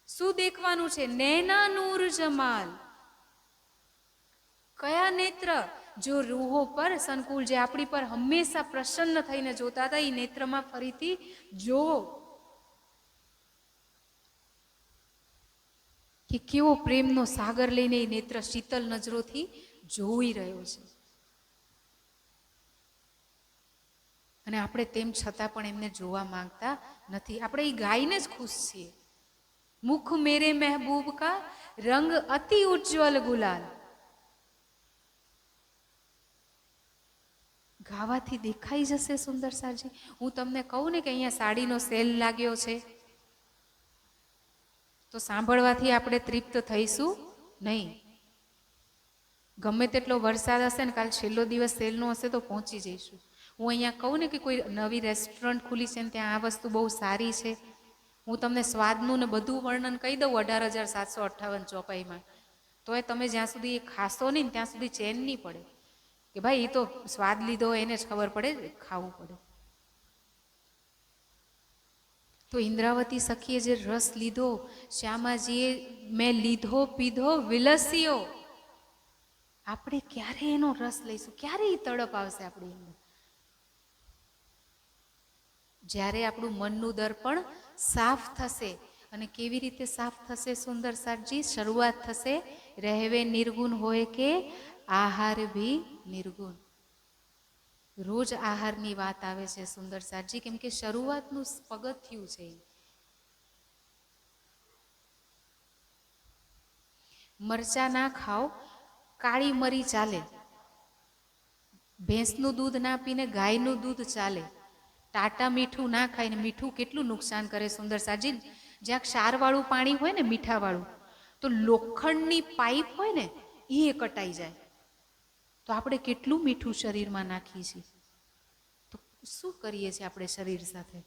શું દેખવાનું છે? નૈના નૂર જમાલ. કયા નેત્ર? જો રૂહો પર સંકુલ, જે આપણી પર હંમેશા પ્રસન્ન થઈને જોતા હતા, એ નેત્રમાં ફરીથી જો કે કેવો પ્રેમનો સાગર લઈને એ નેત્ર શીતલ નજરોથી જોઈ રહ્યો છે. અને આપણે તેમ છતાં પણ એમને જોવા માંગતા નથી. આપણે એ ગાઈને જ ખુશ છીએ. મુખ મેરે મહેબૂબ કા રંગ અતિ ઉજ્જવલ ગુલાલ. ગાવાથી દેખાઈ જશે સુંદર સાજી. હું તમને કહું ને કે અહીંયા સાડીનો સેલ લાગ્યો છે, તો સાંભળવાથી આપણે તૃપ્ત થઈશું નહીં. ગમે તેટલો વરસાદ હશે ને, કાલ છેલ્લો દિવસ સેલનો હશે તો પહોંચી જઈશું. હું અહીંયા કહું ને કે કોઈ નવી રેસ્ટોરન્ટ ખુલી છે ને ત્યાં આ વસ્તુ બહુ સારી છે, હું તમને સ્વાદનું ને બધું વર્ણન કહી દઉં 18,758 ચોપાઈમાં, તો એ તમે જ્યાં સુધી એ ખાશો નહીં ત્યાં સુધી ચેન નહીં પડે કે ભાઈ એ તો સ્વાદ લીધો એને જ ખબર પડે, ખાવું પડે. તો ઇન્દ્રાવતી સખીએ જે રસ લીધો, શ્યામાજીએ મેં લીધો પીધો વિલસ્યો, આપણે ક્યારે એનો રસ લઈશું? ક્યારે એ તડપ આવશે આપણી અંદર? જ્યારે આપણું મનનું દર્પણ સાફ થશે. અને કેવી રીતે સાફ થશે સુંદર સાજી? શરૂઆત થશે રહેવે નિર્ગુણ હોય કે આહાર ભી નિર્ગુણ. રોજ આહારની વાત આવે છે સુંદર સાજી, કેમ કે શરૂઆતનું પગથિયું છે. મરચા ના ખાઓ, કાળી મરી ચાલે. ભેંસનું દૂધ ના પીને ગાયનું દૂધ ચાલે. ટાટા મીઠું ના ખાઈને, મીઠું કેટલું નુકસાન કરે સુંદર સાજી. જ્યાં ક્ષારવાળું પાણી હોય ને, મીઠાવાળું, તો લોખંડની પાઇપ હોય ને એ કટાઈ જાય. તો આપણે કેટલું મીઠું શરીરમાં નાખીએ છીએ. શું કરીએ છીએ આપણે શરીર સાથે?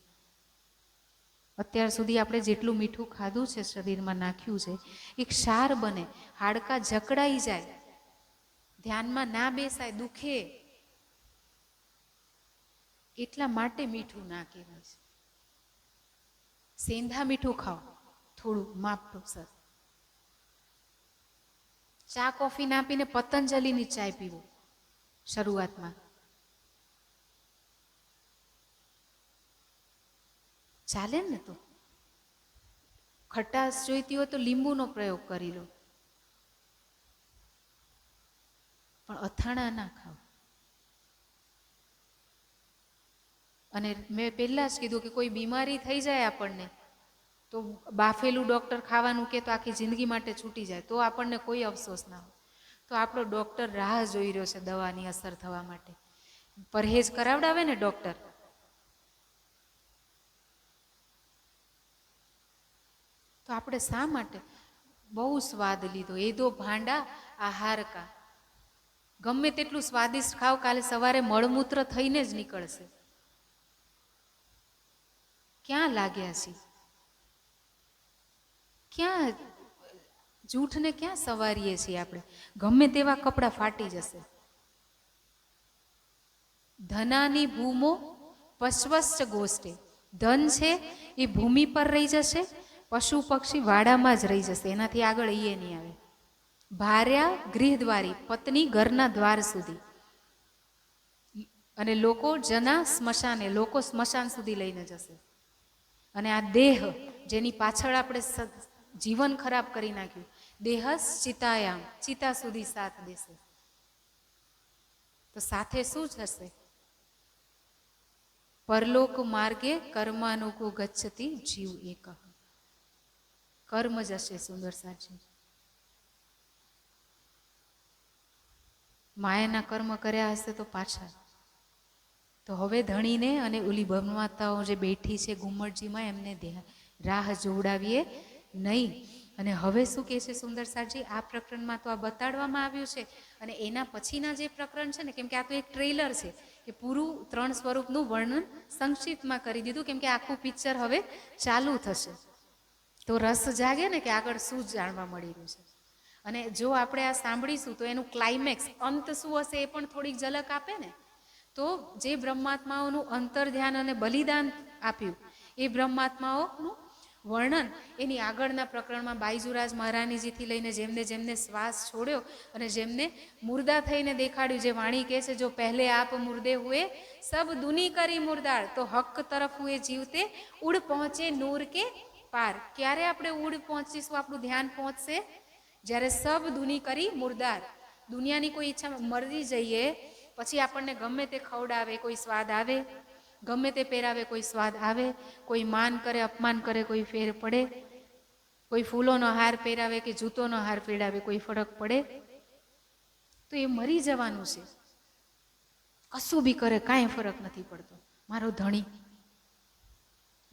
અત્યાર સુધી આપણે જેટલું મીઠું ખાધું છે, શરીરમાં નાખ્યું છે, એક ક્ષાર બને, હાડકાં જકડાઈ જાય, ધ્યાનમાં ના બેસાય, દુખે, એટલા માટે મીઠું ના કહેવાય છે. સેંધા મીઠું ખાઓ, થોડું માપસર. ચા કોફી ના પીને પતંજલિની ચાય પીવો શરૂઆતમાં. ચાલે ને? તો ખટાશ જોઈતી હોય તો લીંબુનો પ્રયોગ કરી લો, પણ અથાણા ના ખાઓ. અને મેં પહેલા જ કીધું કે કોઈ બીમારી થઈ જાય આપણને, તો બાફેલું ડૉક્ટર ખાવાનું કે તો આખી જિંદગી માટે છૂટી જાય, તો આપણને કોઈ અફસોસ ના હોય. તો આપણો ડૉક્ટર રાહ જોઈ રહ્યો છે દવાની અસર થવા માટે. પરહેજ કરાવડાવે ને ડૉક્ટર, તો આપણે શા માટે? બહુ સ્વાદ લીધો, એદો ભાંડા આહાર કા. ગમે તેટલું સ્વાદિષ્ટ ખાવ, કાલે સવારે મળમૂત્ર થઈને જ નીકળશે. ક્યાં લાગ્યા છીએ? ક્યાં જૂઠને ક્યાં સવારીએ છીએ આપણે? ગમે તેવા કપડાં ફાટી જશે. ધનાની ભૂમો પશ્વશ્ચ ગોષ્ઠે. ધન છે એ ભૂમિ પર રહી જશે, પશુ પક્ષી વાડામાં જ રહી જશે, એનાથી આગળ એ નહીં આવે. ભાર્યા ગૃહદ્વારી, પત્ની ઘરના દ્વાર સુધી, અને લોકો જના સ્મશાને, લોકો સ્મશાન સુધી લઈને જશે. અને આ દેહ જેની પાછળ આપણે જીવન ખરાબ કરી નાખ્યું, દેહસ ચિતાયામ, ચિતા સુધી સાથ દેશે. તો સાથે શું થશે? પરલોક માર્ગે કર્માનુકો ગચ્છતિ જીવ એક. કર્મ જશે સુંદર સાચી. માયાના કર્મ કર્યા હશે તો પાછા. તો હવે ધણીને અને ઓલી બ્રહ્મમાતાઓ જે બેઠી છે ઘુમ્મટજીમાં, એમને રાહ જોવડાવીએ નહીં. અને હવે શું કહે છે સુંદર સાજી? આ પ્રકરણમાં તો આ બતાડવામાં આવ્યું છે, અને એના પછીના જે પ્રકરણ છે ને, કેમ કે આ તો એક ટ્રેલર છે, કે પૂરું 3 સ્વરૂપનું વર્ણન સંક્ષિપ્તમાં કરી દીધું, કેમ કે આખું પિક્ચર હવે ચાલુ થશે. તો રસ જાગે ને કે આગળ શું જાણવા મળી રહ્યું છે. અને જો આપણે આ સાંભળીશું તો એનું ક્લાઇમેક્સ, અંત શું હશે એ પણ થોડીક ઝલક આપે ને. તો જે બ્રહ્માત્માઓનું અંતર ધ્યાન અને બલિદાન આપ્યું, એ બ્રહ્માત્માઓનું વર્ણન એની આગળના પ્રકરણમાં બાઈજુરાજ મહારાણીજીથી લઈને જેમને જેમને શ્વાસ છોડ્યો અને જેમને મુર્દા થઈને દેખાડ્યું, જે વાણી કહે છે, જો પહેલે આપ મુર્દે હુએ સબ દુની કરી મુર્દાર, તો હક તરફ હુએ જીવતે ઉડ પહોંચે નૂર કે પાર. ક્યારે આપણે ઉડ પહોંચીશું, આપણું ધ્યાન પહોંચશે? જ્યારે સબ દુની કરી મુર્દાર, દુનિયાની કોઈ ઈચ્છા મરી જઈએ પછી આપણને ગમે તે ખવડાવે, કોઈ સ્વાદ આવે, ગમે તે પહેરાવે, કોઈ સ્વાદ આવે, કોઈ માન કરે, અપમાન કરે, કોઈ ફેર પડે, કોઈ ફૂલોનો હાર પહેરાવે કે જૂતોનો હાર પહેરાવે, કોઈ ફરક પડે? તો એ મરી જવાનું છે. કશું બી કરે કાંઈ ફરક નથી પડતો. મારો ધણી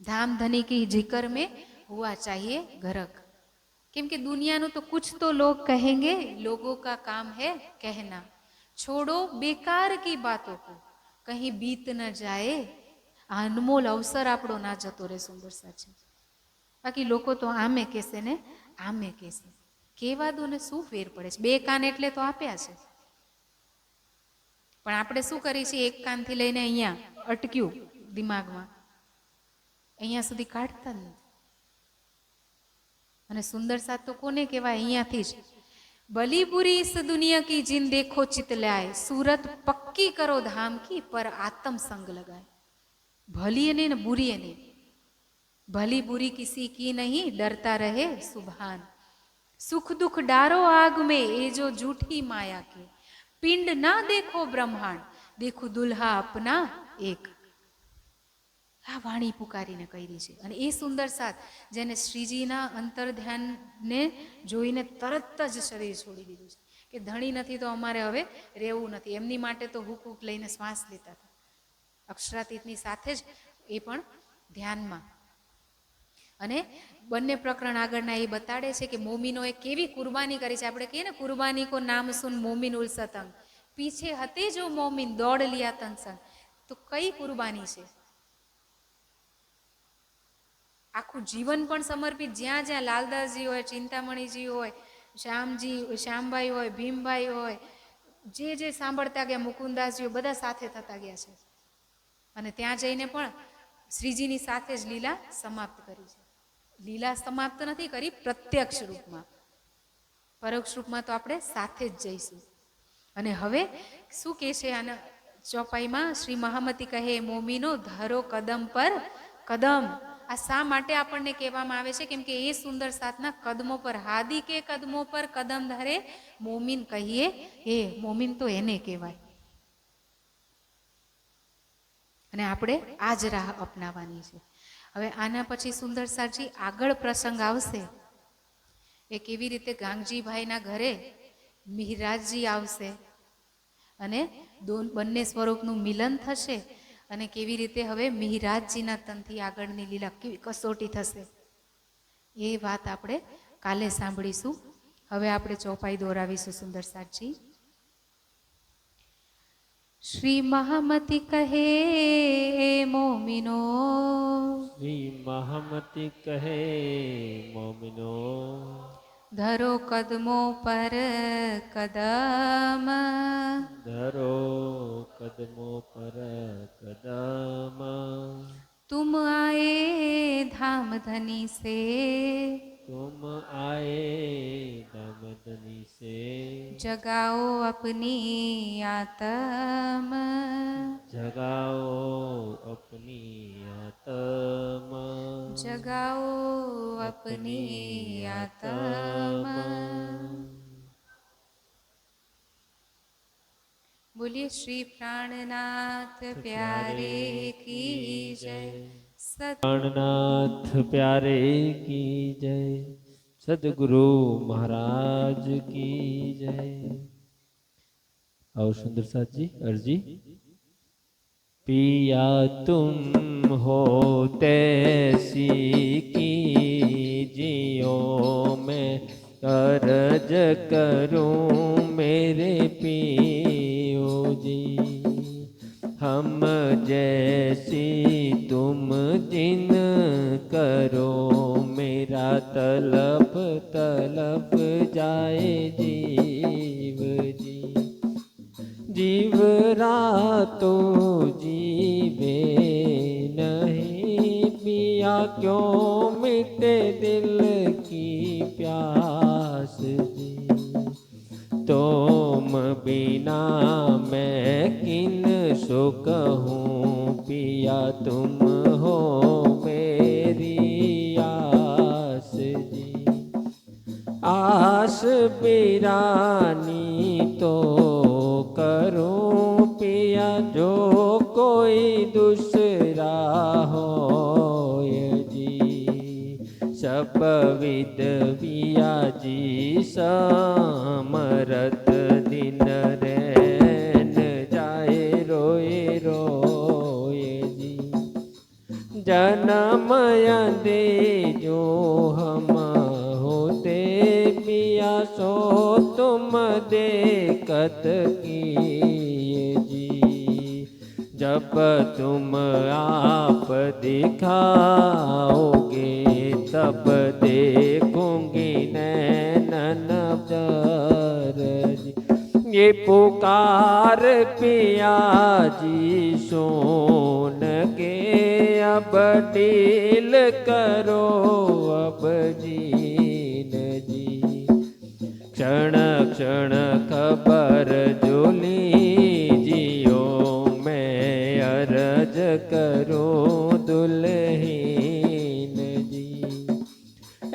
ધામ ધની કી જીકર મેં હુઆ ચાહીએ ગરક. કેમ કે દુનિયાનું તો કુછ તો લોગ કહેંગે, લોગો કા કામ હૈ કહેના, છોડો બેકાર કી બાતો કો, કહી બીત ન જાય. આ અનમોલ અવસર આપણો ના જતો રહે સુંદર સાચી. બાકી લોકો તો આમે કહેશે ને આમે કહેશે, કેવા દો ને શું ફેર પડે છે? 2 કાન એટલે તો આપ્યા છે, પણ આપણે શું કરીએ છીએ? 1 કાનથી લઈને અહીંયા અટક્યું દિમાગમાં, અહીંયા સુધી કાઢતા જ નથી. અને સુંદર સાથ તો કોને કહેવાય? અહીંયાથી જ. ભલી બુરી ઇસ દુનિયા કી જીન દેખો ચિત લાય, सूरत पक्की करो धाम की पर आत्म संग लगाए. भली ने न बुरी ने, भली बुरी किसी की नहीं, डरता रहे सुभान. सुख दुख डारो आग में, ये जो झूठी माया के, पिंड ना देखो ब्रह्मांड, देखो दुल्हा अपना एक. આ વાણી પુકારીને કરી છે. અને એ સુંદર સાથ જેને શ્રીજીના અંતર ધ્યાનને જોઈને તરત જ શરીર છોડી દીધું છે, કે ધણી નથી તો અમારે હવે રહેવું નથી. એમની માટે તો હુક હુક લઈને શ્વાસ લેતા હતા, અક્ષરાતીતની સાથે જ એ પણ ધ્યાનમાં. અને બંને પ્રકરણ આગળના એ બતાડે છે કે મોમીનોએ કેવી કુરબાની કરી છે. આપણે કહીએ ને, કુરબાની કો નામ સુન મોમિન ઉલ સતંગ, પીછે હતે જો મોમિન દોડ લિયા તનસંગ. તો કઈ કુરબાની છે? આખું જીવન પણ સમર્પિત, જ્યાં જ્યાં લાલદાસજી હોય, ચિંતામણીજી હોય, શ્યામભાઈ હોય, ભીમભાઈ હોય, જે સાંભળતા ગયા, મુકુંદાસજી બધા સાથે થતા ગયા છે. અને ત્યાં જઈને પણ શ્રીજીની સાથે જ લીલા સમાપ્ત કરી છે. લીલા સમાપ્ત નથી કરી પ્રત્યક્ષ રૂપમાં, પરોક્ષ રૂપમાં તો આપણે સાથે જ જઈશું. અને હવે શું કહે છે આના ચોપાઈમાં? શ્રી મહામતી કહે, મોમીનો ધરો કદમ પર કદમ. આ શા માટે આપણને કહેવામાં આવે છે? કેમ કે એ સુંદર સાતના કદમો પર, હાદી કે કદમો પર કદમ ધરે મોમીન કહીએ એ. મોમીન તો એને કહેવાય. અને આપણે આ જ રાહ અપનાવવાની છે. હવે આના પછી સુંદર સાજી આગળ પ્રસંગ આવશે. એ કેવી રીતે ગાંગજીભાઈના ઘરે મિહિરાજજી આવશે અને બંને સ્વરૂપનું મિલન થશે, અને કેવી રીતે હવે મિહિરાજજીના તનથી આગળની લીલા કેવી કસોટી થશે, એ વાત આપણે કાલે સાંભળીશું. હવે આપણે ચોપાઈ દોરાવીશું સુંદર સાજી. શ્રી મહામતી કહે મોમિનો, શ્રી મહામતી કહે મોમિનો, ધરો કદમો પર કદમ, ધરો કદમો પર કદમ, तुम आए धाम धनी से, तुम आए दमदनी से, जगाओ अपनी आत्म, जगाओ अपनी आत्म, जगाओ अपनी आत्म. बोलिए श्री प्राणनाथ प्यारे की जय. प्राणनाथ प्यारे की जय. सदगुरु महाराज की जय. और सुंदर साथ जी अर्जी. पिया तुम हो तैसी कीजियो, मैं अर्ज करूं मेरे पियो जी. हम जैसी तुम जिन करो, मेरा तलप तलप जाए जीव जी. जीव रातो जीवे नहीं, पिया क्यों मिटे दिल की प्यास जी. तुम बिना मैं किन सो कहूँ, पिया तुम हो मेरी आस जी. आस बिरानी तो करूं पिया, जो कोई दूसरा हो जी. सब विद पिया जी समरत, दिन रैन जाए रोए रोए जी. जन्म दे जो हम होते पिया, सो तुम देखत किए जी. जब तुम आप दिखाओगे, तब देखूंगी नैनन जर जी. ये पुकार पिया जी सुन के, अब डील करो अब जीन जी. क्षण क्षण खबर जो लीजियो, मैं अर्ज करूं दुल्हीन जी.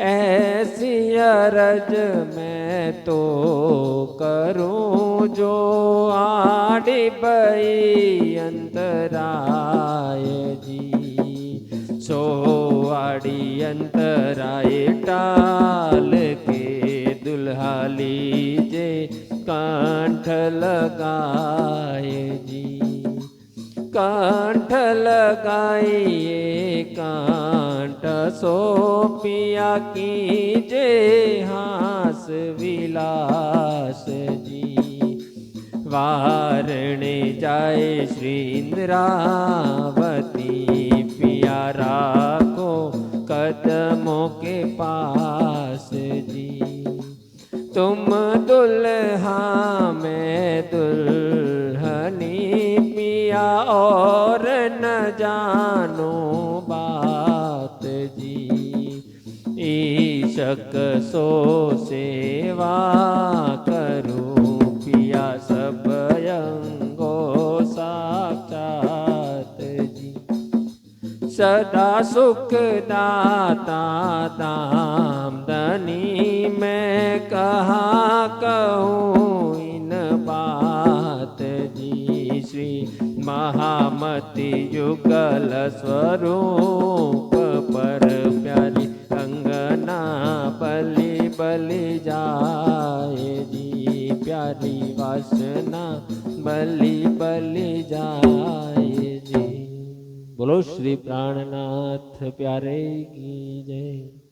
ऐसी अर्ज मैं तो करूं, जो आड़ी बई अंतराय जी. सो आड़ी अंतराय टाल के, दुल्हा लीजे कांठ लगाए जी. कांठ लगाइए कांठ सो पिया कीजे हास विलास जी. वारणे जाए श्री इंद्रावती पिया राखो कदमों के पास जी। तुम दुल्हा मैं दुल्हनी पिया और न जानो बात जी। ईशक सो सेवा करूं पिया सब अंगो साक्षात जी। सदा सुख दाता दाम दनी मैं कहा कहूँ इन बात जी। श्री महामति युगल स्वरूप पर प्यारी अंगना बलि बलि जाए जी। प्यारी वासना बलि बलि जाए जी। बोलो श्री प्राणनाथ प्यारे की जय।